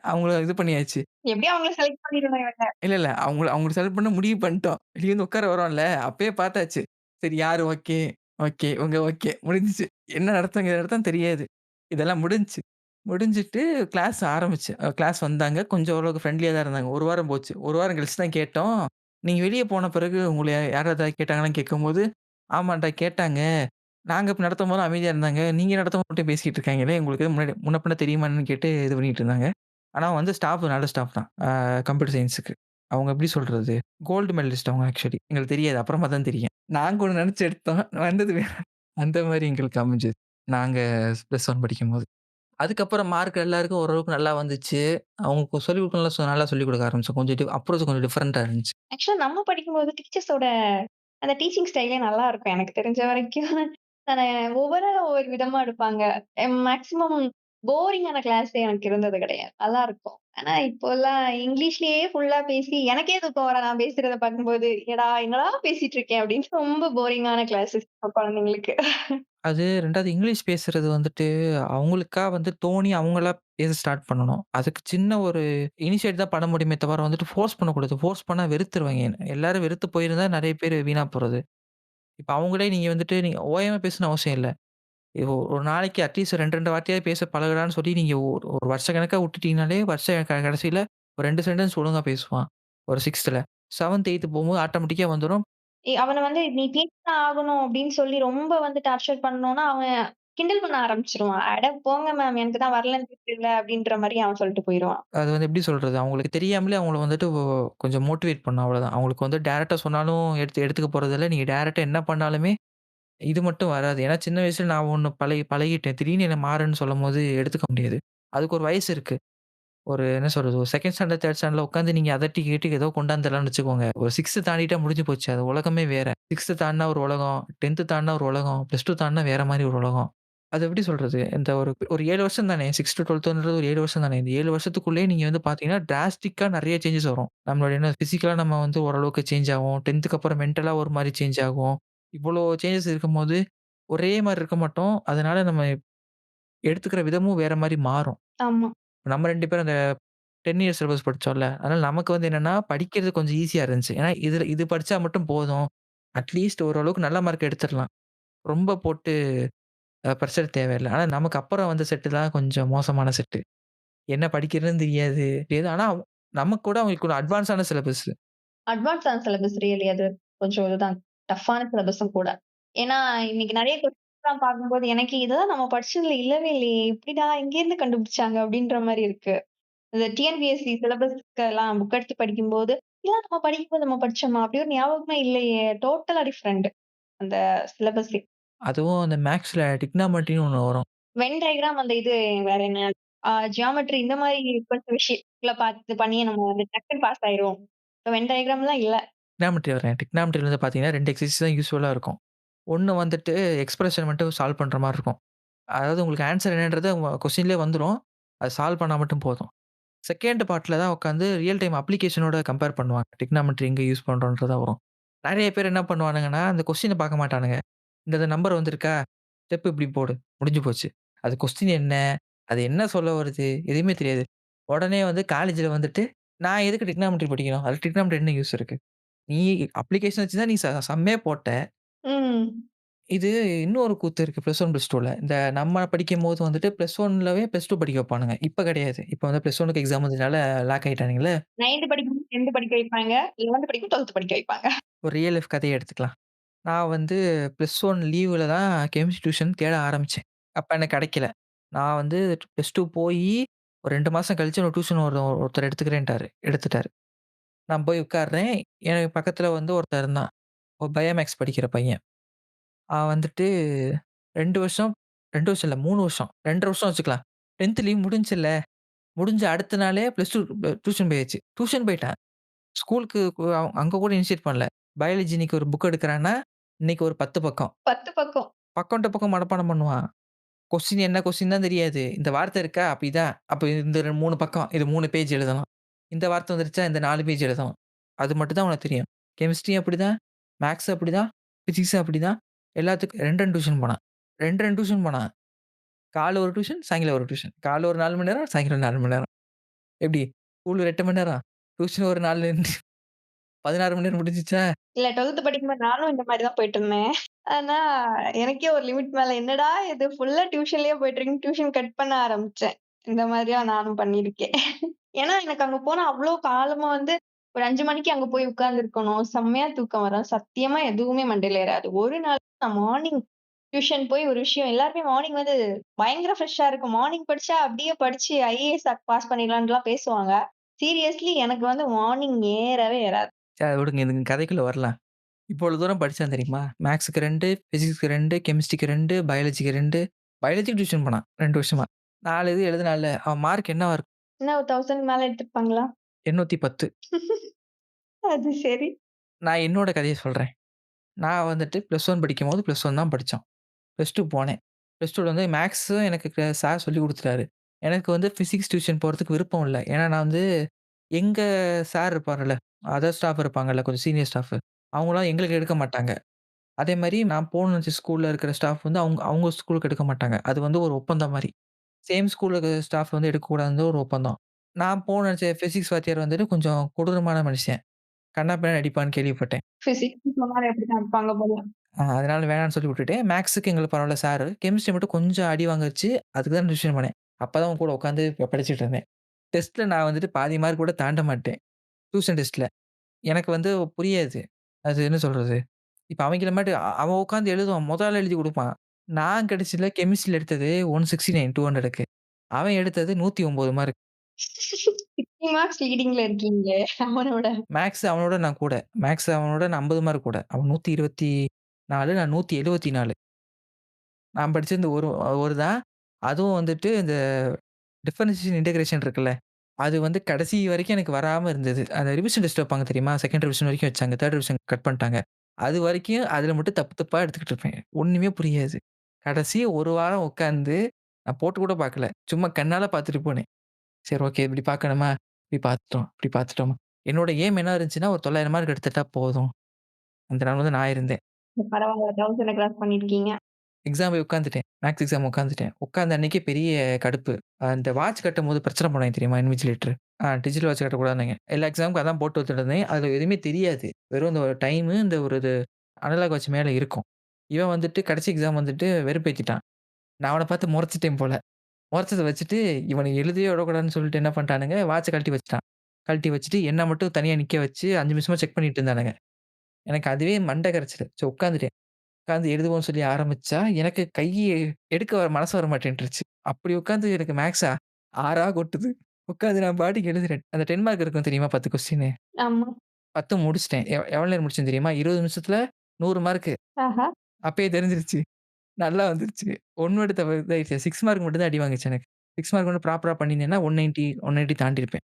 அவங்கள இது பண்ணியாச்சு. எப்படியும் அவங்கள செலக்ட் பண்ணிடணும் இவங்க. இல்ல. அவங்கள செலக்ட் பண்ண முடிவு பண்ணிட்டோம். வெளிய வந்து உட்கார வரோம்ல, அப்பயே பார்த்தாச்சு. சரி யாரு ஓகே, ஓகே. இவங்க ஓகே. முடிஞ்சுச்சு. என்ன நடத்துங்க ஏது நடத்தான்னு தெரியாது. இதெல்லாம் முடிஞ்சுச்சு. முடிஞ்சுட்டு கிளாஸ் ஆரம்பிச்சு. கிளாஸ் வந்தாங்க. கொஞ்சம் ஓரளவுக்கு ஃப்ரெண்ட்லியா தான் இருந்தாங்க. 1 வாரம் போச்சு. 1 வாரம் கழிச்சு தான் கேட்டோம். நீங்க வெளிய போன பிறகு உங்கள யாராவது ஏதாவது கேட்டாங்களான்னு கேட்கும்போது, ஆமான்டா கேட்டாங்க. நாங்க இப்ப நடத்தும்போது அமைதியா இருந்தாங்க. நீங்க நடத்தும்போது மட்டும் பேசிட்டு இருக்காங்களே, உங்களுக்கு எதுவும் முன்ன பின்ன தெரியுமா என்னன்னு கேட்டு இது பண்ணிட்டு இருந்தாங்க. ஆனா வந்து ஸ்டாஃப் நல்ல ஸ்டாஃப் தான். கம்ப்யூட்டர் சயன்ஸ்க்கு. அவங்க எப்படி சொல்றது? கோல்டு மெடலிஸ்ட் அவங்க ஆக்சுவலி. எங்களுக்கு தெரியாது. அப்புறமா தான் தெரியும். நாங்க ஒண்ணு நெனச்சு எடுத்தோம். வந்தது வேற. அந்த மாரி எங்களுக்கு அமைஞ்சது. நாங்க +1 படிக்கும்போது. அதுக்கப்புறம் மார்க் எல்லாருக்கும் ஓரளவுக்கு நல்லா வந்துச்சு. அவங்க சொல்லிக் குடுக்கணும்ல நல்லா சொல்லிக் குடுக்க ஆரம்பிச்சோம். கொஞ்சம் அப்ரோச் கொஞ்சம் டிஃபரெண்ட்டா இருந்துச்சு. ஆக்சுவலா நம்ம படிக்கும்போது டீச்சர்ஸோட அந்த டீச்சிங் ஸ்டைலே நல்லா இருக்கும். எனக்கு தெரிஞ்ச வரைக்கும். நானு ஒவ்வொரு விதமா எடுப்பாங்க. மேக்ஸிமம் போரிங்கான கிளாஸே எனக்கு இருந்தது கிடையாது. நல்லாருக்கும். ஆனா இப்போலாம் இங்கிலீஷ்லயே ஃபுல்லா பேசி எனக்கே தூக்கம் வரும் நான் பேசுறத பார்க்கும்போது. என்னடா பேசிட்டு இருக்கேன் அப்படின்னு ரொம்ப போரிங்கான கிளாஸஸ் குழந்தைங்களுக்கு. அது 2வது இங்கிலீஷ் பேசுறது வந்துட்டு, அவங்களுக்கா வந்து தோணி அவங்களா பேச ஸ்டார்ட் பண்ணணும். அதுக்கு சின்ன ஒரு இனிஷியேட் தான் பண்ண முடியுமே தவிர வந்துட்டு ஃபோர்ஸ் பண்ணக்கூடாது. ஃபோர்ஸ் பண்ணா வெறுத்துருவாய்ங்க. எல்லாரும் வெறுத்து போயிருந்தா நெறைய பேர் வீணா போறது. இப்ப அவங்களே நீங்க வந்துட்டு நீங்க ஓயாம பேசணும்னு அவசியம் இல்ல. ஒரு நாளைக்கு அட்லீஸ்ட் 2, 2 வார்த்தையாவது பேச பழகுடான்னு சொல்லி நீங்க ஒரு ஒரு வருஷக்கணக்கா விட்டுட்டீங்கனாலே, கடைசியில ஒரு 2 சென்டென்ஸ் ஒழுங்கா பேசுவான். ஒரு 6த்துல. 7த், 8த் போம்போது ஆட்டோமேட்டிக்கா வந்துரும். அவன வந்து நீ பேசிதான் ஆகணும் அப்படின்னு சொல்லி ரொம்ப வந்து டார்ச்சர் பண்ணோம்னா, அவன் கிண்டல் பண்ண ஆரம்பிச்சுருவான். "அட போங்க மேம் எனக்கு தான் வரலன்னு தெரியல" அப்படின்ற மாரி அவன் சொல்லிட்டு போயிருவான். அது வந்து எப்படி சொல்றது? அவங்களுக்கு தெரியாமலே அவங்கள வந்துட்டு கொஞ்சம் மோட்டிவேட் பண்ணும் அவ்வளோதான். அவங்களுக்கு வந்து டைரக்ட்டா சொன்னாலும் எடுத்துக்க போறதில்ல. நீங்க டைரக்ட்டா என்ன பண்ணாலுமே இது மட்டும் வராது. ஏன்னா சின்ன வயசுல நான் ஒண்ணு பழகிட்டேன். திடீர்னு என்ன மாறுன்னு சொல்லும்போது எடுத்துக்க முடியாது. அதுக்கு ஒரு வயசு இருக்கு. ஒரு என்ன சொல்றது? ஒரு 2ண்ட் ஸ்டாண்டர்ட், 3ர்ட் ஸ்டாண்டர்ட்ல உட்காந்து நீங்க அதட்டி கேட்டு ஏதோ கொண்டாந்துரலாம்னு வச்சுக்கோங்க. ஒரு 6த் தாண்டிட்டா முடிஞ்சு போச்சு. அது உலகமே வேற. 6த் தாண்டுனா ஒரு உலகம், 10த் தாண்டுனா ஒரு உலகம், +2 தாண்டுனா வேற மாரி ஒரு உலகம். அது எப்படி சொல்றது? இந்த ஒரு ஒரு 7 வருஷம் தானே. 6 டூ 12ன்றது ஒரு 7 வருஷம் தானே. இந்த 7 வருஷத்துக்குள்ளேயே நீங்க வந்து பார்த்தீங்கன்னா, டிராஸ்டிக்கா நெறைய சேஞ்சஸ் வரும். நம்மளுடைய என்ன பிசிக்கலா நம்ம வந்து ஓரளவுக்கு சேஞ்ச் ஆவோம். 10த்துக்கு அப்புறம் மென்டலா ஒரு மாரி சேஞ்ச் ஆகும். இவ்வளோ சேஞ்சஸ் இருக்கும்போது, ஒரே மாரி இருக்க மாட்டோம். அதனால நம்ம எடுத்துக்கிற விதமும் வேற மாரி மாறும். ஆமா, நம்ம 2 பேரும் அந்த 10 இயர்ஸ் சிலபஸ் படிச்சோம்ல. அதனால நமக்கு வந்து என்னன்னா, படிக்கிறது கொஞ்சம் ஈஸியா இருந்துச்சு. ஏன்னா, இது படிச்சா மட்டும் போதும். அட்லீஸ்ட் ஓரளவுக்கு நல்ல மார்க் எடுத்துறலாம். ரொம்ப போட்டு பிரஷர் தேவையில்ல. ஆனா, நமக்கு அப்புறம் வந்த செட்டு தான் கொஞ்சம் மோசமான செட்டு. என்ன படிக்கிறதுன்னு தெரியாது. ஆனா, நமக்கு கூட அவங்களுக்கு ஒரு அட்வான்ஸான சிலபஸ். அட்வான்ஸான சிலபஸ் ரியலி அது கொஞ்சம் இதுதான் டஃப்பான சிலபஸும் கூட. ஏன்னா, இன்னைக்கு நெறைய கொஸ்டின்ஸ்லாம் பார்க்கும்போது எனக்கு இதெல்லாம் நம்ம படிச்சதுல இல்லவே இல்லையே! எப்படிடா எங்கேருந்து கண்டுபிடிச்சாங்க? அப்படின்ற மாரி இருக்கு. இந்த டிஎன்பிஎஸ்சி சிலபஸ்க்கெல்லாம் புக் எடுத்து படிக்கும்போது, இதெல்லாம் நம்ம படிக்கும்போது நம்ம படிச்சோமா? அப்படி ஒரு ஞாபகமே இல்லையே! டோட்டலா டிஃபரெண்ட் அந்த சிலபஸே. அதுவும் அந்த மேக்ஸ்ல டிக்னாமெட்ரின்னு ஒண்ணு வரும். வென் டயகிராம் அந்த இது வேற என்ன? ஜியாமெட்ரி இந்த மாரி கொஞ்சம் விஷயங்கள பார்த்து பண்ணியே நம்ம வந்து டக்குன்னு பாஸ் ஆயிருவோம். இப்ப வென் டயகிராம்லாம் இல்ல. டிக்னாமெட்ரி வரேன். டிக்னாமெட்ரில வந்து பார்த்தீங்கன்னா, 2 எக்ஸர்சைஸ் தான் யூசுவலா இருக்கும். ஒண்ணு வந்துட்டு எக்ஸ்பிரஷன் மட்டும் சால்வ் பண்ற மாரி இருக்கும். அதாவது உங்களுக்கு ஆன்ஸர் என்னன்றது கொஸ்டின்லேயே வந்துரும். அது சால்வ் பண்ணா மட்டும் போதும். 2ண்ட் பார்ட்ல தான் உட்காந்து ரியல் டைம் அப்ளிகேஷனோட கம்பேர் பண்ணுவாங்க. டிக்னாமெட்ரி எங்க யூஸ் பண்றோம்ன்றது தான் வரும். நெறைய பேர் என்ன பண்ணுவானுங்கன்னா, அந்த கொஸ்டின பார்க்க மாட்டானுங்க. இந்த நம்பர் வந்திருக்கா? ஸ்டெப் இப்படி போடு. முடிஞ்சு போச்சு. அது கொஸ்டின் என்ன? அது என்ன சொல்ல வருது? எதுவுமே தெரியாது. உடனே வந்து காலேஜ்ல வந்துட்டு, நான் எதுக்கு டிக்னாமெட்ரி படிக்கணும்? அதுல டிக்னாமெட்ரி என்ன யூஸ் இருக்கு? நீ அப்ளிகேஷன் வச்சு தான் நீ சம்மே போட்ட. ம். இது இன்னொரு கூத்து இருக்கு. +1, +2ல. இந்த நம்ம படிக்கும்போது வந்துட்டு +1லவே +2 படிக்க வைப்பானுங்க. இப்ப கிடையாது. இப்ப வந்து +1க்கு எக்ஸாம் வந்ததுனால லாக் ஆயிட்டானுங்கல்ல. 9த் படிக்கும்போது 10த் படிக்க வைப்பாங்க. 11த் படிக்கும்போது 12த் படிக்க வைப்பாங்க. ஒரு ரியல் லைஃப் கதைய எடுத்துக்கலாம். நான் வந்து +1 லீவுல தான் கெமிஸ்ட்ரி டியூஷன் தேட ஆரம்பிச்சேன். அப்ப எனக்கு கிடைக்கல. நான் வந்து +2 போயி ஒரு 2 மாசம் கழிச்சு ஒரு டியூஷன் ஒருத்தர் எடுத்துக்கிறேன்ட்டாரு. எடுத்துட்டாரு. நான் போய் உட்கார்றேன். எனக்கு பக்கத்துல வந்து ஒருத்தன் இருந்தான். ஒரு பயோமேக்ஸ் படிக்கிற பையன். அவன் வந்துட்டு 2 வருஷம் 2 வருஷம் இல்ல 3 வருஷம். 2 1/2 வருஷம் வச்சுக்கலாம். 10த் லீவ் முடிஞ்சுல்ல. முடிஞ்ச அடுத்த நாளே +2 டியூஷன் போயாச்சு. டியூஷன் போய்ட்டான். ஸ்கூலுக்கு அங்க கூட இனிஷியேட் பண்ணல. பயாலஜி இன்னைக்கு ஒரு புக் எடுக்குறான்னா, இன்னைக்கு ஒரு 10 பக்கம். 10 பக்கம். பக்கம் டூ பக்கம் மனப்பாடம் பண்ணுவான். கொஸ்டின் என்ன கொஸ்டின் தான் தெரியாது. இந்த வார்த்தை இருக்கா? அப்ப இதான். அப்ப இந்த 3 பக்கம். இது 3 பேஜ் எழுதணும். இந்த வார்த்தை வந்துருச்சா? இந்த 4 பேஜ் எழுதணும். அது மட்டும் தான் அவனுக்கு தெரியும். கெமிஸ்ட்ரியும் அப்படிதான். மேத்ஸ் அப்படிதான். பிசிக்ஸும் அப்படிதான். எல்லாத்துக்கும் 2, 2 டியூஷன் போனான். 2, 2 டியூஷன் போனான். காலைல ஒரு டியூஷன், சாயங்காலம் ஒரு டியூஷன். காலைல ஒரு 4 மணி நேரம், சாயங்காலம் 4 மணி நேரம். எப்படி? ஸ்கூல் ஒரு 8 மணி நேரம். டியூஷன் ஒரு 4 16 மணி நேரம் முடிஞ்சுச்சா? இல்ல 12த் படிக்கும்போது நானும் இந்த மாரி தான் போயிட்டுருந்தேன். ஆனா, எனக்கே ஒரு லிமிட் மேல என்னடா இது ஃபுல்லா டியூஷன்லயே போயிட்டுருக்குன்னு டியூஷன் கட் பண்ண ஆரம்பிச்சேன். இந்த மாதிரியா நானும் பண்ணியிருக்கேன். ஏன்னா, எனக்கு அங்க போனா அவ்ளோ காலமா வந்து ஒரு 5 மணிக்கு அங்க போய் உட்கார்ந்துருக்கணும். செம்மையா தூக்கம் வரும். சத்தியமா எதுவுமே மண்டையில ஏறாது. ஒரு நாள் நான் மார்னிங் டியூஷன் போய் ஒரு விஷயம் எல்லாருமே மார்னிங் வந்து பயங்கர ஃப்ரெஷ்ஷா இருக்கும். மார்னிங் படிச்சா அப்படியே படிச்சு ஐஏஎஸ் பாஸ் பண்ணிடலான்லாம் பேசுவாங்க. சீரியஸ்லி எனக்கு வந்து மார்னிங் ஏறவே ஏறாது. சரி அத விடுங்க. இந்த கதைக்குள்ள வரலாம். இவ்வளோ தூரம் படிச்சான் தெரியுமா? மேத்ஸ்க்கு 2, பிசிக்ஸ்க்கு 2, கெமிஸ்ட்ரிக்கு 2, பயாலஜிக்கு 2. பயாலஜிக்கு டியூஷன் போனான் 2 வருஷமா. 4 இது எழுதுனான்ல, அவன் மார்க் என்னவா இருக்கும்? என்ன ஒரு 1000 மேல எடுத்திருப்பாங்களா? 810. அது சரி. நான் என்னோட கதைய சொல்றேன். நான் வந்துட்டு +1 படிக்கும்போது +1 தான் படிச்சோம். +2 போனேன். +2ல வந்து மேத்ஸும் எனக்கு சார் சொல்லிக் குடுத்துட்டாரு. எனக்கு வந்து பிசிக்ஸ் டியூஷன் போறதுக்கு விருப்பம் இல்ல. ஏன்னா நான் வந்து எங்க சார் இருப்பாருல்ல, அதர் ஸ்டாஃப் இருப்பாங்கல்ல, கொஞ்சம் சீனியர் ஸ்டாஃப். அவங்கலாம் எங்களுக்கு எடுக்க மாட்டாங்க. அதேமாரி நான் போணும்னு நெனச்ச ஸ்கூல்ல இருக்கிற ஸ்டாஃப் வந்து அவங்க அவங்க ஸ்கூலுக்கு எடுக்க மாட்டாங்க. அது வந்து ஒரு ஒப்பந்தம் மாரி. சேம் ஸ்கூல்ல இருக்கிற ஸ்டாஃப் வந்து எடுக்கக்கூடாதுன்னு ஒரு ஒப்பந்தம். நான் போணும்னு நெனச்ச பிசிக்ஸ் வாத்தியார் வந்துட்டு கொஞ்சம் கொடூரமான மனுஷன். கன்னா பின்னான்னு அடிப்பான்னு கேள்விப்பட்டேன். பிசிக்ஸ்ன்னு சொன்னாலே அப்படித்தான் இருப்பாங்க போல. அதனால வேணான்னு சொல்லி விட்டுட்டேன். மேத்ஸுக்கு எங்களுக்கு பரவால்ல சாரு. கெமிஸ்ட்ரி மட்டும் கொஞ்சம் அடி வாங்க வச்சு, அதுக்கு தான் ரிவிஷன் பண்ணேன். அப்பதான் அவன் கூட உட்காந்து படிச்சுட்டு இருந்தேன். டெஸ்ட்ல நான் வந்துட்டு பாதி மார்க் கூட தாண்ட மாட்டேன். டியூஷன் டெஸ்ட்ல. எனக்கு வந்து புரியாது. அது என்ன சொல்றது? இப்ப அவங்கள மாரி அவன் உட்கார்ந்து எழுதுவான். மொத ஆளா எழுதி குடுப்பான். நான் கடைசில கெமிஸ்ட்ரில எடுத்தது 169 200க்கு. அவன் எடுத்தது 109 மார்க். 50 மார்க்ஸ் லீடிங்ல இருக்கீங்களே அவனோட. மேத்ஸ் அவனோட நான் கூட. மேத்ஸ் அவனோட நான் 50 மார்க் கூட. அவன் 124 நான் 174. நான் படிச்சது இந்த ஒரு தான். அதுவும் வந்துட்டு இந்த டிஃபரன்ஷியேஷன், இன்டகிரேஷன் இருக்குல்ல. அது வந்து கடைசி வரைக்கும் எனக்கு வராம இருந்தது. அந்த ரிவிஷன் டெஸ்ட் வைப்பாங்க தெரியுமா? 2ண்ட் ரிவிஷன் வரைக்கும் வச்சாங்க. 3ர்ட் ரிவிஷன் கட் பண்ணிட்டாங்க. அது வரைக்கும் அதில மட்டும் தப்பு தப்பா எடுத்துக்கிட்டு இருப்பேன். ஒண்ணுமே புரியாது. கடைசி 1 வாரம் உட்கார்ந்து நான் போட்டு கூட பார்க்கல. சும்மா கண்ணால பார்த்துட்டு போனேன். சரி ஓகே. இப்படி பார்க்கணுமா? இப்படி பார்த்துட்டோம். இப்படி பார்த்துட்டோமா? என்னோட எய்ம் என்ன இருந்துச்சுன்னா, ஒரு 900 மார்க் எடுத்துட்டா போதும். அந்த நிலைமையில தான் நான் இருந்தேன். பரவால்ல 1000 கிராஸ் பண்ணியிருக்கீங்க. எக்ஸாம் போய் உட்காந்துட்டேன். மேத்ஸ் எக்ஸாம் உட்காந்துட்டேன். உட்காந்த அன்னைக்கே பெரிய கடுப்பு. அந்த வாட்ச் கட்டும்போது பிரச்சனை பண்ணாங்க தெரியுமா? இன்விஜிலேட்டர். டிஜிட்டல் வாட்ச் கட்டக்கூடாதுன்னாங்க. எல்லா எக்ஸாமுக்கும் அதான் போட்டு வந்துட்டுருந்தேன். அதில எதுவுமே தெரியாது. வெறும் இந்த ஒரு டைமு, இந்த ஒரு இது அனலாக் வாட்ச் மேல இருக்கும். இவன் வந்துட்டு கடைசி எக்ஸாம் வந்துட்டு வெறுப்பேத்திட்டான். நான் அவன பார்த்து முறைச்சுட்டேன் போல. முறைச்சத வச்சுட்டு, இவன எழுதவே விடக்கூடாதுன்னு சொல்லிட்டு என்ன பண்ணிட்டானுங்க, வாட்ச கழட்டி வச்சுட்டான். கழட்டி வச்சுட்டு என்ன மட்டும் தனியா நிக்க வச்சு 5 நிமிஷமா செக் பண்ணிட்டு இருந்தானுங்க. எனக்கு அதுவே மண்ட கரைச்சல். சரி உட்காந்துட்டேன். உட்காந்து எழுதுவோம்ன்னு சொல்லி ஆரம்பிச்சா, எனக்கு எடுக்க மனசு வர மாட்டேன்ருச்சு. அப்படி உட்காந்து எனக்கு மேக்ஸா 6ஆ கொட்டுது. உட்காந்து நான் பாட்டுக்கு எழுதுறேன். அந்த 10 மார்க் இருக்கும் தெரியுமா? 10 கொஸ்டினு. ஆமா. 10 முடிச்சுட்டேன். எவ்வளோ நேரம் முடிச்சேன் தெரியுமா? 20 நிமிஷத்துல 100 மார்க்கு. ஆஹா. அப்பயே தெரிஞ்சிருச்சு. நல்லா வந்துருச்சு. 1 மட்டும் இதாயிடுச்சு. 6 மார்க் மட்டும் தான் அடி வாங்குச்சு எனக்கு. 6 மார்க் மட்டும் ப்ராப்பரா பண்ணியிருந்தேன்னா 190 தாண்டியிருப்பேன்.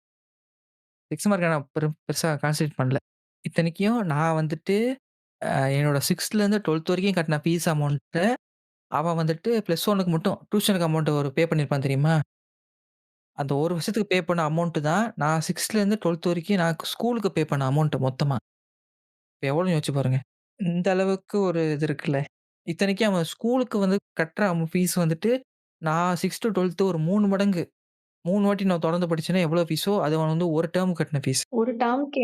6 மார்க்க நான் பெருசா கான்சன்ட்ரேட் பண்ணல. இத்தனைக்கும் நான் வந்துட்டு என்னோட 6த்லேருந்து 12த் வரைக்கும் கட்டின ஃபீஸ் அமௌண்ட்ட அவன் வந்துட்டு +1க்கு மட்டும் டியூஷனுக்கு அமௌண்ட் ஒரு பே பண்ணியிருப்பான் தெரியுமா? அந்த 1 வருஷத்துக்கு பே பண்ண அமௌண்ட் தான் நான் 6த்லேருந்து 12த் வரைக்கும் நான் ஸ்கூலுக்கு பே பண்ண அமௌண்ட் மொத்தமா. இப்ப எவ்வளோன்னு யோசிச்சு பாருங்க. இந்த அளவுக்கு ஒரு இது இருக்குல்ல. இத்தனைக்கும் அவன் ஸ்கூலுக்கு வந்து கட்டுற அவன் ஃபீஸ் வந்துட்டு நான் 6 டூ 12த் ஒரு 3 மடங்கு. 3 வாட்டி நான் தொடர்ந்து படிச்சேன்னா எவ்வளோ ஃபீஸோ, அது அவன் வந்து ஒரு டெர்ம் கட்டின ஃபீஸ். ஒரு டெர்ம்க்கு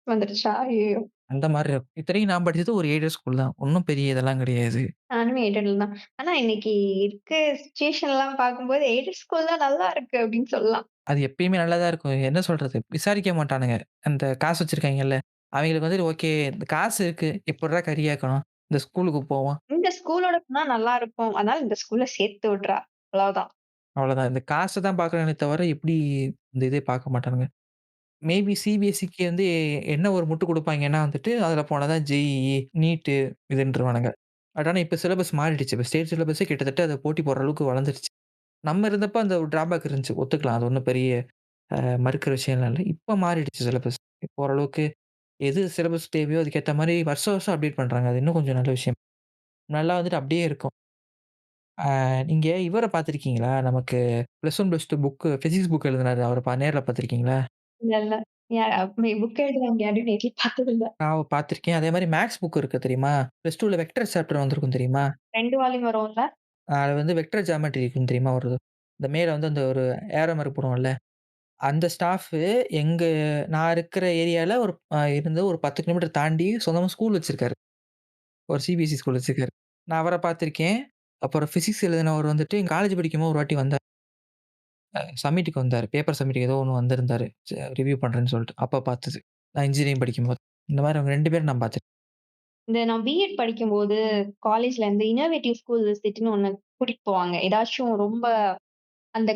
வந்துருச்சா? ஐயய்யோ! அந்த மாரி இருக்கும். இத்தனைக்கும் நான் படிச்சது ஒரு எய்டட் ஸ்கூல் தான். ஒண்ணும் பெரிய இதெல்லாம் கிடையாது. நானுமே எய்டட்ல தான். ஆனா இன்னைக்கு இருக்க சிச்சுவேஷன்லாம் பார்க்கும்போது எய்டட் ஸ்கூல் தான் நல்லா இருக்கு அப்படின்னு சொல்லலாம். அது எப்பயுமே நல்லா தான் இருக்கும். என்ன சொல்றது? விசாரிக்க மாட்டானுங்க. அந்த காசு வச்சிருக்காய்ங்கல்ல. அவைங்களுக்கு வந்துட்டு ஓகே இந்த காசு இருக்கு. எப்புட்றா கறியாக்கணும்? இந்த ஸ்கூலுக்கு போவோம். இந்த ஸ்கூலோட போனா நல்லா இருக்கும். அதனால இந்த ஸ்கூல்ல சேர்த்து விட்றா. அவ்வளவுதான். அவ்வளோதான். இந்த காச தான் பார்க்குறானே தவிர, எப்படி இந்த இதே பார்க்க மாட்டானுங்க. மேபி சிபிஎஸ்சிக்கு வந்து என்ன ஒரு முட்டு குடுப்பாய்ங்கன்னா வந்துட்டு, அதில போனா தான் ஜேஇஇ, நீட்டு இதுன்ருவானுங்க. பட் ஆனா இப்ப சிலபஸ் மாறிடுச்சு. இப்ப ஸ்டேட் சிலபஸே கிட்டத்தட்ட அத போட்டி போடுற அளவுக்கு வளர்ந்துருச்சு. நம்ம இருந்தப்ப அந்த ஒரு டிராபேக் இருந்துச்சு. ஒத்துக்கலாம். அது ஒண்ணும் பெரிய மறுக்கிற விஷயம்லாம் இல்ல. இப்ப மாறிடுச்சு சிலபஸ். இப்போ ஓரளவுக்கு எது சிலபஸ் தேவையோ அதுக்கேத்த மாரி வருஷம் வருஷம் அப்டேட் பண்றாங்க. அது இன்னும் கொஞ்சம் நல்ல விஷயம். நல்லா வந்துட்டு அப்டியே இருக்கும். நீங்க இவர பார்த்திருக்கீங்களா? நமக்கு +1, +2 பிசிக்ஸ் புக் எழுதினாரு. அவர நேர்ல பார்த்திருக்கீங்களா? இல்ல, இல்ல. புக் எழுதுறவங்க யாரையும் நேர்ல பார்த்ததில்ல. நான் பார்த்திருக்கேன். அதே மாரி மேத்ஸ் புக் இருக்கு தெரியுமா? +2ல வெக்டர் சாப்டர் வந்திருக்கும் தெரியுமா? 2 வால்யூம் வரும்ல? அதுல வந்து வெக்டர் ஜியோமெட்ரி இருக்கும் தெரியுமா? ஒரு இந்த மேல வந்து அந்த ஒரு ஏரோ மார்க் போடுவோம்ல. அந்த ஸ்டாஃப்பு எங்க நான் இருக்கிற ஏரியால ஒரு இருந்து ஒரு 10 கிலோமீட்டர் தாண்டி சொந்தமா ஸ்கூல் வச்சிருக்காரு. ஒரு சிபிஎஸ்இ ஸ்கூல் வச்சிருக்காரு. நான் அவர பார்த்திருக்கேன். அப்புறம் பிசிக்ஸ் எழுதினவர் வந்துட்டு எங்க காலேஜ் படிக்கும்போது ஒரு வாட்டி வந்தார். சப்மிட்க்கு வந்தாரு. பேப்பர் சப்மிட்க்கு ஏதோ ஒண்ணு வந்திருந்தாரு. ரிவ்யூ பண்றேன்னு சொல்லிட்டு. அப்ப பார்த்தது. நான் இன்ஜினியரிங் படிக்கும்போது. இந்த மாரி அவங்க 2 பேரும் நான் பார்த்துருக்கேன். இந்த நான் பிஎட் படிக்கும்போது காலேஜ்ல இருந்து இன்னோவேட்டிவ் ஸ்கூல் விசிட்ன்னு ஒண்ணு கூட்டிட்டு போவாங்க. ஏதாச்சும் ரொம்ப அந்த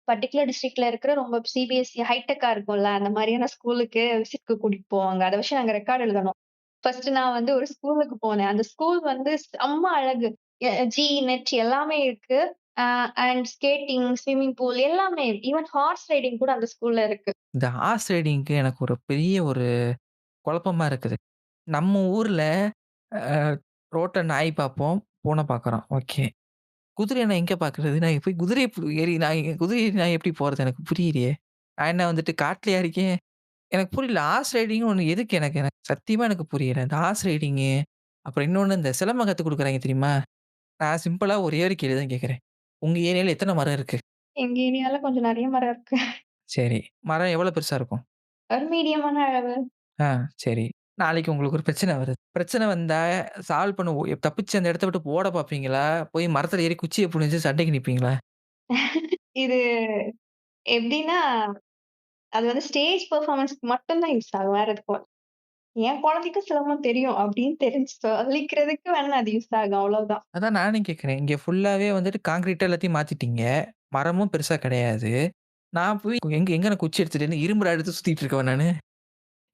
பர்ட்டிகுலர் டிஸ்ட்ரிக்ட்ல இருக்கிற ரொம்ப சிபிஎஸ்இ ஹைடெக்கா இருக்கும்ல, அந்த மாரியான ஸ்கூலுக்கு விசிட்க்கு கூட்டிட்டு போவாங்க. அத வச்சு நாங்க ரெக்கார்ட் எழுதணும். ஃபர்ஸ்ட் நான் வந்து ஒரு ஸ்கூலுக்கு போனேன். அந்த ஸ்கூல் வந்து செம்ம அழகு. நெட் எல்லாமே இருக்கு. அ அண்ட் ஸ்கேட்டிங், ஸ்விம்மிங் பூல் எல்லாமே. ஈவன் ஹார்ஸ் ரைடிங் கூட அந்த ஸ்கூல்ல இருக்கு. இந்த ஹார்ஸ் ரைடிங்க்கு எனக்கு ஒரு பெரிய ஒரு குழப்பமா இருக்குது. நம்ம ஊர்ல அ ரோட்ல நாய் பார்ப்போம், பூனை பார்க்குறோம். ஓகே. குதிரைய நான் எங்க பார்க்குறது? நான் போய் குதிரைய ஏறி குதிரை ஏறி நான் எப்படி போறது? எனக்கு புரியலையே! நான் என்ன வந்துட்டு காட்டுலயா இருக்கேன்? எனக்கு புரியல. ஹார்ஸ் ரைடிங்ன்னு ஒண்ணு எதுக்கு எனக்கு? எனக்கு சத்தியமா எனக்கு புரியல. இந்த ஹார்ஸ் ரைடிங்கு, அப்புறம் இன்னொன்னு இந்த சிலம்பம் கத்துக் குடுக்குறாய்ங்க தெரியுமா? நான் சிம்பிளா ஒரே ஒரு கேள்வி தான் கேட்கிறேன். உங்க ஏரியால எத்தன மரம் இருக்கு? எங்க ஏரியால கொஞ்சம் நெறைய மரம் இருக்கு. சரி. மரம் எவ்வளோ பெருசா இருக்கும்? ஒரு மீடியமான அளவு. ஆ சரி. நாளைக்கு உங்களுக்கு ஒரு பிரச்சனை வருது. பிரச்சனை வந்தா சால்வ் பண்ண தப்பிச்சு அந்த இடத்த விட்டு ஓட பார்ப்பீங்களா? போய் மரத்துல ஏறி குச்சிய புடிஞ்சு சண்டைக்கு நிப்பீங்களா? இது எப்படின்னா, அது வந்து ஸ்டேஜ் பெர்ஃபார்மன்ஸ்க்கு மட்டும் தான் யூஸ் ஆகும். வேற எதுக்கும் என் குழந்தைக்கும் சிலம்பம் தெரியும் அப்படின்னு தெரிஞ்சு சொல்லிக்கிறதுக்கு வேணா அது யூஸ் ஆகும். அவ்வளவுதான். அதான் நானும் கேட்கிறேன். இங்க ஃபுல்லாவே வந்துட்டு கான்கிரீட்டா எல்லாத்தையும் மாத்திட்டீங்க. மரமும் பெருசா கிடையாது. நான் போய் எங்க எங்க நான் குச்சி எடுத்துட்டு இரும்பு ராடு எடுத்து சுத்திட்டு இருக்கவா நானு?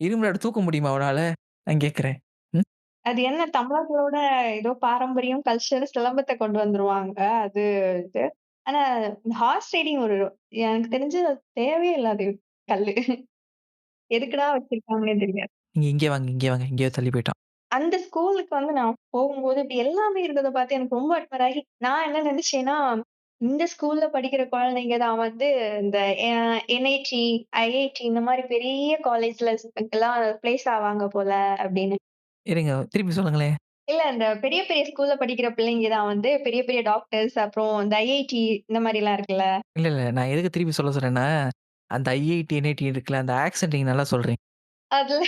இரும்பு ராடு தூக்க முடியுமா அவனால? நான் கேட்கிறேன். ம். அது என்ன தமிழர்களோட ஏதோ பாரம்பரியம், கல்ச்சர் சிலம்பத்த கொண்டு வந்துருவாங்க. அது இது. ஆனா இந்த ஹார்ஸ் ரைடிங் ஒரு எனக்கு தெரிஞ்சு அது தேவையே இல்லாத கல்லு. எதுக்குடா வச்சிருக்காங்கன்னே தெரியாது. நீங்க இங்கே வாங்க, இங்கே வாங்க. எங்கேயோ தள்ளி போய்ட்டான். அந்த ஸ்கூலுக்கு வந்து நான் போகும்போது இப்படி எல்லாமே இருந்தத பார்த்து எனக்கு ரொம்ப அட்மயர் ஆகி, நான் என்ன நினைச்சேன்னா, இந்த ஸ்கூல்ல படிக்கிற குழந்தைங்க தான் வந்து இந்த என்ஐடி, ஐஐடி இந்த மாரி பெரிய காலேஜ்ல எல்லாம் பிளேஸ் ஆவாங்க போல அப்படின்னு. இருங்க திருப்பி சொல்லுங்களேன். இல்ல இந்த பெரிய பெரிய ஸ்கூல்ல படிக்கிற பிள்ளைங்க தான் வந்து பெரிய பெரிய டாக்டர்ஸ், அப்புறம் இந்த ஐஐடி இந்த மாரிலாம் இருக்குல்ல. இல்ல, இல்ல. நான் எதுக்கு திருப்பி சொல்ல சொல்றேன்னா, அந்த ஐஐடி, என்ஐடி இருக்குல்ல, அந்த ஆக்சென்ட் நீங்க நல்லா சொல்றீங்க. அதுல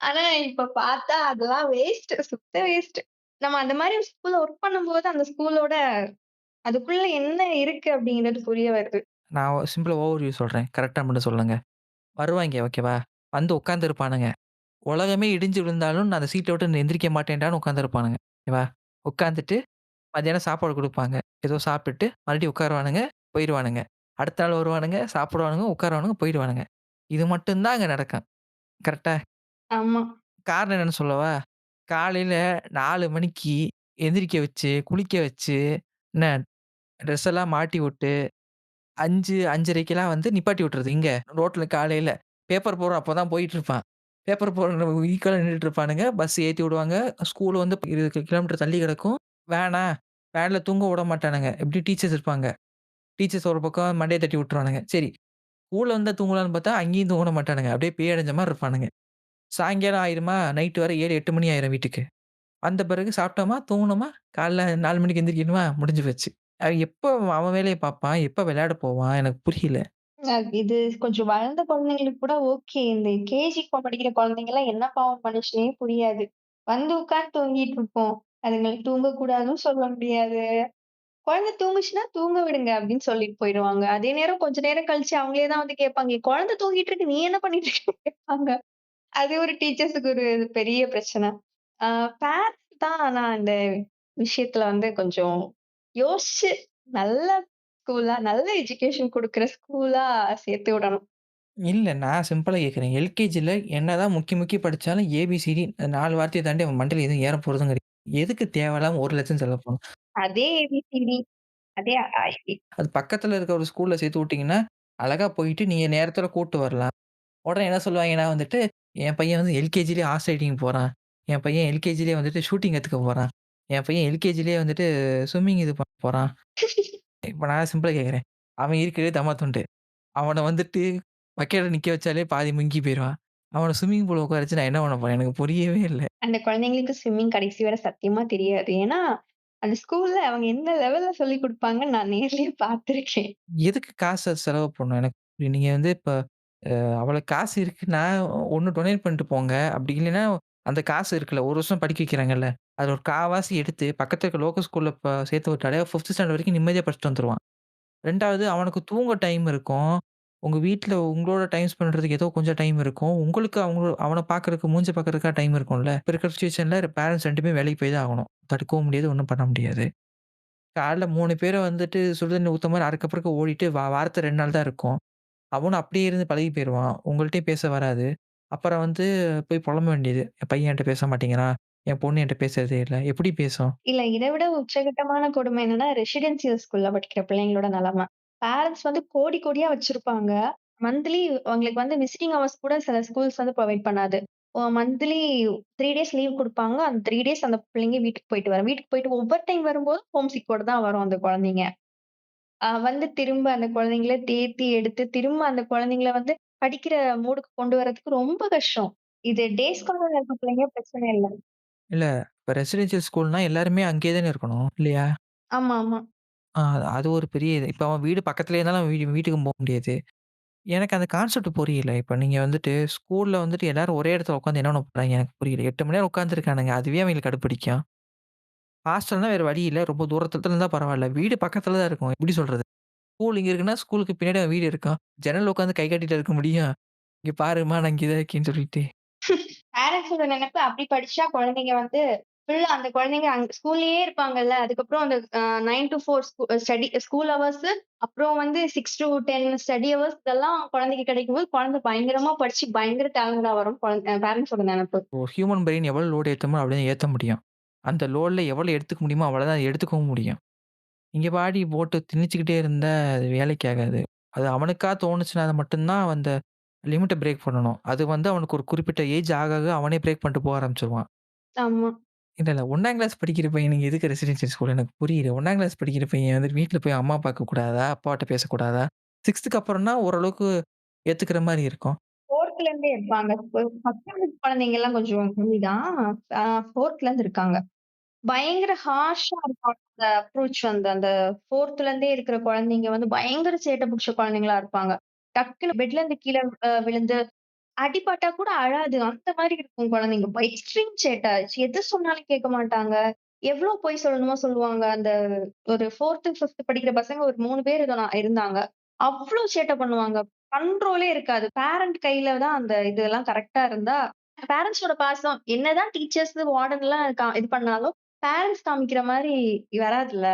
ஆனா இப்ப பார்த்தா அதெல்லாம் வேஸ்ட். சுத்த வேஸ்ட். நம்ம அந்த மாரி ஸ்கூல்ல ஒர்க் பண்ணும்போது அந்த ஸ்கூலோட அதுக்குள்ள என்ன இருக்கு அப்படிங்கிறது புரிய வருது. நான் சிம்பிளா ஓவர்வியூ சொல்றேன். கரெக்ட்டா மட்டும் சொல்லுங்க. வருவாய்ங்க ஓகேவா? வந்து உட்கார்ந்திருப்பானுங்க. உலகமே இடிஞ்சு விழுந்தாலும் நான் அந்த சீட்ட விட்டு எந்திரிக்க மாட்டேன்டான்னு உட்கார்ந்திருப்பானுங்க. ஓகேவா? உட்கார்ந்துட்டு மத்தியானம் சாப்பாடு குடுப்பாங்க. ஏதோ சாப்பிட்டுட்டு மறுபடியும் உட்காருவானுங்க, போயிருவானுங்க. அடுத்த நாள் வருவானுங்க, சாப்பிடுவானுங்க, உட்காருவானுங்க, போயிடுவானுங்க. இது மட்டும் தான் அங்க நடக்கும். கரெக்ட்டா? ஆமா. காரணம் என்னன்னு சொல்லவா? காலையில 4 மணிக்கு எந்திரிக்க வச்சு, குளிக்க வச்சு, என்ன ட்ரெஸ் எல்லாம் மாட்டி விட்டு 5, 5:30க்கெல்லாம் வந்து நிப்பாட்டி விட்டுறது. இங்க ரோட்ல காலையில. பேப்பர் போடுறோம் அப்பதான் போயிட்டு இருப்பான். பேப்பர் போடுற ஈக்குவலா நின்னுட்டு இருப்பானுங்க. பஸ் ஏத்தி விடுவாங்க. ஸ்கூல் வந்து 20 கிலோமீட்டர் தள்ளி கிடக்கும். வேனா, வேன்ல தூங்க விட மாட்டானுங்க. எப்படி டீச்சர்ஸ் இருப்பாங்க. டீச்சர்ஸ் ஒரு பக்கம் மண்டைய தட்டி விட்டுருவானுங்க. சரி, ஸ்கூல்ல வந்தா தூங்கலான்னு பார்த்தா, அங்கேயும் தூங்க விட மாட்டானுங்க. அப்படியே பேய் அடைஞ்ச மாரி இருப்பானுங்க. சாயங்காலம் ஆயிருமா, நைட் வர 7, 8 மணி ஆயிரும் வீட்டுக்கு. வந்த பிறகு சாப்பிட்டோமா, தூங்குனோமா, காலைல 4 மணிக்கு எந்திரிக்கணுமா, முடிஞ்சு போச்சு. அவன் எப்ப அவன் வேலைய பார்ப்பான்? எப்ப விளையாட போவான்? எனக்கு புரியல. இது கொஞ்சம் வளர்ந்த குழந்தைங்களுக்கு கூட ஓகே. இந்த கேஜி படிக்கிற குழந்தைங்கலாம் என்ன பாவம் பண்ணுச்சுன்னே புரியாது. வந்து உட்கார்ந்து தூங்கிட்டு இருக்கும். அதுங்களுக்கு தூங்கக்கூடாதுன்னு சொல்ல முடியாது. குழந்தை தூங்குச்சுன்னா தூங்க விடுங்க அப்படின்னு சொல்லிட்டு போயிருவாங்க. அதே நேரம் கொஞ்ச நேரம் கழிச்சு அவங்களே தான் வந்து கேட்பாங்க. "என் குழந்தை தூங்கிட்டு இருக்கு. நீ என்ன பண்ணிட்டு இருக்கன்னு?" கேட்பாங்க. அது ஒரு டீச்சர்ஸ்க்கு ஒரு பெரிய பிரச்சனை. ஆ பேரண்ட்ஸ் தான் ஆனா இந்த விஷயத்துல வந்து கொஞ்சம் யோசிச்சு நல்ல ஸ்கூலா, நல்ல எஜுகேஷன் குடுக்குற ஸ்கூலா சேர்த்து விடணும். இல்ல. நான் சிம்பிளா கேட்கிறேன். எல்கேஜில என்னதான் முக்கி முக்கி படிச்சாலும் ஏபிசிடி 4 வார்த்தைய தாண்டி அவன் மண்டையில எதுவும் ஏற போறதும் கிடையாது. எதுக்கு தேவையில்லாம 1,00,000 செலவு பண்ணணும்? அதே ஏபிசிடி, அதே அ, ஆ, இ, ஈ. அது பக்கத்துல இருக்க ஒரு ஸ்கூல்ல சேர்த்து விட்டீங்கன்னா, அழகா போயிட்டு நீங்க நேரத்தோட கூட்டு வரலாம். உடனே என்ன சொல்லுவாங்கன்னா வந்துட்டு, என் பையன் வந்து எல்கேஜிலயே ஹார்ஸ் ரைடிங் போறான். என் பையன் எல்கேஜிலயே வந்துட்டு ஷூட்டிங் கத்துக்க போறான். என் பையன் எல்கேஜிலயே வந்துட்டு ஸ்விம்மிங் இது பண்ண போறான். இப்ப நான் சிம்பிளா கேட்கிறேன். அவன் இருக்கிறதே தம்மா துண்டு. அவன வந்துட்டு பக்கெட்ல நிக்க வச்சாலே பாதி முங்கி போயிருவான். அவன ஸ்விம்மிங் பூல்ல உட்கார வச்சு நான் என்ன பண்ண போறேன்? எனக்கு புரியவே இல்ல. அந்த குழந்தைங்களுக்கு ஸ்விம்மிங் கடைசி வரை சத்தியமா தெரியாது. ஏன்னா, அந்த ஸ்கூல்ல அவங்க எந்த லெவல்ல சொல்லிக் குடுப்பாங்கன்னு நான் நேர்லயே பார்த்துருக்கேன். எதுக்கு காச செலவு பண்ணணும்? எனக்கு நீங்க வந்து இப்ப அவளுக்கு காசு இருக்குன்னா, ஒண்ணு டொனேட் பண்ணிட்டு போங்க. அப்படி இல்லைன்னா, அந்த காசு இருக்குல்ல, 1 வருஷம் படிக்க வைக்கிறாங்கல்ல, அதுல ஒரு காவாசி எடுத்து பக்கத்துல இருக்க லோக்கல் ஸ்கூல்ல சேர்த்து விட்டாலே 5த் ஸ்டாண்டர்ட் வரைக்கும் நிம்மதியா படிச்சுட்டு வந்துருவான். 2வது அவனுக்கு தூங்க டைம் இருக்கும். உங்க வீட்ல உங்களோட டைம் ஸ்பெண்ட் பண்றதுக்கு ஏதோ கொஞ்சம் டைம் இருக்கும். உங்களுக்கு அவன பார்க்கறதுக்கு, மூஞ்ச பார்க்கறதுக்கா டைம் இருக்கும்ல. இப்ப இருக்கிற சிச்சுவேஷன்ல பேரன்ட்ஸ் 2 பேரும் வேலைக்கு போய் தான் ஆகணும். தடுக்கவும் முடியாது, ஒண்ணும் பண்ண முடியாது. காலைல 3 பேர வந்துட்டு சுடுதண்ணி ஊத்த மாரி அறக்க பறக்க ஓடிட்டு வாரத்துல 2 நாள் தான் இருக்கும். அவனும் அப்படியே இருந்து பழகி போயிருவான். உங்கள்ட்டயும் பேச வராது. அப்புறம் வந்து போய் புலம்ப வேண்டியது. என் பையன் என்ட்ட பேச மாட்டேங்கிறான். என் பொண்ணு என்ட்ட பேசுறதே இல்ல. எப்படி பேசும்? இல்ல இத விட உச்சகட்டமான கொடுமை என்னன்னா, ரெசிடென்சியல் ஸ்கூல்ல படிக்கிற பிள்ளைங்களோட நெலைம. பேரண்ட்ஸ் வந்து கோடி கோடியா வச்சிருப்பாங்க. மந்த்லி அவங்களுக்கு வந்து விசிட்டிங் ஹவர்ஸ் கூட சில ஸ்கூல்ஸ் வந்து புரொவைட் பண்ணாது. மந்த்லி 3 டேஸ் லீவ் குடுப்பாங்க. அந்த 3 டேஸ் அந்த பிள்ளைங்க வீட்டுக்கு போயிட்டு வரும். வீட்டுக்கு போயிட்டு ஒவ்வொரு டைம் வரும்போது ஹோம் சிக்கோட தான் வரும் அந்த குழந்தைங்க. வந்து திரும்ப அந்த குழந்தைங்கள தேத்தி எடுத்து, திரும்ப அந்த குழந்தைங்கள வந்து படிக்கிற மூடுக்கு கொண்டு வரதுக்கு ரொம்ப கஷ்டம். இது டே ஸ்காலரா இருக்க பிள்ளைங்க பிரச்சனை இல்ல. இல்ல இப்ப ரெசிடென்ஷியல் ஸ்கூல்னா எல்லாருமே அங்கேயே தானே இருக்கணும். இல்லையா? ஆமா, ஆமா. ஆ அது ஒரு பெரிய இது. இப்ப அவன் வீடு பக்கத்திலேயே இருந்தாலும் அவன் வீட்டுக்கும் போ முடியாது. எனக்கு அந்த கான்செப்ட் புரியல. இப்ப நீங்க வந்துட்டு ஸ்கூல்ல வந்துட்டு எல்லாரும் ஒரே இடத்துல உட்காந்து என்ன பண்ண போறாய்ங்க எனக்கு புரியல. 8 மணி நேரம் உட்கார்ந்துருக்கானுங்க. அதுவே அவங்களுக்கு கடுப்பிடிக்கும். ஹாஸ்டல்னா வேற வழி இல்ல. ரொம்ப தூரத்துல இருந்தா பரவால்ல. வீடு பக்கத்துல தான் இருக்கும். எப்படி சொல்றது? ஸ்கூல் இங்க இருக்குன்னா, ஸ்கூலுக்கு பின்னாடி அவன் வீடு இருக்கும். ஜன்னல்ல உட்காந்து கை காட்டிட்டா இருக்க முடியும்? "இங்க பாரும்மா, நான் இங்க தான் இருக்கேன்னு" சொல்லிட்டு. பேரண்ட்ஸோட நெனப்பு அப்படி படிச்சா குழந்தைங்க வந்து ஃபுல்லா அந்த குழந்தைங்க ஸ்கூல்லயே இருப்பாங்கல்ல. அதுக்கப்புறம் அந்த 9 டூ 4 ஸ்கூல் ஹவர்ஸு அப்புறம் வந்து 6 டூ 10 ஸ்டடி ஹவர்ஸ் இதெல்லாம் குழந்தைக்கு கிடைக்கும்போது, குழந்தை பயங்கரமா படிச்சு பயங்கர டேலண்டா வரும் பேரண்ட்ஸோட நெனப்பு. ஒரு ஹியூமன் பிரெயின் எவ்வளோ லோட் ஏத்தணுமோ அவ்வளோதான் ஏத்த முடியும். அந்த லோட்ல எவ்வளோ எடுத்துக்க முடியுமோ அவ்வளோதான் எடுத்துக்கவும் முடியும். இங்க பாடி போட்டு திணிச்சுக்கிட்டே இருந்தா அது வேலைக்கு ஆகாது. அது அவனுக்கா தோணுச்சுனா மட்டும் தான் அந்த லிமிட்ட பிரேக் பண்ணணும். அது வந்து அவனுக்கு ஒரு குறிப்பிட்ட ஏஜ் ஆக ஆக அவனே பிரேக் பண்ணிட்டு போக ஆரம்பிச்சுருவான். ஆமா. இல்ல, இல்ல 1ஆம் கிளாஸ் படிக்கிற பையன் நீங்க எதுக்கு ரெசிடென்ஷியல் ஸ்கூல் எனக்கு புரியல. 1ஆம் கிளாஸ் படிக்கிற பையன் வந்துட்டு வீட்ல போய் அம்மா பார்க்க கூடாதா? அப்பாட்ட பேசக்கூடாதா? 6த்துக்கு அப்புறம்னா ஓரளவுக்கு ஏத்துக்கிற மாரி இருக்கும். 4த்ல இருந்தே இருப்பாங்க. 1 குழந்தைங்கலாம் கொஞ்சம் கம்மி தான். 4த்ல இருந்து இருக்காங்க. பயங்கர ஹார்ஷா இருக்கும். அந்த அப்ரோச் வந்து அந்த 4த்ல இருந்தே இருக்கிற குழந்தைங்க வந்து பயங்கர சேட்டை புடிச்ச குழந்தைங்களா இருப்பாங்க. டக்குனு பெட்ல இருந்து கீழ விழுந்து அடிபட்டா கூட அழாது. அந்த மாரி இருக்கும் குழந்தைங்க. எக்ஸ்ட்ரீம் சேட்ட. எது சொன்னாலும் கேட்க மாட்டாங்க. எவ்ளோ பொய் சொல்லணுமோ சொல்லுவாங்க. அந்த ஒரு 4த், 5த் படிக்கிற பசங்க ஒரு 3 பேர் இருந்தாங்க. அவ்ளோ சேட்ட பண்ணுவாங்க. கண்ட்ரோலே இருக்காது. பேரண்ட் கையில தான் அந்த இதெல்லாம் கரெக்ட்டா இருந்தா, பேரண்ட்ஸோட பாசம் என்னதான் டீச்சர்ஸ், வார்டன்லாம் இது பண்ணாலும், பேரண்ட்ஸ் காமிக்கிற மாரி வராதுல்ல.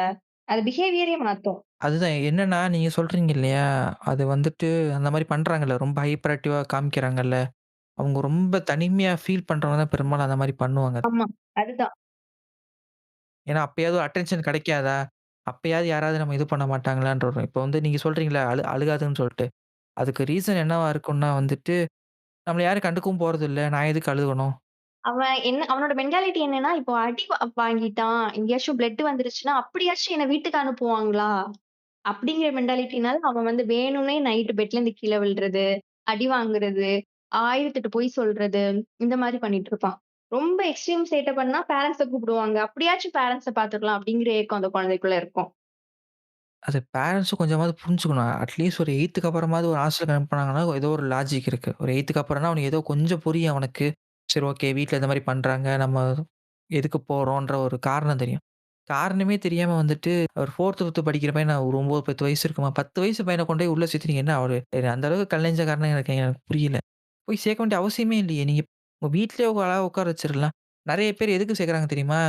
அது பிஹேவியரே மாத்தும். அதுதான் என்னன்னா, நீங்க சொல்றீங்க இல்லையா? அது வந்துட்டு அந்த மாரி பண்றாங்கல்ல. ரொம்ப ஹைப்பர் ஆக்டிவா காமிக்கிறாங்கல்ல. அவங்க ரொம்ப தனிமையா ஃபீல் பண்றவங்க தான் பெரும்பாலும் அந்த மாரி பண்ணுவாங்க. ஆமா. அதுதான். ஏன்னா, அப்பயாவது அட்டென்ஷன் கிடைக்காதா? அப்பயாவது யாராவது நம்ம இது பண்ண மாட்டாங்களான்ற ஒரு இப்போ வந்து நீங்க சொல்றீங்கல்ல, அழுகாதன்னு சொல்ட்டு. அதுக்கு ரீசன் என்னவா இருக்கும்னா வந்துட்டு, நம்மள யாரும் கண்டுக்கவும் போறதில்ல. நான் எதுக்கு அழுகணும்? அவனோட மென்டாலிட்டி என்னன்னா, இப்போ அடி வாங்கிட்டான், எங்கேயாச்சும் பிளட் வந்துருச்சுன்னா, அப்படியாச்சும் என்ன வீட்டுக்கு அனுப்புவாங்களா? அப்படிங்கிற மென்டாலிட்டினால அவன் வந்து வேணும்னே நைட் பெட்லேருந்து கீழ விழுறது, அடி வாங்குறது, 1008 பொய் சொல்றது, இந்த மாரி பண்ணிட்டு இருப்பான். ரொம்ப எக்ஸ்ட்ரீம் சேட்ட பண்ணா பேரண்ட்ஸ கூப்பிடுவாங்க. அப்படியாச்சும் பேரண்ட்ஸ பார்த்துக்கலாம் அப்படிங்கிற ஏக்கம் அந்த குழந்தைக்குள்ள இருக்கும். அது பேரண்ட்ஸும் கொஞ்சமாவது புரிஞ்சுக்கணும். அட்லீஸ்ட் ஒரு 8த்துக்கு அப்புறமாவது ஒரு ஹாஸ்டலுக்கு அனுப்புனாங்கன்னா, ஏதோ ஒரு லாஜிக் இருக்கு. ஒரு 8த்துக்கு அப்புறம்னா அவனுக்கு ஏதோ கொஞ்சம் புரியும் அவனுக்கு. சரி ஓகே வீட்ல இந்த மாரி பண்றாங்க. நம்ம எதுக்கு போறோன்ற ஒரு காரணம் தெரியும். காரணமே தெரியாம வந்துட்டு ஒரு 4த், 5த் படிக்கிற பையன் நான் ஒரு 9, 10 வயசு இருக்குமா? 10 வயசு பையன கொண்டு போய் உள்ள சேர்த்து நீங்க என்ன அவரு அந்த அளவுக்கு கல்லெஞ்சக்காரனா எனக்கு எனக்கு புரியல. போய் சேர்க்க வேண்டிய அவசியமே இல்லையே! நீங்க உங்க வீட்லயே அழகா உட்கார வச்சிரலாம். நெறைய பேர் எதுக்கு சேர்க்குறாங்க தெரியுமா?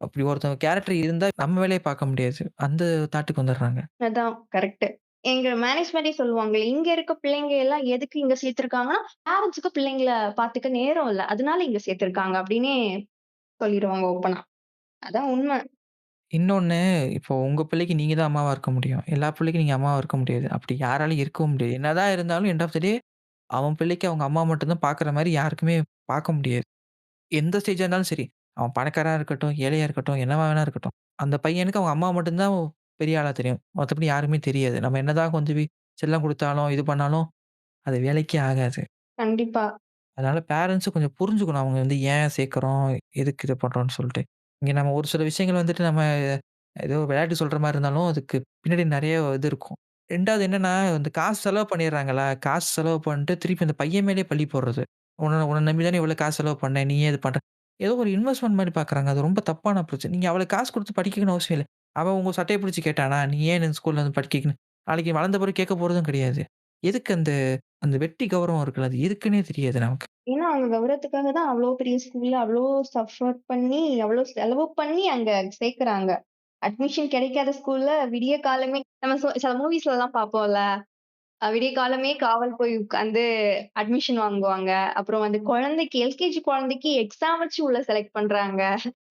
அப்படி ஒருத்தவங்க கேரக்டர் இருந்தா நம்ம வேலைய பார்க்க முடியாது. அந்த தாட்டுக்கு வந்துடுறாங்க. அதான் கரெக்ட்டு. எங்க மேனேஜ்மென்ட்டே சொல்லுவாங்க. இங்க இருக்க பிள்ளைங்க எல்லாம் எதுக்கு இங்க சேர்த்துருக்காங்கன்னா, பேரண்ட்ஸ்க்கு பிள்ளைங்கள பார்த்துக்க நேரம் இல்ல. அதனால இங்க சேர்த்துருக்காங்க அப்டின்னே சொல்லிருவாங்க ஓப்பனா. அதான் உண்ம. இன்னொன்னு, இப்போ உங்க பிள்ளைக்கு நீங்க தான் அம்மாவா இருக்க முடியும். எல்லா பிள்ளைக்கும் நீங்க அம்மாவா இருக்க முடியாது. அப்படி யாராலயும் இருக்கவும் முடியாது. என்னதான் இருந்தாலும் எண்ட் ஆஃப் த டே அவன் பிள்ளைக்கு அவங்க அம்மா மட்டும் தான் பார்க்குற மாரி யாருக்குமே பார்க்க முடியாது. எந்த ஸ்டேஜா இருந்தாலும் சரி. அவன் பணக்காரனா இருக்கட்டும், ஏழையா இருக்கட்டும், என்னவா வேணா இருக்கட்டும். அந்த பையனுக்கு அவங்க அம்மா மட்டும் தான் பெரிய ஆளா தெரியும். மத்தபடி யாருமே தெரியாது. நம்ம என்னதான் கொஞ்சம் செல்லம் குடுத்தாலும், இது பண்ணாலும் அது வேலைக்கே ஆகாது. கண்டிப்பா. அதனால பேரண்ட்ஸும் கொஞ்சம் புரிஞ்சுக்கணும். அவங்க வந்து ஏன் சேர்க்கிறோம்? எதுக்கு இது பண்றோம்ன்னு சொல்ட்டு. இங்க நம்ம ஒரு சில விஷயங்கள் வந்துட்டு நம்ம ஏதோ விளையாட்டுக்கு சொல்ற மாரி இருந்தாலும், அதுக்கு பின்னாடி நெறைய இது இருக்கும். 2வது என்னன்னா, இந்த காசு செலவு பண்ணிடுறாங்களா, காசு செலவு பண்ணிட்டு திருப்பி அந்த பையன் மேலேயே பழி போடுறது. உன்ன உன்ன நம்பி தானே இவ்வளோ காசு செலவு பண்ணேன். நீ ஏன் இது பண்ற? ஏதோ ஒரு இன்வெஸ்ட்மென்ட் மாரி பார்க்குறாங்க. அது ரொம்ப தப்பான அப்ரோச். நீங்க அவளுக்கு காசு குடுத்து படிக்க வைக்கணும்னு அவசியம் இல்ல. அவன் உங்க சட்டைய பிடிச்சு கேட்டானா? நீ ஏன் இந்த ஸ்கூல்ல வந்து படிக்க வைக்கணும்? நாளைக்கு வளர்ந்த பிறகு கேட்க போறதும் கிடையாது. எதுக்கு அந்த அந்த வெட்டி கௌரவம் இருக்குல்ல, அது எதுக்குன்னே தெரியாது நமக்கு. ஏன்னா அவங்க கௌரவத்துக்காக தான் அவ்ளோ பெரிய ஸ்கூல்ல அவ்ளோ சஃபர் பண்ணி, அவ்ளோ செலவு பண்ணி அங்க சேர்க்குறாங்க. அட்மிஷன் கிடைக்காத ஸ்கூல்ல விடிய காலமே நம்ம சில மூவிஸ்லலாம் பார்ப்போம்ல. விடிய காலமே காவல் போய் உட்கார்ந்து அட்மிஷன் வாங்குவாங்க. அப்புறம் வந்து குழந்தைக்கு எல்கேஜி குழந்தைக்கு எக்ஸாம் வச்சு உள்ள செலக்ட் பண்றாங்க.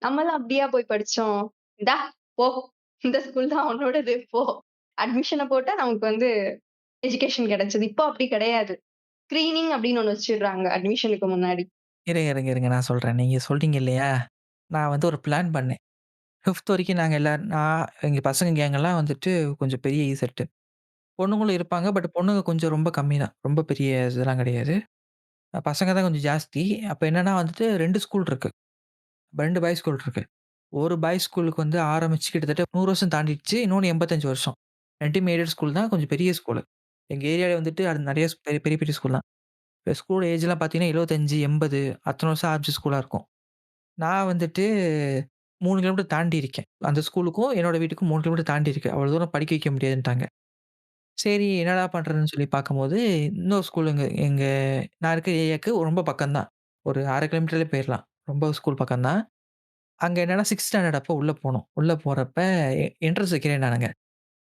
நம்மலாம் அப்படியா போய் படிச்சோம்? இந்தா போ! இந்த ஸ்கூல் தான் உன்னோடது போ! அட்மிஷன போட்டா நமக்கு வந்து எஜுகேஷன் கிடைச்சது. இப்போ அப்படி கிடையாது. ஸ்கிரீனிங் அப்படின்னு ஒண்ணு வச்சுடுறாங்க அட்மிஷனுக்கு முன்னாடி. இருங்க நான் சொல்றேன். நீங்க சொல்றீங்க இல்லையா? நான் வந்து ஒரு பிளான் பண்ணேன். 5த் வரைக்கும் நாங்க எல்லாரும் எங்க பசங்க கேங் எல்லாம் வந்துட்டு கொஞ்சம் பெரிய செட்டு. பொண்ணுங்களும் இருப்பாங்க. பட் பொண்ணுங்க கொஞ்சம் ரொம்ப கம்மி தான். ரொம்ப பெரிய இதெல்லாம் கிடையாது. பசங்க தான் கொஞ்சம் ஜாஸ்தி. அப்ப என்னன்னா வந்துட்டு 2 ஸ்கூல் இருக்கு. 2 பாய்ஸ் ஸ்கூல் இருக்கு. ஒரு பாய்ஸ் ஸ்கூலுக்கு வந்து ஆரம்பிச்சு கிட்டத்தட்ட 100 வருஷம் தாண்டிடுச்சு. இன்னொன்னு 85 வருஷம். 2மே எய்டட் ஸ்கூல் தான். கொஞ்சம் பெரிய ஸ்கூலு. எங்க ஏரியால வந்துட்டு அது நெறைய பெரிய பெரிய பெரிய ஸ்கூல் தான். இப்ப ஸ்கூல் ஏஜ்லாம் பார்த்தீங்கன்னா 75, 80 அத்தன வருஷம் ஆரம்பிச்ச ஸ்கூலா இருக்கும். நான் வந்துட்டு 3 கிலோமீட்டர் தாண்டி இருக்கேன். அந்த ஸ்கூலுக்கும் என்னோட வீட்டுக்கும் 3 கிலோமீட்டர் தாண்டி இருக்கு. அவ்வளோ தூரம் படிக்க வைக்க முடியாதுன்ட்டாங்க. சரி என்னடா பண்றதுன்னு சொல்லி பார்க்கும்போது, இன்னொரு ஸ்கூல் எங்க எங்க நான் இருக்க ஏரியாக்கு ரொம்ப பக்கம் தான். ஒரு 1/2 கிலோமீட்டர்லயே போயிரலாம். ரொம்ப ஸ்கூல் பக்கம் தான். அங்க என்னன்னா 6த் ஸ்டாண்டர்ட் அப்போ உள்ள போனோம். உள்ள போறப்ப என்ட்ரன்ஸ் வைக்கிறேன்னானுங்க.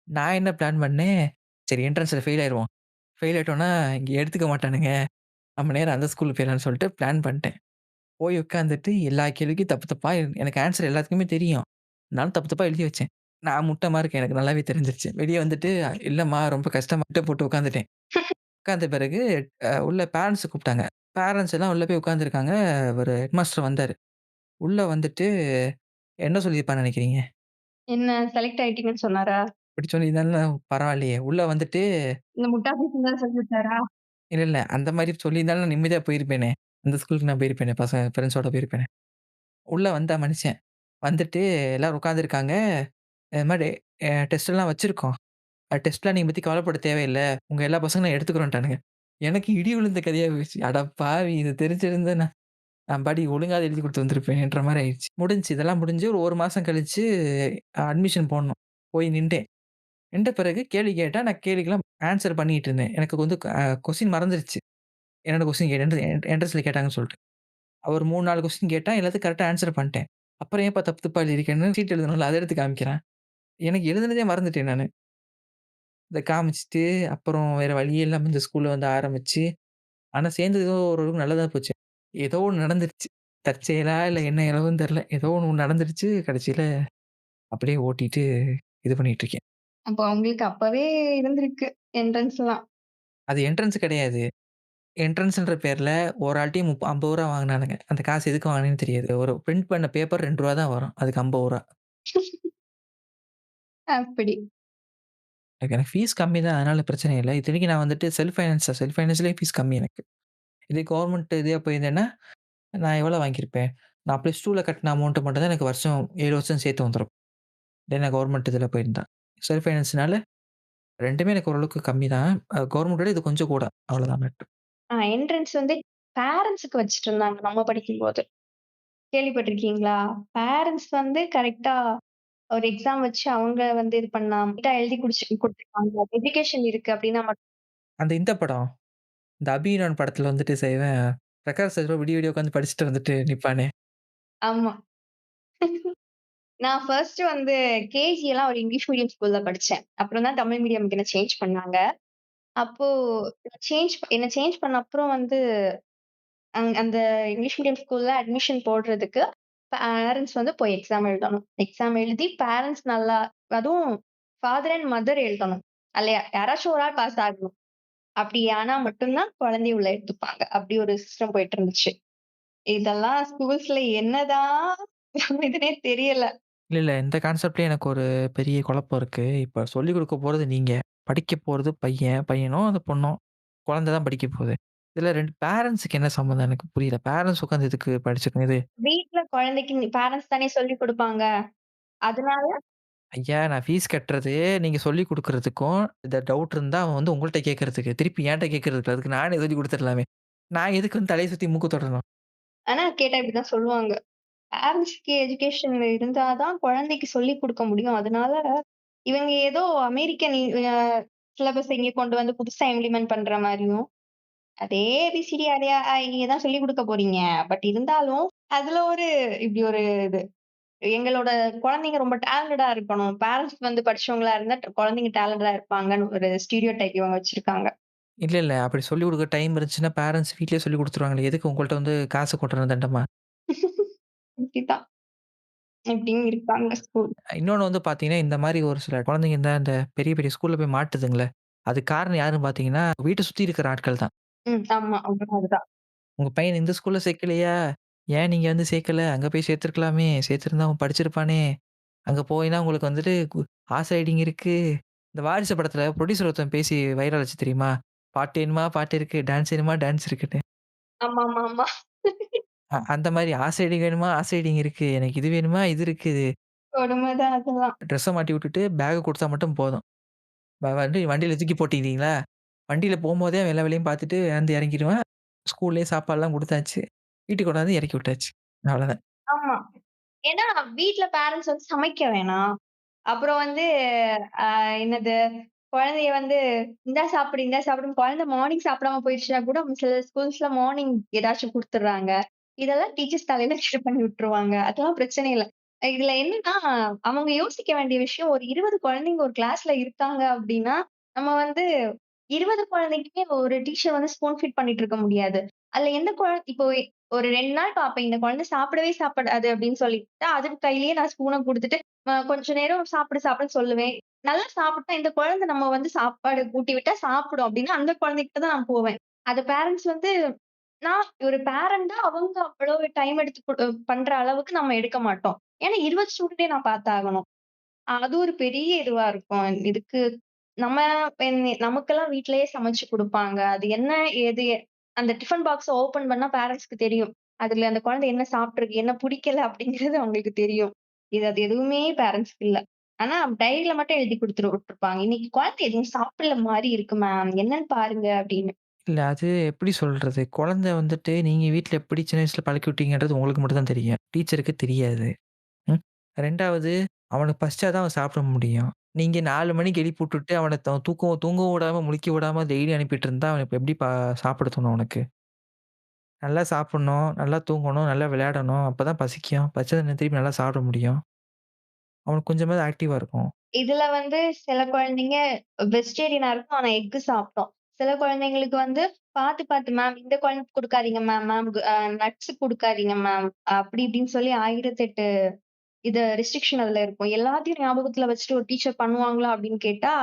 நான் என்ன பிளான் பண்ணேன், சரி என்ட்ரன்ஸ்ல ஃபெயில் ஆயிருவோம். ஃபெயில் ஆயிட்டோம்னா இங்க எடுத்துக்க மாட்டானுங்க. நம்ம நேரா அந்த ஸ்கூலுக்கு போயிரலாம்னு சொல்லிட்டு பிளான் பண்ணிட்டேன். போய் உட்காந்துட்டு எல்லா கேள்விக்கும் தப்பு தப்பா எனக்கு ஆன்ஸர் எல்லாத்துக்குமே தெரியும். நானும் தப்பு தப்பா எழுதி வச்சேன். நான் முட்ட மார்க் எனக்கு நல்லாவே தெரிஞ்சிருச்சு. வெளிய வந்துட்டு இல்லம்மா ரொம்ப கஷ்டமா போட்டு உட்காந்துட்டேன். உட்காந்த பிறகு உள்ள பேரன்ட்ஸ கூப்பிட்டாங்க. பேரன்ட்ஸ் எல்லாம் உள்ள போய் உட்கார்ந்துருக்காங்க. ஒரு ஹெட்மாஸ்டர் வந்தாரு. உள்ள வந்துட்டு என்ன சொல்லியிருப்பார்ன்னு நெனைக்கிறீங்க? என்ன செலக்ட் ஆயிட்டீங்கன்னு சொன்னாரா? இப்படி சொல்லியிருந்தாலும் பரவாயில்லையே. உள்ள வந்துட்டு இந்த முட்டா பீஸ்ன்னு தான் சொல்லி விட்டாரா? இல்ல, இல்ல. அந்த மாரி சொல்லியிருந்தாலும் நான் நிம்மதியா போயிருப்பேனே. அந்த ஸ்கூலுக்கு நான் போயிருப்பேனே. பசங்க ஃப்ரெண்ட்ஸோட போயிருப்பேனே. உள்ள வந்தா மனுஷன். வந்துட்டு எல்லாரும் உட்கார்ந்துருக்காங்க. இது மாரி டெஸ்ட்லாம் வச்சிருக்கோம். டெஸ்ட்லாம் நீங்க பத்தி கவலைப்பட தேவையில்ல. உங்க எல்லா பசங்களும் நான் எடுத்துக்கிறோன்ட்டானுங்க. எனக்கு இடி விழுந்த கதையா போயிருச்சு. அட பாவி! இது தெரிஞ்சிருந்தா நான் பாட்டுக்கு ஒழுங்கா எழுதி குடுத்து வந்திருப்பேன்ற மாரி ஆயிருச்சு. முடிஞ்சுச்சு. இதெல்லாம் முடிஞ்சு ஒரு 1 மாசம் கழிச்சு அட்மிஷன் போடணும். போய் நின்டேன். நின்ற பிறகு கேள்வி கேட்டா, நான் கேள்விக்கெல்லாம் ஆன்ஸர் பண்ணிட்டு இருந்தேன். எனக்கு வந்து கொஸ்டின் மறந்துருச்சு. என்னென்ன கொஸ்டின் என்ட்ரன்ஸ்ல கேட்டாங்கன்னு சொல்லிட்டு. அவர் 3, 4 கொஸ்டின் கேட்டா எல்லாத்துக்கும் கரெக்ட்டா ஆன்ஸர் பண்ணிட்டேன். அப்புறம் ஏன்பா தப்பு தப்பா எழுதியிருக்கேன்னு சீட் எழுதணும்ல அத எடுத்து காமிக்கிறான். எனக்கு எழுதுனதே மறந்துட்டேன் நானு. இத காமிச்சுட்டு அப்புறம் வேற வழியே இல்லாம இந்த ஸ்கூல்ல வந்து ஆரம்பிச்சு, ஆனா சேர்ந்தது ஏதோ ஓரளவுக்கு நல்லதா போச்சு. ஏதோ ஒண்ணு நடந்துருச்சு. தற்செயலா இல்ல என்ன எழவுன்னு தெரியல. ஏதோ ஒண்ணு நடந்துருச்சு. கடைசியில அப்படியே ஓட்டிட்டு இது பண்ணிட்டு இருக்கேன். அப்போ உங்களுக்கு அப்பவே இருந்திருக்கு என்ட்ரன்ஸ்லாம். அது என்ட்ரன்ஸ் கிடையாது. என்ட்ரன்ஸ்ன்ற பேர்ல ஒரு ஆள்ட்டயும் ரூ. 50 வாங்குனானுங்க. அந்த காசு எதுக்கு வாங்குனேன்னு தெரியாது. ஒரு பிரிண்ட் பண்ண பேப்பர் ரூ. 2 தான் வரும். அதுக்கு ரூ. 50. அப்படி. எனக்கு ஃபீஸ் கம்மி தான். அதனால பிரச்சனை இல்ல. இத்தனைக்கும் நான் வந்துட்டு செல்ஃப் ஃபைனான்ஸ்லயே ஃபீஸ் கம்மி எனக்கு. இதே கவர்மெண்ட் இதுலயா போயிருந்தேன்னா, நான் எவ்வளோ வாங்கியிருப்பேன்? நான் ப்ளஸ் 2ல கட்டின அமௌண்ட் மட்டும் தான் எனக்கு வருஷம் 7 வருஷம் சேர்த்து வந்துரும். இதே நான் கவர்மெண்ட் இதுல போயிருந்தா. செல்ஃப் ஃபைனான்ஸ்னால 2மே எனக்கு ஓரளவுக்கு கம்மி தான். கவர்மெண்ட்ட விட இது கொஞ்சம் கூட. அவ்வளோதான் மேட்டர். என்ட்ரன்ஸ் வந்து பேரண்ட்ஸ்க்கு வச்சுட்டு இருந்தாங்க நம்ம படிக்கும்போது. கேள்விப்பட்டிருக்கீங்களா? பேரண்ட்ஸ் வந்து கரெக்ட்டா ஒரு எக்ஸாம் வச்சு அவங்க வந்து இது பண்ணா நீட்டா எழுதி குடுத்துருக்காங்க. எஜுகேஷன் இருக்கு அப்டின்னா மட்டும் அந்த இந்த படம், இந்த அபிரான் படத்துல வந்துட்டு செய்வேன். பிரகாஷ் ராஜ் விடிய விடிய உட்காந்து படிச்சுட்டு வந்துட்டு நிப்பானே. ஆமா. நான் ஃபர்ஸ்ட் வந்து கேஜி எல்லாம் ஒரு இங்கிலீஷ் மீடியம் ஸ்கூல்ல படிச்சேன். அப்புறம் தான் தமிழ் மீடியம்க்கு என்ன சேஞ்ச் பண்ணாங்க. அப்போ என்ன சேஞ்ச் பண்ண அப்புறம் வந்து அந்த இங்கிலீஷ் மீடியம் ஸ்கூல்ல அட்மிஷன் போடுறதுக்கு பேரண்ட்ஸ் வந்து போய் எக்ஸாம் எழுதணும். எக்ஸாம் எழுதி பேரண்ட்ஸ் நல்லா அதுவும் ஃபாதர் அண்ட் மதர் எழுதணும். அல்ல யாராச்சும் ஒரு ஆள் பாஸ் ஆகணும். அப்படி ஆனா மட்டும் தான் குழந்தைய உள்ள எடுத்துப்பாங்க. அப்படி ஒரு சிஸ்டம் போயிட்டு இருந்துச்சு. இதெல்லாம் ஸ்கூல்ஸ்ல என்னதான் இதுன்னே தெரியல. இல்ல, இல்ல. இந்த கான்செப்ட்லயே எனக்கு ஒரு பெரிய குழப்பம் இருக்கு. இப்ப சொல்லிக் குடுக்க போறது நீங்க. படிக்க போறது பையன். பையனோ, அந்த பொண்ணோ. குழந்தை தான் படிக்க போகுது. இதுல 2 பேரண்ட்ஸ்க்கு என்ன சம்மந்தம் எனக்கு புரியல. பேரண்ட்ஸ் உட்காந்து எதுக்கு படிச்சுக்கணும்? இது வீட்ல குழந்தைக்கு பேரண்ட்ஸ் தானே சொல்லிக் குடுப்பாங்க. அதனால ஐயா நான் ஃபீஸ் கட்டுறது நீங்க சொல்லிக் குடுக்குறதுக்கும், இந்த டவுட் இருந்தா அவன் வந்து உங்கள்ட்ட கேட்கறதுக்கு. திருப்பி என்ட்ட கேட்கறதுக்கு. அதுக்கு நானே சொல்லிக் குடுத்துரலாமே. நான் எதுக்கு வந்து தலைய சுத்தி மூக்கு தொடணும்? ஆனா கேட்டா இப்படிதான் சொல்லுவாங்க. பேரண்ட்ஸ்க்கு எஜுகேஷன் இருந்தா தான் குழந்தைக்கு சொல்லிக் குடுக்க முடியும். அதனால இவங்க ஏதோ அமெரிக்கன் அ சிலபஸ இங்க கொண்டு வந்து புதுசா இம்ப்ளிமெண்ட் பண்ற மாரியும், அதே ஏபிசிடி அதே அ, நீங்க தான் சொல்லிக் குடுக்க போறீங்க. பட் இருந்தாலும், அதுல ஒரு இப்படி ஒரு இது. எங்களோட குழந்தைங்க ரொம்ப டேலண்டடா இருக்கணும். பேரண்ட்ஸ் வந்து படிச்சவங்களா இருந்தா குழந்தைங்க டேலண்டடா இருப்பாங்கன்னு ஒரு ஸ்டீரியோ டைப் இவங்க வச்சிருக்காங்க. இல்ல, இல்ல. அப்படி சொல்லிக் குடுக்க டைம் இருந்துச்சுன்னா, பேரண்ட்ஸ் வீட்லயே சொல்லிக் குடுத்துருவாங்களே. எதுக்கு உங்கள்ட்ட வந்து காசு கொட்டணும் தண்டமா? இப்படித்தான். இப்படியும் இருக்காங்க ஸ்கூல். இன்னொன்னு வந்து பார்த்தீங்கன்னா, இந்த மாரி ஒரு சில குழந்தைங்க இந்த பெரிய, பெரிய ஸ்கூல்ல போய் மாட்டுதுங்கல்ல. அதுக்கு காரணம் யாருன்னு பார்த்தீங்கன்னா, வீட்ட சுத்தி இருக்கிற ஆட்கள் தான். ஆமா. அதுதான். உங்க பையன இந்த ஸ்கூல்ல சேர்க்கலையா? ஏன் நீங்க வந்து சேர்க்கல? அங்க போய் சேர்த்துருக்கலாமே! சேர்த்திருந்தா அவன் படிச்சிருப்பானே! அங்க போயினா உங்களுக்கு வந்துட்டு ஹார்ஸ் ரைடிங் இருக்கு. இந்த வாரிசு படத்துல புரொடியூசர் ஒருத்தன் பேசி வைரல் ஆச்சு தெரியுமா? பாட்டு வேணுமா? பாட்டு இருக்கு. டான்ஸ் வேணுமா? டான்ஸ் இருக்குன்னு. ஆமாமாமா. அந்த மாரி ஹார்ஸ் ரைடிங் வேணுமா? ஹார்ஸ் ரைடிங் இருக்கு. எனக்கு இது வேணுமா? இது இருக்கு. கொடுமைதான் அதெல்லாம். ட்ரெஸ்ஸ மாட்டி விட்டுட்டு பேக்க குடுத்தா மட்டும் போதும். வண்டி வண்டியில தூக்கி போட்டுக்கிறீங்களா? வண்டியில போம்போதே எல்லா வேலையும் பார்த்துட்டு வந்து இறங்கிருவேன். ஸ்கூல்லயே சாப்பாடுலாம் குடுத்தாச்சு. வீட்டுக்கு கொண்டாந்து இறக்கி விட்டாச்சு. அவ்வளோதான். ஆமா. ஏன்னா வீட்ல பேரண்ட்ஸ் வந்து சமைக்க வேணாம். அப்புறம் வந்து அ என்னது குழந்தைய வந்து இந்தா சாப்பிடு, இந்தா சாப்பிடுன்னு குழந்தை மார்னிங் சாப்பிடாம போயிருச்சுனா கூட சில ஸ்கூல்ஸ்ல மார்னிங் ஏதாச்சும் குடுத்துடுறாங்க. இதெல்லாம் டீச்சர்ஸ் தலையில இது பண்ணி விட்டுருவாங்க. அதெல்லாம் பிரச்சனை இல்ல. இதுல என்னன்னா, அவங்க யோசிக்க வேண்டிய விஷயம் ஒரு 20 குழந்தைங்க ஒரு கிளாஸ்ல இருக்காங்க அப்டின்னா, நம்ம வந்து 20 குழந்தைக்குமே ஒரு டீச்சர் வந்து ஸ்பூன் ஃபீட் பண்ணிட்டு இருக்க முடியாது. அதுல எந்த இப்போ ஒரு 2 நாள் பார்ப்பேன். இந்த குழந்தை சாப்பிடவே சாப்பிடாது அப்படின்னு சொல்லிட்டு, அதுக்கு கையிலேயே நான் ஸ்பூன குடுத்துட்டு, கொஞ்ச நேரம் சாப்பிடு சாப்பிடுன்னு சொல்லுவேன். நல்லா சாப்பிட்டா இந்த குழந்தை நம்ம வந்து சாப்பாடு ஊட்டி விட்டா சாப்பிடும் அப்டின்னா, அந்த குழந்தைகிட்ட தான் நான் போவேன். அது பேரண்ட்ஸ் வந்து நான் ஒரு பேரண்டா அவங்க அவ்வளவு டைம் எடுத்து பண்ற அளவுக்கு நம்ம எடுக்க மாட்டோம். ஏன்னா 20 ஸ்டூடண்ட்டே நான் பார்த்தாகணும். அது ஒரு பெரிய இதுவா இருக்கும். இதுக்கு நம்ம நமக்கெல்லாம் வீட்லயே சமைச்சு குடுப்பாங்க. அது என்ன ஏது அந்த டிஃபன் பாக்ஸ ஓப்பன் பண்ணா பேரண்ட்ஸ்க்கு தெரியும். அதுல அந்த குழந்தை என்ன சாப்பிட்டுருக்கு, என்ன பிடிக்கல அப்படிங்கிறது அவங்களுக்கு தெரியும். அது எதுவுமே பேரண்ட்ஸ்க்கு இல்ல. ஆனா டைரியில மட்டும் எழுதி விட்டுருப்பாங்க. இன்னைக்கு குழந்தை எதுவும் சாப்பிடல மாரி இருக்கு மேம். என்னன்னு பாருங்க அப்படின்னு. இல்ல அது எப்படி சொல்றது? குழந்தை வந்துட்டு நீங்க வீட்ல எப்படி சின்ன வயசுல பழக்கி விட்டீங்கன்றது உங்களுக்கு மட்டும் தான் தெரியும். டீச்சருக்கு தெரியாது. ம். 2வது அவனுக்கு பசிச்சா தான் அவன் சாப்பிட முடியும். நீங்க 4 மணிக்கு எழுப்பி விட்டுட்டு அவன தூங்கவும் விடாம, முழிக்க விடாம டெய்லி அனுப்பிட்டு இருந்தா, அவனுக்கு இப்ப எப்படி சாப்பிட தோணும் அவனுக்கு? நல்லா சாப்பிடணும், நல்லா தூங்கணும், நல்லா விளையாடணும். அப்பதான் பசிக்கும். பசிச்சா திருப்பி நல்லா சாப்பிட முடியும். அவனுக்கு கொஞ்சமாவது ஆக்டிவா இருக்கும். இதுல வந்து சில குழந்தைங்க வெஜிடேரியனா இருக்கும். ஆனா எக் சாப்பிடும். சில குழந்தைங்களுக்கு வந்து பாத்து பாத்து மேம் இந்த குழந்தைக்கு குடுக்காதீங்க மேம், மேம் நட்ஸ் குடுக்காதீங்க மேம். அப்படி இப்படின்னு சொல்லி 1008 ரெஸ்ட்ரிக்ஷன் அதுல இருக்கும். எல்லாத்தையும் ஞாபகத்துல வச்சுட்டு ஒரு டீச்சர் பண்ணுவாங்களா அப்படின்னு கேட்டா,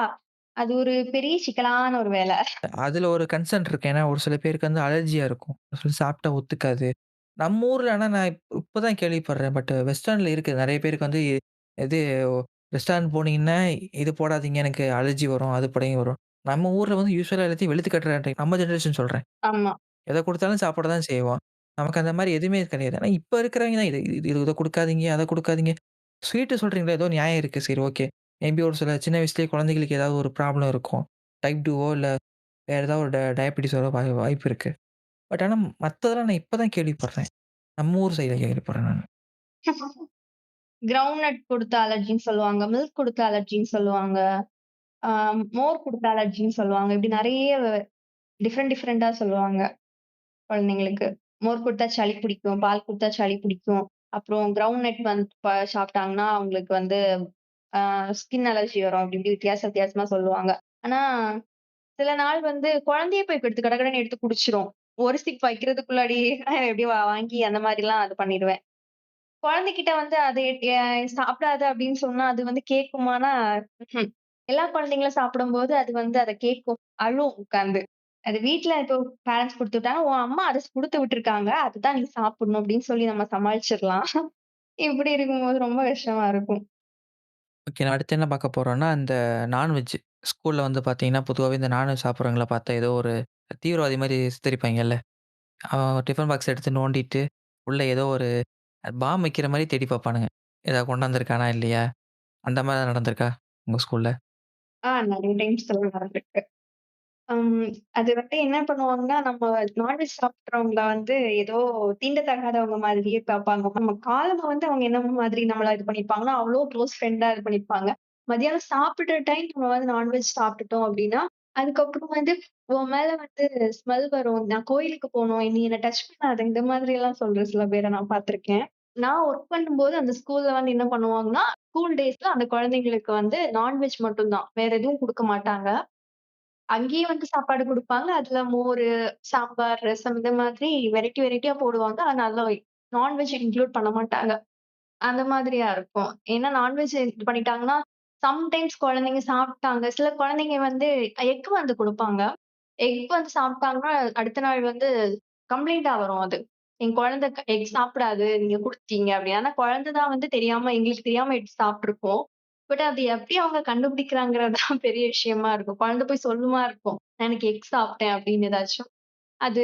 அது ஒரு பெரிய சிக்கலான ஒரு வேலை. அதுல ஒரு கன்சர்ன் இருக்கு. ஏன்னா ஒரு சில பேருக்கு வந்து அலர்ஜியா இருக்கும். ஒரு சில சாப்பிட்டா ஒத்துக்காது. நம்ம ஊர்ல ஆனா நான் இப்ப தான் கேள்விப்படுறேன். பட் வெஸ்டர்ன்ல இருக்கு. நெறைய பேருக்கு வந்து இது ரெஸ்டாரண்ட் போனீங்கன்னா, இது போடாதீங்க எனக்கு அலர்ஜி வரும். அது போடாதீங்க வரும். நம்ம ஊர்ல வந்து யூசுவலா எல்லாத்தையும் வெளுத்து கட்டுற நம்ம ஜெனரேஷன் சொல்றேன். ஆமா. எத குடுத்தாலும் சாப்பிட தான் செய்வோம். நமக்கு அந்த மாரி எதுவுமே கிடையாது. ஆனா இப்ப இருக்கிறவங்க தான் இது இது இத குடுக்காதீங்க, அத குடுக்காதீங்க. ஸ்வீட் சொல்றீங்களா, ஏதோ நியாயம் இருக்கு. சரி ஓகே. மேபி ஒரு சில சின்ன வயசுலயே குழந்தைகளுக்கு ஏதாவது ஒரு ப்ராப்ளம் இருக்கும். டைப் 2வோ இல்ல வேற ஏதாவது ஒரு டயபீட்டிஸ் வர வாய்ப்பு இருக்கு. பட் ஆனா மத்ததெல்லாம் நான் இப்ப தான் கேள்விப்படுறேன். நம்ம ஊர் சைடுல கேள்விப்படுறேன் நானு. கிரவுண்ட் நட் குடுத்தா அலர்ஜின்னு சொல்லுவாங்க. மில்க் குடுத்தா அலர்ஜின்னு சொல்லுவாங்க. ஆ மோர் குடுத்தா அலர்ஜின்னு சொல்லுவாங்க. இப்படி நெறைய டிஃபரெண்டா சொல்லுவாங்க குழந்தைங்களுக்கு. மோர் குடுத்தா சளி பிடிக்கும். பால் குடுத்தா சளி பிடிக்கும். அப்புறம் கிரவுண்ட் நட் வந்து சாப்பிட்டாங்கன்னா, அவங்களுக்கு வந்து ஸ்கின் அலர்ஜி வரும். அப்படி இப்படி வித்தியாசமா சொல்லுவாங்க. ஆனா, சில நாள் வந்து குழந்தையே போய் எடுத்து கடகடன்னு எடுத்து குடிச்சிரும். ஒரு சிப் வைக்கிறதுக்குள்ளாடியே எப்படியும் வாங்கி அந்த மாரிலாம் அது பண்ணிருவேன். குழந்தைகிட்ட வந்து அது சாப்பிடாத அப்படின்னு சொன்னா, அது வந்து கேட்குமானா, ம்ஹ்ம். எல்லா குழந்தைங்களும் சாப்பிடும்போது அது வந்து அத கேட்கும். அழும் உட்கார்ந்து. அது வீட்ல இப்போ பேரண்ட்ஸ் குடுத்து விட்டாங்க. உன் அம்மா அத குடுத்து விட்டுருக்காங்க. அதுதான் நீ சாப்பிடணும் அப்படின்னு சொல்லி நம்ம சமாளிச்சிரலாம். இப்படி இருக்கும்போது ரொம்ப கஷ்டமா இருக்கும். ஓகே. நான் அடுத்து என்ன பார்க்க போறோம்னா, இந்த நான்வெஜ். ஸ்கூல்ல வந்து பார்த்தீங்கன்னா, பொதுவாவே இந்த நான்வெஜ் சாப்பிடுறவங்கள பார்த்தா ஏதோ ஒரு தீவிரவாதி மாரி சித்தரிப்பாங்கல்ல. அவன் டிஃபன் பாக்ஸ் எடுத்து நோண்டிட்டு, உள்ள ஏதோ ஒரு பாம் வைக்கிற மாரி தேடி பார்ப்பானுங்க. ஏதாவது கொண்டாந்துருக்கானா இல்லையா? அந்த மாரி நடந்திருக்கா? உங்க ஸ்கூல்ல? நெறைய டைம்ஸ் இதெல்லாம் நடந்திருக்கு. அம் அது வந்து என்ன பண்ணுவாங்கன்னா, நம்ம நான்வெஜ் சாப்பிடுறவங்கள வந்து ஏதோ தீண்டத்தகாதவங்க மாதிரியே பார்ப்பாங்க. நம்ம காலமா வந்து அவங்க என்ன மாதிரி நம்மள இது பண்ணியிருப்பாங்கன்னா, அவ்ளோ க்ளோஸ் ஃப்ரெண்டா இது பண்ணியிருப்பாங்க. மதியானம் சாப்பிடுற டைம் நம்ம வந்து நான்வெஜ் சாப்பிட்டுட்டோம் அப்டின்னா, அதுக்கப்புறம் வந்து உன் மேல வந்து ஸ்மெல் வரும். நான் கோயிலுக்கு போணும். நீ என்ன டச் பண்ணாத. இந்த மாதிரியெல்லாம் சொல்ற சில பேர நான் பார்த்துருக்கேன். நான் ஒர்க் பண்ணும்போது அந்த ஸ்கூல்ல வந்து என்ன பண்ணுவாங்கன்னா, ஸ்கூல் டேஸ்ல அந்த குழந்தைங்களுக்கு வந்து நான்வெஜ் மட்டும் தான். வேற எதுவும் குடுக்க மாட்டாங்க. அங்கேயே வந்து சாப்பாடு குடுப்பாங்க. அதுல மோரு, சாம்பார், ரசம் இந்த மாதிரி வெரைட்டியா போடுவாங்க. ஆனா அதுல நான்வெஜ் இன்க்ளூட் பண்ண மாட்டாங்க. அந்த மாதிரியா இருக்கும். ஏன்னா நான்வெஜ் இது பண்ணிட்டாங்கன்னா, சம்டைம்ஸ் குழந்தைங்க சாப்ட்டாங்க. சில குழந்தைங்க வந்து எக் வந்து குடுப்பாங்க. எக் வந்து சாப்ட்டாங்கன்னா, அடுத்த நாள் வந்து கம்ப்ளைண்டா வரும் அது. என் குழந்தை எக் சாப்பிடாது. நீங்க குடுத்தீங்க அப்டின்னு. ஆனா குழந்தை தான் வந்து தெரியாம எங்களுக்கு தெரியாம எடுத்து சாப்ட்டுருக்கோம். பட் அது எப்படி அவங்க கண்டுபிடிக்கிறாங்கிறது தான் பெரிய விஷயமா இருக்கும். குழந்தை போய் சொல்லுமா இருக்கும். நான் இன்னைக்கு எக் சாப்பிட்டேன் அப்படின்னு ஏதாச்சும். அது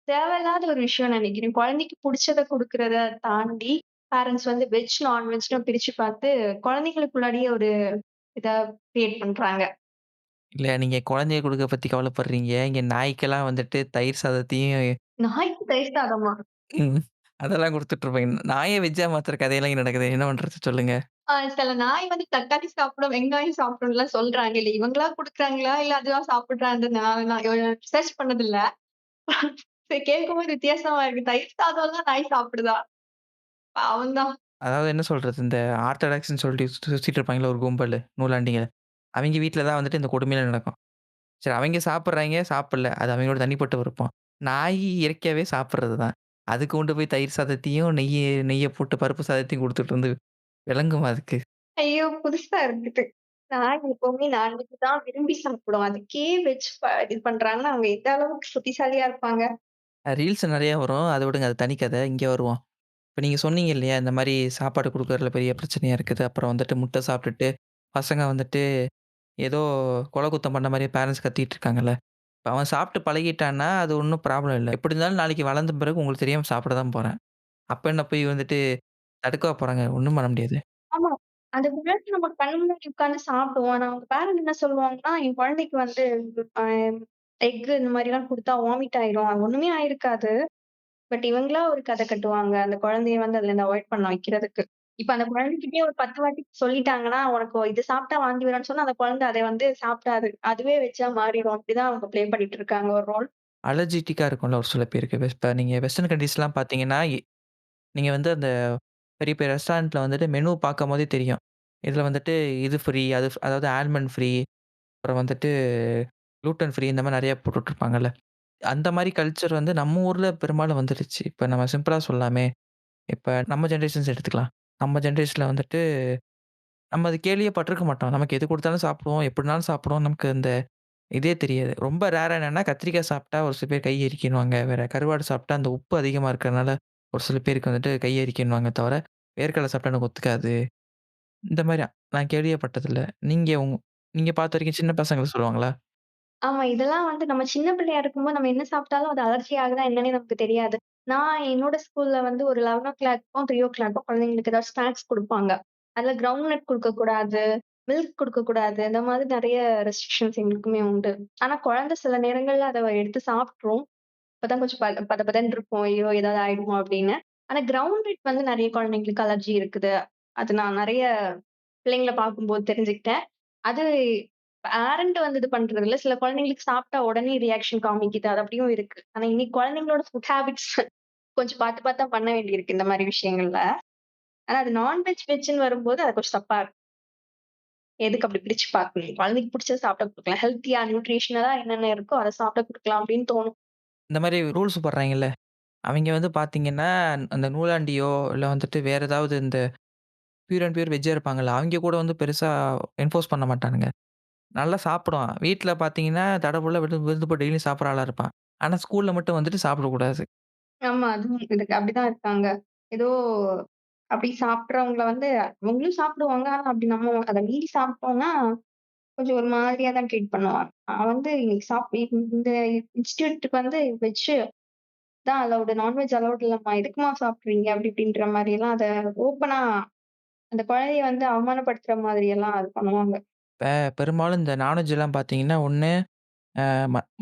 தேவையில்லாத ஒரு விஷயம்னு நெனைக்கிறேன். குழந்தைக்கு புடிச்சத குடுக்கிறத தாண்டி, பேரண்ட்ஸ் வந்து வெஜ், நான்வெஜ்ன்னு பிரிச்சு பார்த்து, குழந்தைகளுக்குள்ளாடியே ஒரு இத கிரியேட் பண்றாங்க. இல்ல நீங்க குழந்தைய குடுக்க பத்தி கவலைப்படுறீங்க. இங்க நாய்க்கெல்லாம் வந்துட்டு தயிர் சாதத்தையும் நாய்க்கு தயிர் சாதமா? ம். அதெல்லாம் குடுத்துட்டு இருப்பேன். நாய வெஜ்ஜா மாத்துற கதையெல்லாம் இங்க நடக்குது. என்ன பண்றது சொல்லுங்க? சில நாய் வந்து தக்காளி சாப்பிடும், வெங்காயம் சாப்பிடும்லாம் சொல்றாங்க. இல்ல இவங்களா குடுக்குறாங்களா? இல்ல அதுவா சாப்பிடுறான்னு நான் நான் ரிசர்ச் பண்ணதில்ல. சரி கேட்கும்போது வித்தியாசமா இருக்கு. தயிர் சாதம்லாம் நாய் சாப்பிடுதா? பாவம் தான். அதாவது என்ன சொல்றது? இந்த ஆர்த்தடாக்ஸ்ன்னு சொல்லிட்டு சுத்திட்டு இருப்பாங்கல்ல ஒரு கும்பலு, நூலாண்டிங்க. அவைங்க வீட்ல தான் வந்துட்டு இந்த கொடுமைலாம் நடக்கும். சரி அவைங்க சாப்பிடுறாய்ங்க, சாப்பிடல. அது அவைங்களோட தனிப்பட்ட விருப்பம். நாய் இயற்கையாவே சாப்பிடுறது தான். அதுக்கு கொண்டு போய் தயிர் சாதத்தையும், நெய்ய போட்டு பருப்பு சாதத்தையும் குடுத்துட்டு இருந்து விளங்குமா அதுக்கு? ஐயோ! புதுசா இருக்குது. நாய் எப்பவுமே நான்வெஜ் தான் விரும்பி சாப்பிடும். அதுக்கே வெஜ் இது பண்றாங்கன்னா, அவங்க எந்த அளவுக்கு புத்திசாலியா இருப்பாங்க. ரீல்ஸ் நெறைய வரும். அத விடுங்க. அது தனி கத. இங்க வருவோம். இப்ப நீங்க சொன்னீங்க இல்லையா? இந்த மாரி சாப்பாடு குடுக்குறதுல பெரிய பிரச்சனையா இருக்குது. அப்புறம் வந்துட்டு முட்டை சாப்பிட்டுட்டு, பசங்க வந்துட்டு ஏதோ கொலை குத்தம் பண்ண மாரியே பேரன்ட்ஸ் கத்திட்டு இருக்காங்கல்ல. இப்ப அவன் சாப்பிட்டு பழகிட்டான்னா, அது ஒண்ணும் ப்ராப்ளம் இல்ல. எப்படி இருந்தாலும் நாளைக்கு வளர்ந்த பிறகு உங்களுக்கு தெரியாம சாப்பிட தான் போறான். அப்ப என்ன போய் வந்துட்டு தடுக்கவா போறாங்க? ஒண்ணும் பண்ண முடியாது. ஆமா. அந்த குழந்தை நம்ம கண்ணு முன்னாடி உட்கார்ந்து சாப்பிடுவோம். ஆனா அவங்க பேரண்ட் என்ன சொல்லுவாங்கன்னா, என் குழந்தைக்கு வந்து அ எக் இந்த மாரிலாம் குடுத்தா வாமிட் ஆயிரும். அது ஒண்ணுமே ஆயிருக்காது. பட் இவங்களா ஒரு கத கட்டுவாங்க. அந்த குழந்தைய வந்து அதுலருந்து அவாய்ட் பண்ண வைக்கிறதுக்கு. இப்ப அந்த குழந்தைகிட்டயே ஒரு 10 வாட்டி சொல்லிட்டாங்கன்னா, "உனக்கு இது சாப்பிட்டா வாந்தி வரும்ன்னு" சொன்னா, அந்த குழந்தை அத வந்து சாப்பிடாது. அதுவே வச்சா மாறிடும். அப்படிதான் அவங்க ப்ளே பண்ணிட்டு இருக்காங்க ஒரு ரோல். அலர்ஜிட்டிக்கா இருக்கும்ல ஒரு சில பேருக்கு. இப்ப நீங்க வெஸ்டர்ன் கன்ட்ரீஸ்லாம் பார்த்தீங்கன்னா, நீங்க வந்து அந்த பெரிய பெரிய ரெஸ்டாரண்ட்ல வந்துட்டு மெனு பார்க்கும்போதே தெரியும். இதுல வந்துட்டு இது ஃப்ரீ, அதாவது ஆல்மண்ட் ஃப்ரீ, அப்புறம் வந்துட்டு குளூட்டன் ஃப்ரீ இந்த மாரி நெறைய போட்டுட்ருப்பாங்கல்ல. அந்த மாரி கல்ச்சர் வந்து நம்ம ஊர்ல பெரும்பாலும் வந்துருச்சு. இப்ப நம்ம சிம்பிளா சொல்லலாமே. இப்ப நம்ம ஜெனரேஷன்ஸ் எடுத்துக்கலாம். நம்ம ஜெனரேஷன்ல வந்துட்டு நம்ம அது கேள்வியே பட்டுருக்க மாட்டோம். நமக்கு எது குடுத்தாலும் சாப்பிடுவோம். எப்படினாலும் சாப்பிடுவோம். நமக்கு அந்த இதே தெரியாது. ரொம்ப ரேரா என்னன்னா, கத்திரிக்காய் சாப்பிட்டா ஒரு சில பேர் கை எரிக்கின்னுவாங்க. வேற கருவாடு சாப்பிட்டா அந்த உப்பு அதிகமா இருக்கிறனால, ஒரு சில பேருக்கு வந்துட்டு கை எரிக்கின்னுவாங்க தவிர, வேர்க்கடல சாப்பிட்டா எனக்கு ஒத்துக்காது. இந்த மாரி நான் கேள்வியே பட்டதில்ல. நீங்க பார்த்த வரைக்கும் சின்ன பசங்க சொல்லுவாங்களா? ஆமா. இதெல்லாம் வந்து நம்ம சின்ன பிள்ளையா இருக்கும்போது நம்ம என்ன சாப்பிட்டாலும் அது அலர்ஜி ஆகுதா என்னன்னே நமக்கு தெரியாது. நான் என்னோட ஸ்கூல்ல வந்து ஒரு 11:00க்கும் 3:00க்கும் குழந்தைங்களுக்கு ஏதாவது ஸ்நாக்ஸ் குடுப்பாங்க. அதுல கிரவுண்ட் நட் குடுக்கக்கூடாது, மில்க் குடுக்கக்கூடாது. இந்த மாதிரி நெறைய ரெஸ்ட்ரிக்ஷன்ஸ் எங்களுக்குமே உண்டு. ஆனா குழந்தை சில நேரங்கள்ல அத எடுத்து சாப்ட்டுரும். அப்பதான் கொஞ்சம் பதபதன்னு இருக்கும். ஐயோ! ஏதாவது ஆயிடுமோ அப்படின்னு. ஆனா கிரவுண்ட் நட் வந்து நெறைய குழந்தைங்களுக்கு அலர்ஜி இருக்குது. அது நான் நெறைய பிள்ளைங்கள பார்க்கும்போது தெரிஞ்சுக்கிட்டேன். அது பேரண்ட் வந்து இது பண்றதில்ல. சில குழந்தைங்களுக்கு சாப்பிட்டா உடனே ரியாக்ஷன் காமிக்குது. அது அப்படியும் இருக்கு. ஆனா இன்னைக்கு குழந்தைங்களோட ஃபுட் ஹேபிட்ஸ் கொஞ்சம் பார்த்து பார்த்து தான் பண்ண வேண்டியிருக்கு இந்த மாரி விஷயங்கள்ல. ஆனா அது நான்வெஜ், வெஜ்ன்னு வரும்போது அது கொஞ்சம் தப்பா இருக்கு. எதுக்கு அப்படி பிரிச்சு பார்க்கணும்? குழந்தைக்கு பிடிச்சத சாப்பிட குடுக்கலாம். ஹெல்த்தியா, நியூட்ரிஷனலா என்னென்ன இருக்கோ அத சாப்பிட குடுக்கலாம் அப்படின்னு தோணும். இந்த மாரி ரூல்ஸ் போடுறாய்ங்கல்ல. அவைங்க வந்து பார்த்தீங்கன்னா, அந்த நூலாண்டியோ, இல்ல வந்துட்டு வேற ஏதாவது இந்த பியூர் அண்ட் பியூர் வெஜ்ஜா இருப்பாங்கல்ல, அவைங்க கூட வந்து பெருசா என்ஃபோர்ஸ் பண்ண மாட்டானுங்க. நல்லா சாப்பிடுவான். வீட்ல பார்த்தீங்கன்னா, தடபுடலா விருந்து போட்டு டெய்லியும் சாப்பிடுற ஆளா இருப்பான். ஆனா ஸ்கூல்ல மட்டும் வந்துட்டு சாப்பிடக்கூடாது. ஆமா. அதுவும் இதுக்கு அப்படிதான் இருக்காங்க. ஏதோ அப்படி சாப்பிடுறவங்கள வந்து அவங்களும் சாப்பிடுவாங்க. ஆனா அப்படி நம்ம அத மீறி சாப்பிட்டோம்னா, கொஞ்சம் ஒரு மாதிரியா தான் ட்ரீட் பண்ணுவாங்க. நான் வந்து இன்னைக்கு இந்த இன்ஸ்டிடியூட்க்கு வந்து வெஜ் தான் அலவுட். நான்வெஜ் அலவுட் இல்லம்மா. எதுக்கும்மா சாப்பிடுறீங்க? அப்படி இப்படின்ற மாரியெல்லாம் அத ஓப்பனா அந்த குழந்தைய வந்து அவமானப்படுத்துற மாதிரியெல்லாம் அது பண்ணுவாங்க. இப்ப பெரும்பாலும் இந்த நான்வெஜ்லாம் பார்த்தீங்கன்னா, ஒண்ணு அ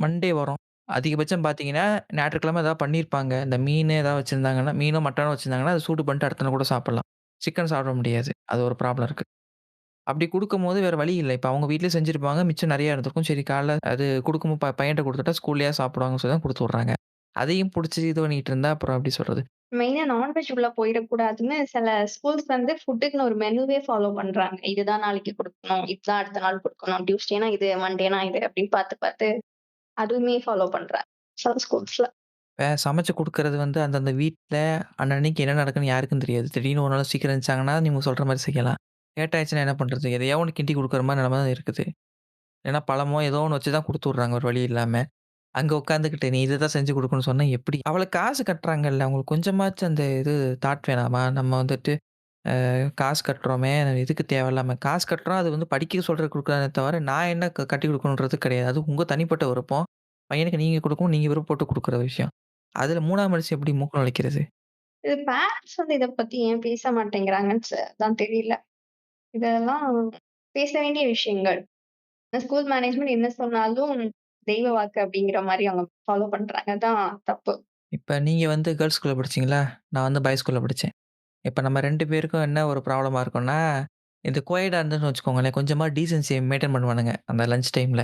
மண்டே வரும். அதிகபட்சம் பார்த்தீங்கன்னா, ஞாயிற்றுக்கிழமை ஏதாவது பண்ணியிருப்பாங்க. இந்த மீனு ஏதாவது வச்சிருந்தாங்கன்னா, மீனோ, மட்டனோ வச்சிருந்தாங்கன்னா, அத சூடு பண்ணிட்டு அடுத்த நாள் கூட சாப்பிடலாம். சிக்கன் சாப்பிட முடியாது. அது ஒரு ப்ராப்ளம் இருக்கு. அப்படி குடுக்கும்போது வேற வழி இல்ல. இப்ப அவங்க வீட்லயே செஞ்சிருப்பாங்க. மிச்சம் நெறைய இருந்திருக்கும். சரி காலைல அது குடுக்கும்போது பையன்ட்ட குடுத்துட்டா ஸ்கூல்லயாவது சாப்பிடுவாங்கன்னு சொல்லி தான் குடுத்து விடுறாங்க. அதையும் புடிச்சு இது பண்ணிட்டு இருந்தா அப்புறம் எப்படி சொல்றது? மெயினா நான்வெஜ் உள்ள போயிறக்கூடாதுன்னு சில ஸ்கூல்ஸ் வந்து ஃபுட்டுக்குன்னு ஒரு மெனுவே ஃபாலோ பண்றாங்க. இதுதான் நாளைக்கு குடுக்கணும். இதுதான் அடுத்த நாள் குடுக்கணும். டியூஸ்டேனா இது, மண்டேனா இது அப்படின்னு பார்த்து பார்த்து அதுவுமே ஃபாலோ பண்றாங்க. சில ஸ்கூல்ஸ்ல. சமைச்சு குடுக்குறது வந்து அந்தந்த வீட்ல அன்னன்னைக்கு என்ன நடக்குன்னு யாருக்கும் தெரியாது. திடீர்னு ஒரு நாள் சீக்கிரம் எந்திரிச்சாங்கன்னா, நீங்க சொல்ற மாரி செய்யலாம். லேட் ஆயிடுச்சுன்னா என்ன பண்றது? எதையோ ஒண்ணு கிண்டி குடுக்குற மாரி நெலம தான் இருக்குது. ஏன்னா பழமோ ஏதோ ஒண்ணு வச்சு தான் குடுத்து விடுறாங்க ஒரு வழி இல்லாம. அங்க உட்காந்துக்கிட்டு நீ இத தான் செஞ்சு குடுக்கணும்னு சொன்னா எப்படி? அவளுக்கு காசு கட்டுறாங்கல்ல. அவங்களுக்கு கொஞ்சமாச்சும் அந்த இது தாட் வேணாமா? நம்ம வந்துட்டு காசு கட்டுறோமே, எதுக்கு தேவையில்லாம காசு கட்டுறோம். அது வந்து படிக்க சொல்றதுக்கு குடுக்குறானே தவிர, நான் என்ன கட்டி குடுக்கணுன்றது கிடையாது. அது உங்க தனிப்பட்ட விருப்பம். பையனுக்கு நீங்க குடுக்கணும். நீங்க விருப்பப்பட்டு குடுக்குற விஷயம். அதுல 3ஆம் மனுஷன் எப்படி மூக்க நுழைக்கிறது? இது பேரண்ட்ஸ் வந்து இத பத்தி ஏன் பேச மாட்டேங்கிறாங்கன்னு தான் தெரியல. இதெல்லாம் பேச வேண்டிய விஷயங்கள். ஸ்கூல் மேனேஜ்மென்ட் என்ன சொன்னாலும் தெய்வ வாக்கு அப்படிங்கிற மாரி அவங்க ஃபாலோ பண்றாங்க. அதான் தப்பு. இப்ப நீங்க வந்து கேர்ல்ஸ் ஸ்கூல்ல படிச்சீங்களா? நான் வந்து பாய்ஸ் ஸ்கூல்ல படிச்சேன். இப்ப நம்ம 2 பேருக்கும் என்ன ஒரு ப்ராப்ளமா இருக்கும்னா, இது கோஎட்டா இருந்ததுன்னு வச்சுக்கோங்களேன், கொஞ்சமா டீசென்சிய மெயின்டெயின் பண்ணுவானுங்க. அந்த லஞ்ச் டைம்ல.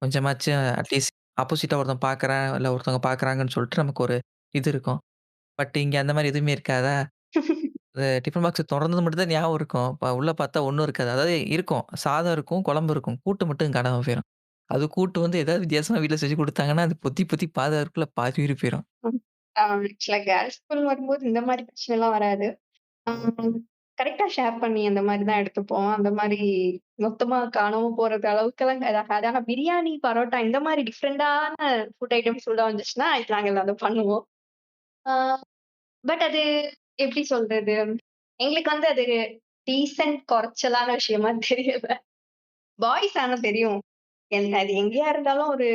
கொஞ்சமாச்சும் அட்லீஸ்ட் ஆப்போசிட்டா ஒருத்தன் பார்க்குறான், இல்ல ஒருத்தவங்க பார்க்குறாங்கன்னு சொல்லிட்டு நமக்கு ஒரு இது இருக்கும். பட் இங்க அந்த மாரி எதுவுமே இருக்காதா? டிஃபன் பாக்ஸ் தொறந்தது மட்டும் தான் ஞாபகம் இருக்கும். உள்ள பார்த்தா ஒண்ணும் இருக்காது. அதாவது இருக்கும். சாதம் இருக்கும், குழம்பு இருக்கும். கூட்டு மட்டும் காணாம போயிரும். அது கூட்டு வந்து ஏதாவது வித்தியாசமா வீட்ல செஞ்சு குடுத்தாங்கன்னா, அது பொத்தி பொத்தி பாதி பாதி உயிர் போயிரும். ஆக்சுவலா கேர்ல்ஸ் ஸ்கூல் வரும்போது இந்த மாரி பிரச்சனைலாம் வராது. ஆ கரெக்ட்டா ஷேர் பண்ணி அந்த மாரி தான் எடுத்துப்போம். அந்த மாரி மொத்தமா காணாம போறது அளவுக்கெல்லாம் ஆகாது. ஆனா பிரியாணி, பரோட்டா இந்த மாரி டிஃபரெண்டான ஃபுட் ஐட்டம்ஸ் உள்ள வந்துச்சுன்னா, நாங்க அத பண்ணுவோம். ஆ பட் அது எப்படி சொல்றது? எங்களுக்கு வந்து அது டீசென்ட் குறைச்சலான விஷயமா தெரியல. பாய்ஸ் ஆனா தெரியும். அது எங்கேயா இருந்தாலும் ஒரு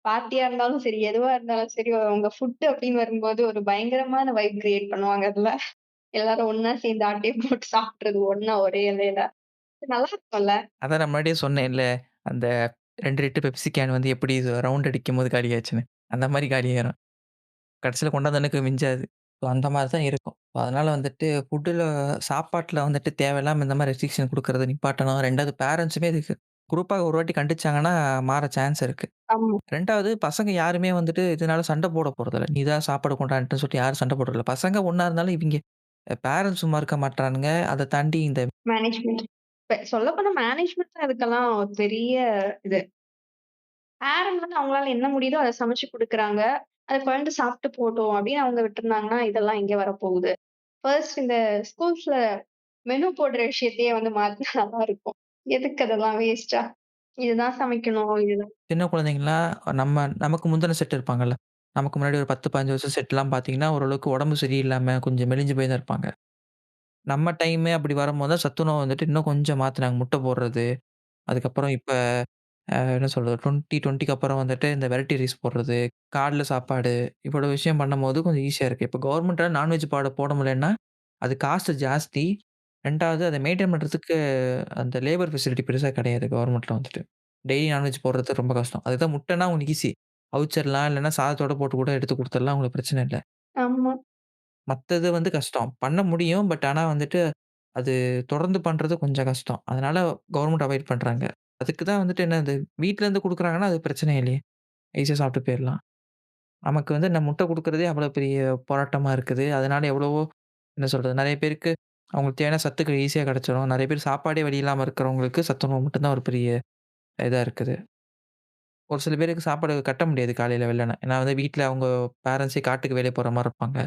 பார்ட்டியா இருந்தாலும் சரி, எதுவா இருந்தாலும் சரி, அவங்க ஃபுட் அப்படின்னு வரும்போது ஒரு பயங்கரமான வைப் கிரியேட் பண்ணுவாங்க அதுல. எல்லாரும் ஒண்ணா சேர்ந்து ஆட்டைய போட்டு சாப்பிடுறது ஒண்ணா ஒரே இலையில. நல்லா இருக்கும்ல. அதான் நான் முன்னாடியே சொன்னேன்ல, அந்த 2 லிட்டர் பெப்சி கேன் வந்து எப்படி ரவுண்ட் அடிக்கும்போது காலியாச்சுன்னு. அந்த மாரி காலியாயிரும். கடைசியில கொண்டாந்து மிஞ்சாது. ஸோ அந்த மாரி தான் இருக்கும். அதனால வந்துட்டு ஃபுட்டுல சாப்பாட்டுல வந்துட்டு தேவையில்லாம இந்த மாரி ரெஸ்ட்ரிக்ஷன் குடுக்கறத நிப்பாட்டணும். 2வது பேரன்ட்ஸுமே இதுக்கு குரூப்பா ஒரு வாட்டி கண்டிச்சாங்கன்னா மாற சான்ஸ் இருக்கு. ஆமா. 2வது பசங்க யாருமே வந்துட்டு இதனால சண்ட போட போறதில்ல. நீ தான் சாப்பாடு கொண்டான்ட்டுன்னு சொல்லிட்டு யாரும் சண்ட போடுறதில்ல. பசங்க ஒண்ணா இருந்தாலும் இவிங்க பேரன்ட்ஸ் சும்மா இருக்க மாட்றானுங்க. அத தாண்டி இந்த மேனேஜ்மென்ட். இப்ப சொல்லப்போனா மேனேஜ்மென்ட் தான் அதுக்கெல்லாம் ஒரு பெரிய இது. பேரண்ட் வந்து அவங்களால என்ன முடியுதோ அத சமைச்சு குடுக்குறாங்க. அத குழந்தை சாப்பிட்டு போட்டும் அப்படின்னு அவங்க விட்டுருந்தாங்கன்னா, இதெல்லாம் எங்க வரப்போகுது? ஃபர்ஸ்ட் இந்த ஸ்கூல்ஸ்ல மெனு போடுற விஷயத்தையே வந்து மாத்துனா நல்லா இருக்கும். எதுக்கு அதெல்லாம் வேஸ்ட்டா? இதுதான் சமைக்கணும். இதுதான் சின்ன குழந்தைங்கலாம் நமக்கு முந்தின செட் இருப்பாங்கல்ல. நமக்கு முன்னாடி ஒரு 10, 15 வருஷம் செட்லாம் பார்த்தீங்கன்னா, ஓரளவுக்கு உடம்பு சரியில்லாம கொஞ்சம் மெலிஞ்சு போய் தான் இருப்பாங்க. நம்ம டைமே அப்படி வரும்போது தான் சத்துணவு வந்துட்டு இன்னும் கொஞ்சம் மாத்துனாங்க. முட்டை போடுறது. அதுக்கப்புறம் இப்ப என்ன சொல்றது 2020க்கு அப்புறம் வந்துட்டு இந்த வெரைட்டி ரைஸ் போடுறது, காலைல சாப்பாடு, இவ்வளோ விஷயம் பண்ணும்போது கொஞ்சம் ஈஸியா இருக்கு. இப்ப கவர்மெண்ட்டால நான்வெஜ் போட முடியலன்னா, அது காஸ்ட் ஜாஸ்தி. 2வது அத மெயின்டெயின் பண்றதுக்கு அந்த லேபர் ஃபெசிலிட்டி பெருசா கிடையாது கவர்மெண்ட்ல வந்துட்டு. டெய்லி நான்வெஜ் போடுறது ரொம்ப கஷ்டம். அதுதான் முட்டைனா உங்களுக்கு ஈஸி. அவிச்சிரலாம், இல்லன்னா சாதத்தோட போட்டு கூட எடுத்து குடுத்துரலாம். உங்களுக்கு பிரச்சனை இல்ல. ஆமா. மத்தது வந்து கஷ்டம். பண்ண முடியும். பட் ஆனா வந்துட்டு, அது தொடர்ந்து பண்றது கொஞ்சம் கஷ்டம். அதனால கவர்மெண்ட் அவாய்ட் பண்றாங்க. அதுக்கு தான் வந்துட்டு என்னது வீட்ல இருந்து குடுக்குறாங்கன்னா, அது பிரச்சனை இல்லையே. ஈஸியா சாப்பிட்டு போயிரலாம். நமக்கு வந்து இந்த முட்டை குடுக்குறதே அவ்வளோ பெரிய போராட்டமா இருக்குது. அதனால எவ்வளவோ என்ன சொல்றது, நெறைய பேருக்கு அவங்களுக்கு தேவையான சத்துக்கள் ஈஸியா கிடைச்சிரும். நெறைய பேர் சாப்பாடே வழி இல்லாம இருக்கிறவங்களுக்கு சத்துணவு மட்டும் தான் ஒரு பெரிய இதா இருக்குது. ஒரு சில பேருக்கு சாப்பாடு கட்ட முடியாது காலையில வெள்ளன. ஏன்னா வந்து வீட்ல அவங்க பேரண்ட்ஸே காட்டுக்கு வேலைக்கு போற மாரி இருப்பாங்க.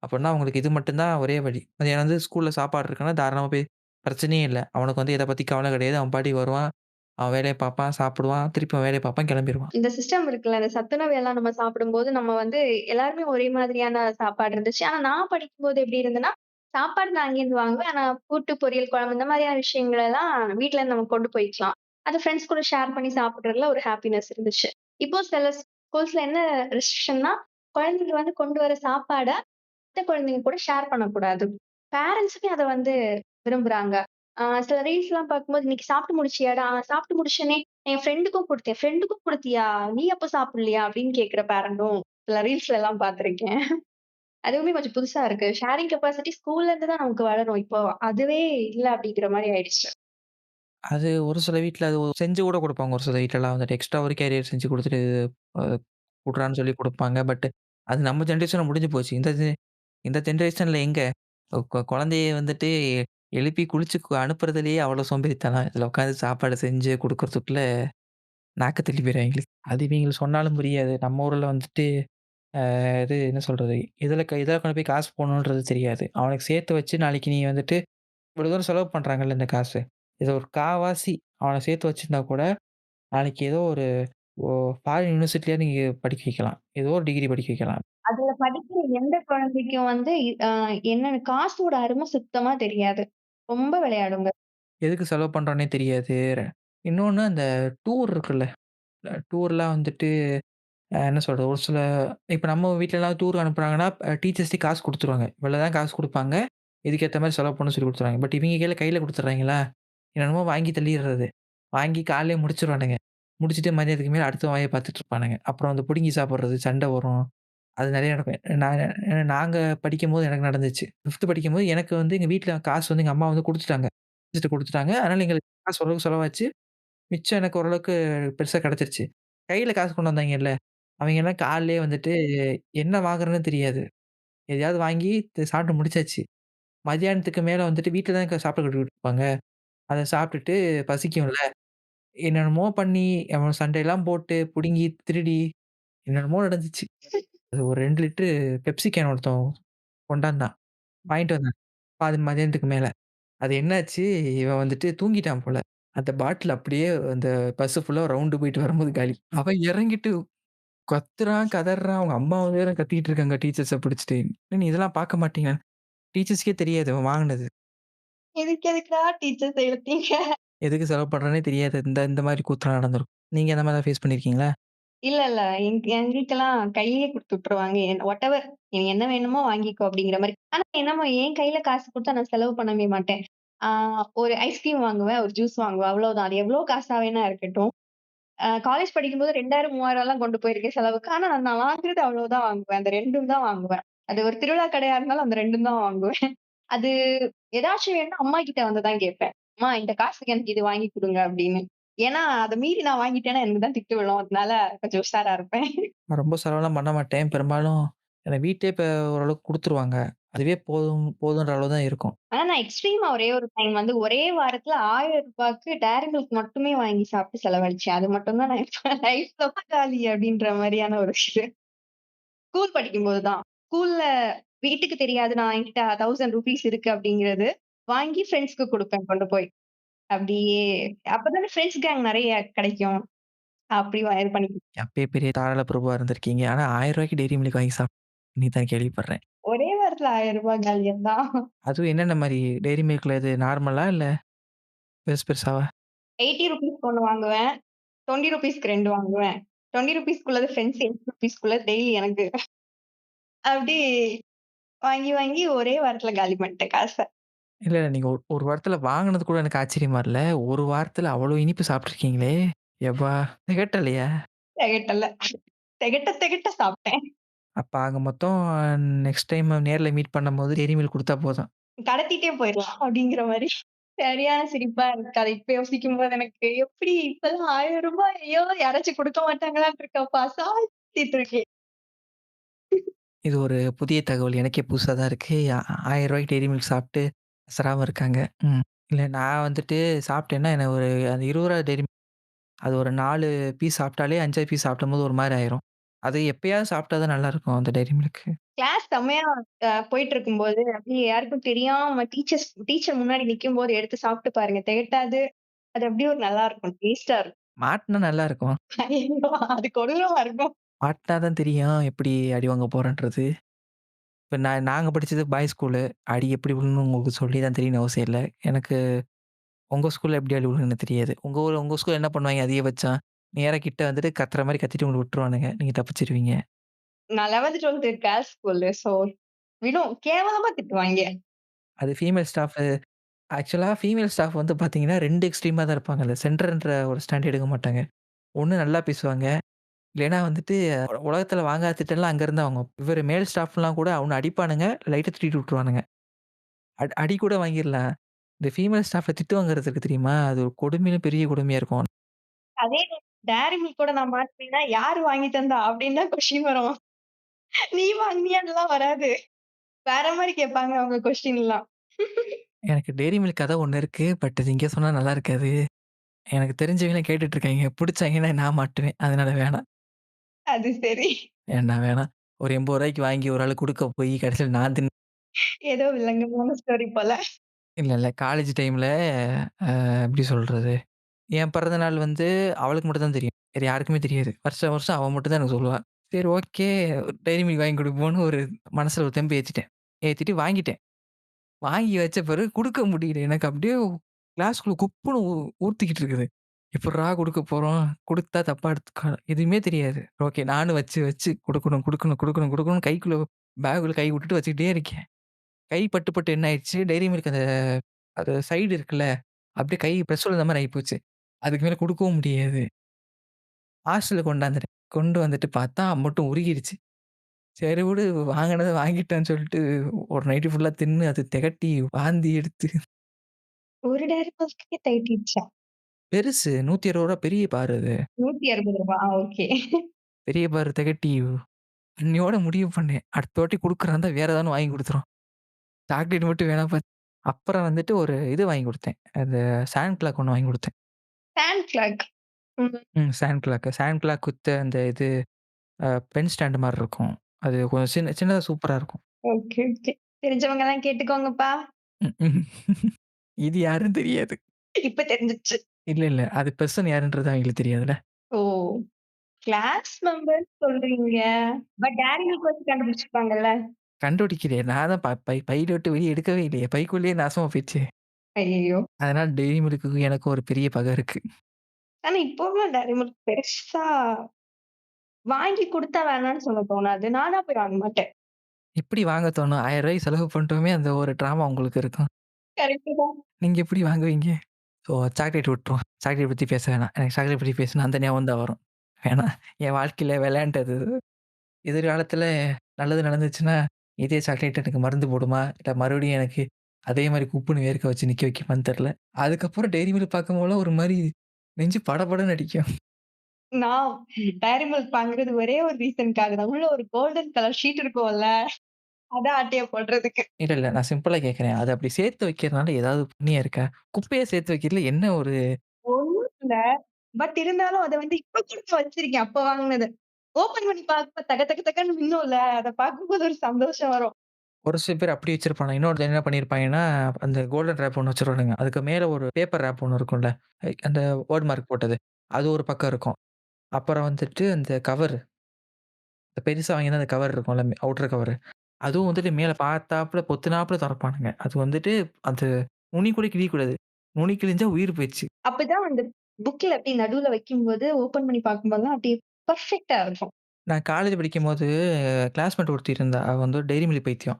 அப்பன்னா அவங்களுக்கு இது மட்டும் தான் ஒரே வழி. மதியானம் வந்து ஸ்கூல்ல சாப்பாடு இருக்குன்னா, தாராளமா போய் பிரச்சனையே இல்ல. அவனுக்கு வந்து எத பத்தி கவல கிடையாது. அவன் பாட்டுக்கு வருவான். அவன் வேலைய பார்ப்பான், சாப்பிடுவான். திருப்பி அவன் வேலைய பார்ப்பான், கிளம்பிருவான். இந்த சிஸ்டம் இருக்குல்ல, இந்த சத்துணவு எல்லாம் நம்ம சாப்பிடும்போது, நம்ம வந்து எல்லாருமே ஒரே மாதிரியான சாப்பாடு இருந்துச்சு. ஆனா நான் படிக்கும்போது எப்படி இருந்ததுன்னா, சாப்பாடு நான் அங்கேருந்து வாங்குவேன். ஆனா கூட்டு, பொரியல், குழம்பு இந்த மாதிரியான விஷயங்கள் எல்லாம் வீட்ல இருந்து நம்ம கொண்டு போய்க்கலாம். அது ஃப்ரெண்ட்ஸ் கூட ஷேர் பண்ணி சாப்பிடுறதுல ஒரு ஹாப்பினஸ் இருந்துச்சு. இப்போ சில ஸ்கூல்ஸ்ல என்ன ரெஸ்ட்ரிக்ஷன்னா, குழந்தைங்க வந்து கொண்டு வர சாப்பாட மத்த குழந்தைங்க கூட ஷேர் பண்ணக்கூடாது. பேரண்ட்ஸுமே அத வந்து விரும்புறாங்க. சில ரீல்ஸ்லாம் பார்க்கும்போது, "இன்னைக்கு சாப்பிட்டு முடிச்சியாடா?" சாப்பிட்டு முடிச்சேனே, என் ஃப்ரெண்டுக்கும் குடுத்தேன். "ஃப்ரெண்டுக்கும் குடுத்தியா? நீ அப்ப சாப்பிடலையா?" அப்படின்னு கேட்கிற பேரண்ட்டும் சில ரீல்ஸ்லலாம் பார்த்துருக்கேன். அதுவுமே கொஞ்சம் புதுசா இருக்கு. ஷேரிங் கெப்பாசிட்டி ஸ்கூல்ல இருந்து தான் நமக்கு வளரும். இப்போ அதுவே இல்ல அப்படிங்கிற மாரி ஆயிடுச்சு. அது ஒரு சில வீட்ல அது செஞ்சு கூட குடுப்பாங்க. ஒரு சில வீட்லலாம் வந்துட்டு எக்ஸ்ட்ரா ஒரு கேரியர் செஞ்சு குடுத்துட்டு, அ குட்றான்னு சொல்லி குடுப்பாங்க. பட் அது நம்ம ஜெனரேஷன்ல முடிஞ்சு போச்சு. இந்த ஜெனரேஷன்ல எங்க? குழந்தைய வந்துட்டு எழுப்பி குளிச்சு அனுப்புறதுலயே அவ்வளோ சோம்பேறித்தனம். இதுல உட்காந்து சாப்பாடு செஞ்சு குடுக்குறதுக்குள்ள நாக்கு தள்ளி போயிரும் எங்களுக்கு. அது இவங்களுக்கு சொன்னாலும் புரியாது. நம்ம ஊர்ல வந்துட்டு இது என்ன சொல்றது? எதுல கொண்டு போய் காசு போடணுன்றது தெரியாது. அவனுக்கு சேர்த்து வச்சு நாளைக்கு நீ வந்துட்டு இவ்வளோ தூரம் செலவு பண்றாங்கல்ல இந்த காசு. இத ஒரு காவாசி அவன சேர்த்து வச்சிருந்தா கூட, நாளைக்கு ஏதோ ஒரு ஒ ஃபாரின் யூனிவர்சிட்டில நீங்க படிக்க வைக்கலாம். ஏதோ ஒரு டிகிரி படிக்க வைக்கலாம். அதுல படிக்கிற எந்த குழந்தைக்கும் வந்து என்னன்னு காசோட அரும சுத்தமா தெரியாது. ரொம்ப விளையாடுங்க. எதுக்கு செலவு பண்றோன்னே தெரியாது. இன்னொன்னு அந்த டூர் இருக்குல்ல. டூர்லாம் வந்துட்டு என்ன சொல்றது? ஒரு சில இப்ப நம்ம வீட்லலாம் டூர் அனுப்புறாங்கன்னா, டீச்சர்ஸ்ட்டே காசு குடுத்துருவாங்க. இவ்வளோ தான் காசு குடுப்பாங்க. இதுக்கேத்த மாரி செலவு பண்ணணும்னு சொல்லி குடுத்துருவாங்க. பட் இவைங்க கையில குடுத்துடுறாய்ங்களா, என்னென்னமோ வாங்கி தள்ளிர்றது. வாங்கி காலைலயே முடிச்சுருவானுங்க. முடிச்சுட்டு மதியத்துக்கு மேல அடுத்த வாய பார்த்துட்டு இருப்பானுங்க. அப்புறம் அந்த புடுங்கி சாப்பிடுறது, சண்டை வரும். அது நெறைய நடக்கும். நாங்க படிக்கும்போது எனக்கு நடந்துச்சு. 5த் படிக்கும்போது எனக்கு வந்து எங்க வீட்ல காசு வந்து எங்க அம்மா வந்து குடுத்துட்டாங்க. குடுத்துட்டாங்க. அதனால எங்களுக்கு காசு ஓரளவுக்கு செலவாச்சு. மிச்சம் எனக்கு ஓரளவுக்கு பெருசா கிடைச்சிருச்சு. கையில காசு கொண்டு வந்தாய்ங்கல்ல, அவைங்கலாம் காலைலயே வந்துட்டு என்ன வாங்குறதுன்னு தெரியாது. எதையாவது வாங்கி சாப்பிட்டு முடிச்சாச்சு. மதியானத்துக்கு மேல வந்துட்டு வீட்ல தான் சாப்பாடு கட்டி குடுப்பாங்க. அத சாப்பிட்டுட்டு பசிக்கும்ல, என்னென்னமோ பண்ணி அவன் சண்டையெல்லாம் போட்டு, புடுங்கி, திருடி என்னென்னமோ நடந்துச்சு. அது ஒரு 2 லிட்டரு பெப்சி கேன் ஒருத்தன் கொண்டாந்தான். வாங்கிட்டு வந்தான். பாதி மதியானத்துக்கு மேல. அது என்னாச்சு, இவன் வந்துட்டு தூங்கிட்டான் போல. அந்த பாட்டில் அப்படியே அந்த பஸ் ஃபுல்லா ரவுண்டு போயிட்டு வரும்போது காலி. அவன் இறங்கிட்டு கத்துறான், கதர்றான். அவங்க அம்மா வேற கத்திக்கிட்டு இருக்காங்க டீச்சர்ஸ புடிச்சுட்டு. "என்ன நீ இதெல்லாம் பார்க்க மாட்டீங்களா?" டீச்சர்ஸ்க்கே தெரியாது அவன் வாங்குனது. இதுக்கு எதுக்குடா டீச்சர்ஸ இழுத்தீங்க? எதுக்கு செலவு பண்றான்னே தெரியாது. இந்த இந்த மாரி கூத்துலாம் நடந்திருக்கும். நீங்க அந்த மாரி ஏதாவது ஃபேஸ் பண்ணியிருக்கீங்களா? இல்ல, இல்ல. எங்களுக்கெல்லாம் கையிலேயே குடுத்து விட்டுருவாங்க. வாட்டெவர் நீ என்ன வேணுமோ வாங்கிக்கோ அப்படிங்கிற மாரி. ஆனா என்னமோ என் கையில காசு குடுத்தா நான் செலவு பண்ணவே மாட்டேன். ஆ ஒரு ஐஸ்கிரீம் வாங்குவேன், ஒரு ஜூஸ் வாங்குவேன் அவ்வளோதான். அது எவ்வளோ காசா வேணா இருக்கட்டும். காலேஜ் படிக்கும்போது 2000, 3000லாம் கொண்டு போயிருக்கேன் செலவுக்கு. ஆனா நான் வாங்குறது அவ்வளவுதான் வாங்குவேன். அந்த 2ம் தான் வாங்குவேன். அது ஒரு திருவிழா கடையா இருந்தாலும் அந்த 2ம் தான் வாங்குவேன். அது ஏதாச்சும் வேணும்னா அம்மா கிட்ட வந்து தான் கேட்பேன். அம்மா இந்த காசுக்கு எனக்கு இது வாங்கி குடுங்க அப்படின்னு. ஏன்னா அத மீறி நான் வாங்கிட்டேன்னா எனக்கு தான் திட்டு விழும். அதனால கொஞ்சம் உஷாரா இருப்பேன். நான் ரொம்ப செலவெல்லாம் பண்ண மாட்டேன். பெரும்பாலும் எனக்கு வீட்லயே இப்ப ஓரளவுக்கு குடுத்துருவாங்க. அதுவே போதும் போதுன்ற அளவு தான் இருக்கும். ஆனா நான் எக்ஸ்ட்ரீமா ஒரே ஒரு டைம் வந்து ஒரே வாரத்துல ரூ. 1000க்கு டைரி மில்க் மட்டுமே வாங்கி சாப்பிட்டு செலவழிச்சேன். அது மட்டும் தான் நான் இப்ப லைஃப்ல காலி அப்படின்ற மாரியான ஒரு விஷயம். ஸ்கூல் படிக்கும்போது தான். ஸ்கூல்ல வீட்டுக்கு தெரியாது நான் என்கிட்ட ₹1000 இருக்கு அப்படிங்கிறது. வாங்கி ஃப்ரெண்ட்ஸ்க்கு குடுப்பேன் கொண்டு போய். அப்படியே அப்பதானே ஃப்ரெண்ட்ஸ் கேங் நெறைய கிடைக்கும். அப்படி இது பண்ணி அப்பயே பெரிய தாராள பிரபுவா இருந்திருக்கீங்க. ஆனா ரூ. 1000க்கு டெய்ரி மில்க் வாங்கி இன்னைக்கு தான் கேள்விப்படுறேன். ஒரே வாரத்துல ₹1000 காலியாம் தான். அதுவும் என்னென்ன மாரி டெய்ரி மில்க்ல இது நார்மலா? இல்ல பெருசு பெருசாவா? ₹80க்கு 1 வாங்குவேன். ₹20க்கு 2 வாங்குவேன். ₹20க்குள்ளது ஃப்ரெண்ட்ஸ் ₹80க்குள்ளது டெய்லி எனக்கு. அப்படி வாங்கி, வாங்கி ஒரே வாரத்துல காலி பண்ணிட்டேன் காச. இல்ல, இல்ல. நீங்க ஒரு வாரத்துல வாங்குனது கூட எனக்கு ஆச்சரியமா இல்ல. ஒரு வாரத்துல அவ்வளோ இனிப்பு சாப்பிட்டுருக்கீங்களே! எப்பா! திகட்டலையா? தெகட்டல. தெகட்ட தெகட்ட சாப்பிட்டேன். அப்ப ஆக மொத்தம் நெக்ஸ்ட் டைம் நேர்ல மீட் பண்ணும்போது டெய்ரி மில்க் குடுத்தா போதும். கடத்திட்டே போயிரலாம் அப்படிங்கிற மாரி. சரியான சிரிப்பா இருக்கு. அத இப்ப யோசிக்கும்போது எனக்கு எப்படி இப்பலாம் ₹1000 ஐயோ! யாராச்சும் குடுக்க மாட்டாங்களான்னு இருக்கப்பா சாத்திட்டு இருக்கேன். இது ஒரு புதிய தகவல். எனக்கே புதுசா தான் இருக்கு. ரூ. 1000க்கு டெய்ரி மில்க் சாப்பிட்டு அசராம இருக்காங்க. ம். இல்ல நான் வந்துட்டு சாப்பிட்டேன்னா, எனக்கு ஒரு அந்த ரூ. 20 டெய்ரி மில்க் அது ஒரு 4 பீஸ் சாப்பிட்டாலே 5வது பீஸ் சாப்பிடும்போது ஒரு மாரி ஆயிரும். அது எப்பயாவது சாப்பிட்டா தான் நல்லாருக்கும் அந்த டெய்ரி மில்க். கிளாஸ் செம்மையா போயிட்டு இருக்கும்போது, அப்படியே யாருக்கும் தெரியாம டீச்சர் முன்னாடி நிக்கும்போது எடுத்து சாப்பிட்டு பாருங்க. திகட்டாது. அது அப்படியே ஒரு நல்லா இருக்கும். டேஸ்ட்டா இருக்கும். மாட்டுனா நல்லாருக்கும். ஐயய்யோ! அது கொடூரமா இருக்கும். மாட்டுனா தான் தெரியும் எப்படி அடி வாங்க போறோன்றது. இப்ப நாங்க படிச்சது பாய்ஸ் ஸ்கூலு. அடி எப்படி விழுணும்னு உங்களுக்கு சொல்லி தான் தெரியணும்னு அவசியம் இல்ல. எனக்கு உங்க ஸ்கூல்ல எப்படி அடி விழுன்னு தெரியாது. உங்க ஸ்கூல்ல என்ன பண்ணுவாய்ங்க அதிகபட்சம்? நேரா கிட்ட வந்துட்டு கத்துற மாரி கத்திட்டு உங்கள விட்டுருவானுங்க. நீங்க தப்பிச்சுருவீங்க. நான் 11த், 12த் கேர்ல்ஸ் ஸ்கூலு. விடும். கேவலமா திட்டுவாய்ங்க. அது ஃபீமேல் ஸ்டாஃப் ஆக்சுவலா ஃபீமேல் ஸ்டாஃப் வந்து பார்த்தீங்கன்னா 2 எக்ஸ்ட்ரீமா தான் இருப்பாங்க. அதுல சென்டர்ன்ற ஒரு ஸ்டாண்ட் எடுக்க மாட்டாங்க. ஒண்ணு நல்லா பேசுவாங்க. இல்லைன்னா வந்துட்டு உலகத்துல வாங்காத திட்டெல்லாம் அங்க இருந்து வாங்குவோம். இவரு மேல் ஸ்டாஃப்லாம் கூட அவன அடிப்பானுங்க. லைட்டா திட்டிட்டு விட்டுருவானுங்க. அடி கூட வாங்கிர்லாம். இந்த ஃபீமேல் ஸ்டாஃப்ல திட்டு வாங்குறது இருக்கு தெரியுமா? அது ஒரு கொடுமையிலும் பெரிய கொடுமையா இருக்கும். அதே டைரி மில்க் கூட நான் மாட்டுனேன்னா, "யாரு வாங்கி தந்தா?" அப்படின்னு தான் கொஸ்டின் வரும். "நீ வாங்குனியான்னுலாம் வராது." வேற மாரி கேட்பாங்க அவங்க கொஸ்டின்லாம். எனக்கு டெய்ரி மில்க் கதை ஒண்ணு இருக்கு. பட் அது இங்க சொன்னா நல்லா இருக்காது. எனக்கு தெரிஞ்சவங்கலாம் கேட்டுட்டு இருக்காய்ங்க. புடிச்சாங்கன்னா நான் மாட்டுவேன். அதனால வேணாம். அது சரி. வேண்டாம், வேணாம். ஒரு ரூ. 80க்கு வாங்கி ஒரு ஆளுக்கு குடுக்க போய் கடைசியில நான் ஏதோ வில்லங்கமான ஸ்டோரி போல. இல்ல, இல்ல. காலேஜ் டைம்ல எப்படி சொல்றது? என் பிறந்த நாள் வந்து அவளுக்கு மட்டும் தான் தெரியும். வேற யாருக்குமே தெரியாது. வருஷம் வருஷம் அவ மட்டும் தான் எனக்கு சொல்லுவா. சரி ஓகே. டைரி மில்க் வாங்கி குடுப்போம்ன்னு ஒரு மனசுல ஒரு தெம்பு ஏத்திட்டேன். ஏத்திட்டு வாங்கிட்டேன். வாங்கி வச்ச பிறகு குடுக்க முடியல. எனக்கு அப்படியே கிளாஸ்க்குள்ள குப்புன்னு ஊத்திக்கிட்டு இருக்குது. எப்புட்றா குடுக்க போறோம்? குடுத்தா தப்பா எடுத்துக்க எதுவுமே தெரியாது. ஓகே நானும் வச்சு வச்சு குடுக்கணும், குடுக்கணும், குடுக்கணும், குடுக்கணும்னு கைக்குள்ள பேக்குள்ள கை விட்டுட்டு வச்சுக்கிட்டே இருக்கேன். கை பட்டு பட்டு என்ன ஆயிடுச்சு, டைரி மில்க் அந்த அது சைடு இருக்குல்ல, அப்படியே கை பிரஸ் விழுந்த மாரி ஆயிப்போச்சு. அதுக்கு மேல குடுக்கவும் முடியாது. ஹாஸ்டலுக்கு கொண்டாந்துட்டேன். கொண்டு வந்துட்டு பார்த்தா அம்புட்டும் உருகிருச்சு. சரி விடு வாங்கினத வாங்கிட்டேன்னு சொல்லிட்டு ஒரு நைட்டு ஃபுல்லா தின்னு அது திகட்டி வாந்தி எடுத்து ஒரு டைரி மில்க்குக்கே தேடிடுச்சா? பெருசு ரூ. 120 பெரிய பார் அது. ரூ. 160 ஓகே. பெரிய பார் திகட்டி அன்னையோட முடிவு பண்ணேன். அடுத்த வாட்டி குடுக்குறதா இருந்தா வேற ஏதாவது வாங்கி குடுத்துரும். சாக்லேட் மட்டும் வேணாம்ப்பா. அப்புறம் வந்துட்டு ஒரு இது வாங்கி குடுத்தேன். அந்த சாண்ட் கிளாக் ஒண்ணு வாங்கி குடுத்தேன். Sand clock. ம். Sand clock. Sand clock with அந்த இது பென் ஸ்டாண்ட் மாரி இருக்கும். அது கொஞ்சம் சின்னதா சூப்பரா இருக்கும். Okay, okay. தெரிஞ்சவங்க தான் கேட்டுக்கோங்கப்பா. ம். இது யாருன்னு தெரியாது. இப்ப தெரிஞ்சிருச்சு. இல்ல, இல்ல. அது பெர்சன் யாருன்றது அவங்களுக்கு தெரியாதுல்ல. ஓ! கிளாஸ் மெம்பர் சொல்றீங்க. பட் டைரி மில்க் வச்சு கண்டுபிடிச்சிருப்பாங்கல்ல. கண்டுபிடிக்கலையே. நான் தான் பையில விட்டு வெளிய எடுக்கவே இல்லையே. பைக்குள்ளேயே நாசமா போயிருச்சே. ஐயய்யோ! அதனால டெய்ரி மில்க்குக்கும் எனக்கும் ஒரு பெரிய பகை இருக்கு. ஆனா இப்பவும் டைரி மில்க் பெருசா வாங்கி குடுத்தா வேணான்னு சொல்ல தோணாது. நானா போய் வாங்க மாட்டேன். எப்படி வாங்க தோணும்? ரூ. 1000 செலவு பண்ணிட்டோமே அந்த ஒரு ட்ராமா உங்களுக்கு இருக்கும். கரெக்ட்டு தான். நீங்க எப்படி வாங்குவீங்க? ஸோ சாக்லேட் விட்டுருவோம். சாக்லேட் பத்தி பேச வேணாம். எனக்கு சாக்லேட் பத்தி பேசினா அந்த ஞாபகம் தான் வரும். வேணாம். என் வாழ்க்கையில விளையாண்டது. எதிர்காலத்தில நல்லது நடந்துச்சுன்னா, இதே சாக்லேட் எனக்கு மருந்து போடுமா? இல்ல மறுபடியும் எனக்கு அதே மாரி குப்புன்னு வேர்க்க வச்சு நிக்க வைக்குமான்னு தெரியல. அதுக்கப்புறம் டெய்ரி மில்க் பார்க்கும்போதெல்லாம் ஒரு மாரி நெஞ்சு படபடன்னு அடிக்கும். நான் டைரி மில்க் வாங்குறது ஒரே ஒரு ரீசனுக்காக தான். உள்ள ஒரு கோல்டன் கலர் ஷீட் இருக்கும்ல. அத ஆட்டைய போடுறதுக்கு. இல்ல, இல்ல. நான் சிம்பிளா கேட்கிறேன். அத அப்படி சேர்த்து வைக்கிறனால ஏதாவது புண்ணியம் இருக்கா? குப்பையா சேர்த்து வைக்கிறதுல என்ன ஒரு ஒண்ணும் இல்ல. பட் இருந்தாலும் அத வந்து இப்ப கூட வச்சிருக்கேன். அப்ப வாங்குனது. ஓப்பன் பண்ணி பார்க்கும்போது தக தக தகன்னு மின்னும்ல. அத பார்க்கும்போது ஒரு சந்தோஷம் வரும். ஒரு சில பேர் அப்படி வச்சிருப்பாங்க. இன்னொருத்தர் என்ன பண்ணியிருப்பாங்கன்னா, அந்த கோல்டன் ரேப் ஒண்ணு வச்சுருவானுங்க. அதுக்கு மேல ஒரு பேப்பர் ரேப் ஒண்ணு இருக்கும்ல. அந்த வேர்ட் மார்க் போட்டது. அது ஒரு பக்கம் இருக்கும். அப்புறம் வந்துட்டு அந்த கவர் பெருசா வாங்கியிருந்தா அந்த கவர் இருக்கும்ல, அவுட்டர் கவரு. அதுவும் வந்துட்டு மேல பார்த்தாப்புல பொத்துனாப்புல தொறப்பானுங்க. அது வந்துட்டு அது நுனி கூட கிழியக்கூடாது. நுனி கிழிஞ்சா உயிர் போயிருச்சு. அப்பதான் அந்த புக்ல அப்படியே நடுவுல வைக்கும்போது, ஓப்பன் பண்ணி பார்க்கும்போதெல்லாம் அப்படியே பெர்ஃபெக்ட்டா இருக்கும். நான் காலேஜ் படிக்கும்போது கிளாஸ்மேட் ஒருத்தி இருந்தா. அவ வந்து டெய்ரி மில்க் பைத்தியம்.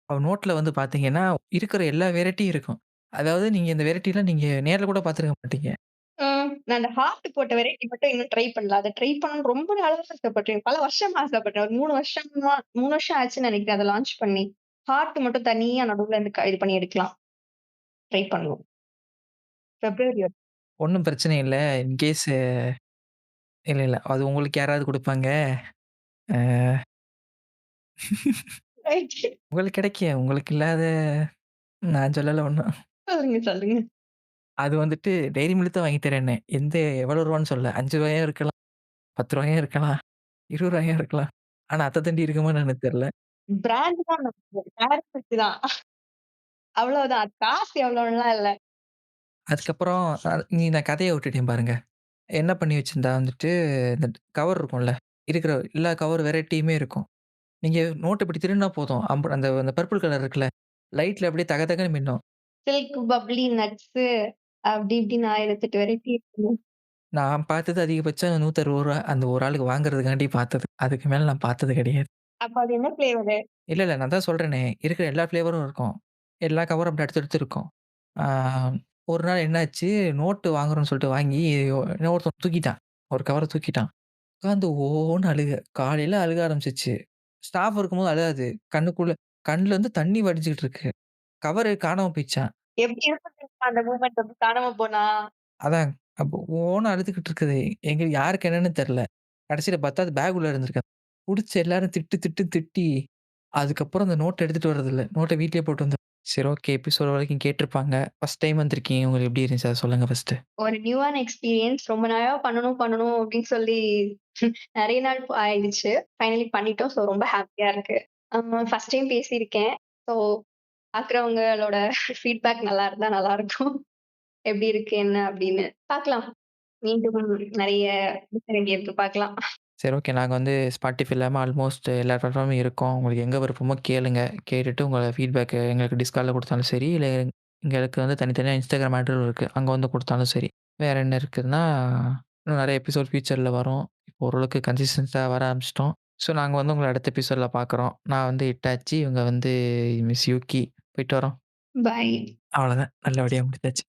அவ நோட்ல வந்து பார்த்தீங்கன்னா, இருக்கிற எல்லா வெரைட்டியும் இருக்கும். அதாவது நீங்க இந்த வெரைட்டிலாம் நீங்க நேர்ல கூட பார்த்துருக்க மாட்டீங்க. நான் அந்த ஹார்ட் போட்ட வெரைட்டி மட்டும் இன்னும் ட்ரை பண்ணல. அத ட்ரை பண்ணணும்னு ரொம்ப நாளா ஆசைப்பட்டேன். பல வருஷமா ஆசைப்பட்டேன். ஒரு 3 வருஷம் ஆச்சுன்னு நெனைக்கிறேன் அத லான்ச் பண்ணி. ஹார்ட் மட்டும் தனியா நடுவுல இருந்து இது பண்ணி எடுக்கலாம். ட்ரை பண்ணணும். பிப்ரவரி ஒண்ணும் பிரச்சனை இல்ல. இன்கேஸ் இல்ல, இல்ல. அது உங்களுக்கு யாராவது குடுப்பாங்க. அ ரைட். உங்களுக்கு கிடைக்கும். உங்களுக்கு இல்லாத நான் சொல்லல ஒண்ணும். சொல்லுங்க, சொல்லுங்க. அது வந்துட்டு டெய்ரி மில்க் தான் வாங்கி தரேன்னேன். எவ்வளோ ரூவான்னு சொல்லல. ரூ. 5 இருக்கலாம், ரூ. 10 இருக்கலாம், ரூ. 20 இருக்கலாம். ஆனா அத்த தண்டி இருக்குமான்னு எனக்கு தெரியல. பிராண்ட் தான் நமக்கு. டேரக்ட் தான். அவ்வளவுதான். காசு எவ்வளோன்லாம் இல்ல. அதுக்கப்புறம் நான் கதைய விட்டுட்டேன் பாருங்க. என்ன பண்ணி வச்சிருந்தா வந்துட்டு, இந்த கவர் இருக்கும்ல. இருக்கிற எல்லா கவர் வெரைட்டியுமே இருக்கும். நீங்க நோட்ட இப்படி திருடுனா போதும். அந்த அந்த பர்பிள் கலர் இருக்குல்ல, லைட்ல அப்படியே தக தகன்னு மின்னும். சில்க், பப்ளி, நட்ஸு அப்படி இப்படின்னு 1008 வெரைட்டி இருக்குங்க. நான் பார்த்தது அதிகபட்சம் ரூ. 160 அந்த ஒரு ஆளுக்கு வாங்குறதுக்காண்டி பார்த்தது. அதுக்கு மேல நான் பார்த்தது கிடையாது. அப்ப அது என்ன ஃப்ளேவரு? இல்ல, இல்ல. நான் தான் சொல்றேனே, இருக்கிற எல்லா ஃப்ளேவரும் இருக்கும். எல்லா கவரும் அப்படி அடுத்து அடுத்து இருக்கும். ஆ ஒரு நாள் என்னாச்சு, நோட்டு வாங்குறோம்னு சொல்லிட்டு வாங்கி ஒருத்தன் தூக்கிட்டான். ஒரு கவர தூக்கிட்டான். உட்காந்து ஓன்னு அழுக. காலையில அழுக ஆரம்பிச்சுருச்சு. ஸ்டாஃப் இருக்கும்போது அழுகாது. கண்ணுலருந்து தண்ணி வடிஞ்சுகிட்டு இருக்கு. கவரு காணாம போயிருச்சாம். எப்படி இருக்கும் தெரியுமா அந்த மூமெண்ட் வந்து காணாம போனா? அதான் அப்போ ஓன்னு அழுதுகிட்டு இருக்குது. யாருக்கு என்னன்னு தெரியல. கடைசியில பார்த்தா அது பேக் உள்ள இருந்திருக்கு. புடிச்சு எல்லாரும் திட்டு திட்டு திட்டி, அதுக்கப்புறம் அந்த நோட்ட எடுத்துட்டு வரதில்ல. நோட்ட வீட்லயே போட்டு வந்து சரி ஓகே. எபிசோட் வரைக்கும் கேட்டுருப்பாங்க. ஃபர்ஸ்ட் டைம் வந்திருக்கீங்க. உங்களுக்கு எப்படி இருந்துச்சு? அத சொல்லுங்க ஃபர்ஸ்ட்டு. ஒரு நியூவான எக்ஸ்பீரியன்ஸ். ரொம்ப நாளா பண்ணணும், பண்ணணும் அப்படின்னு சொல்லி நெறைய நாள் ஆயிடுச்சு. ஃபைனலி பண்ணிட்டோம். ஸோ ரொம்ப ஹேப்பியா இருக்கு. ஃபர்ஸ்ட் டைம் பேசியிருக்கேன். ஸோ பார்க்குறவங்களோட ஃபீட்பேக் நல்லா இருந்தா நல்லாருக்கும். எப்படி இருக்கு? என்ன அப்படின்னு. பார்க்கலாம். மீண்டும் நெறைய இருக்கு பார்க்கலாம். சரி ஓகே. நாங்க வந்து Spotify இல்லாம ஆல்மோஸ்ட் எல்லா பிளாட்ஃபார்மும் இருக்கோம். உங்களுக்கு எங்க விருப்பமோ கேளுங்க. கேட்டுட்டு உங்க ஃபீட்பேக்க எங்களுக்கு Discordல குடுத்தாலும் சரி, இல்ல எங்களுக்கு வந்து தனித்தனியா Instagram ஹேண்டிலும் இருக்கு. அங்க வந்து குடுத்தாலும் சரி. வேற என்ன இருக்குதுன்னா, இன்னும் நெறைய எபிசோட் ஃபியூச்சர்ல வரும். இப்போ ஓரளவுக்கு கன்சிஸ்டன்ஸா வர ஆரம்பிச்சுட்டோம். ஸோ நாங்க வந்து உங்கள அடுத்த எபிசோட்ல பார்க்குறோம். நான் வந்து இட்டாச்சி, இவங்க வந்து மிஸ் யூகி. போயிட்டு வரோம். பாய். அவ்வளோதான். நல்லபடியா முடிச்சாச்சு.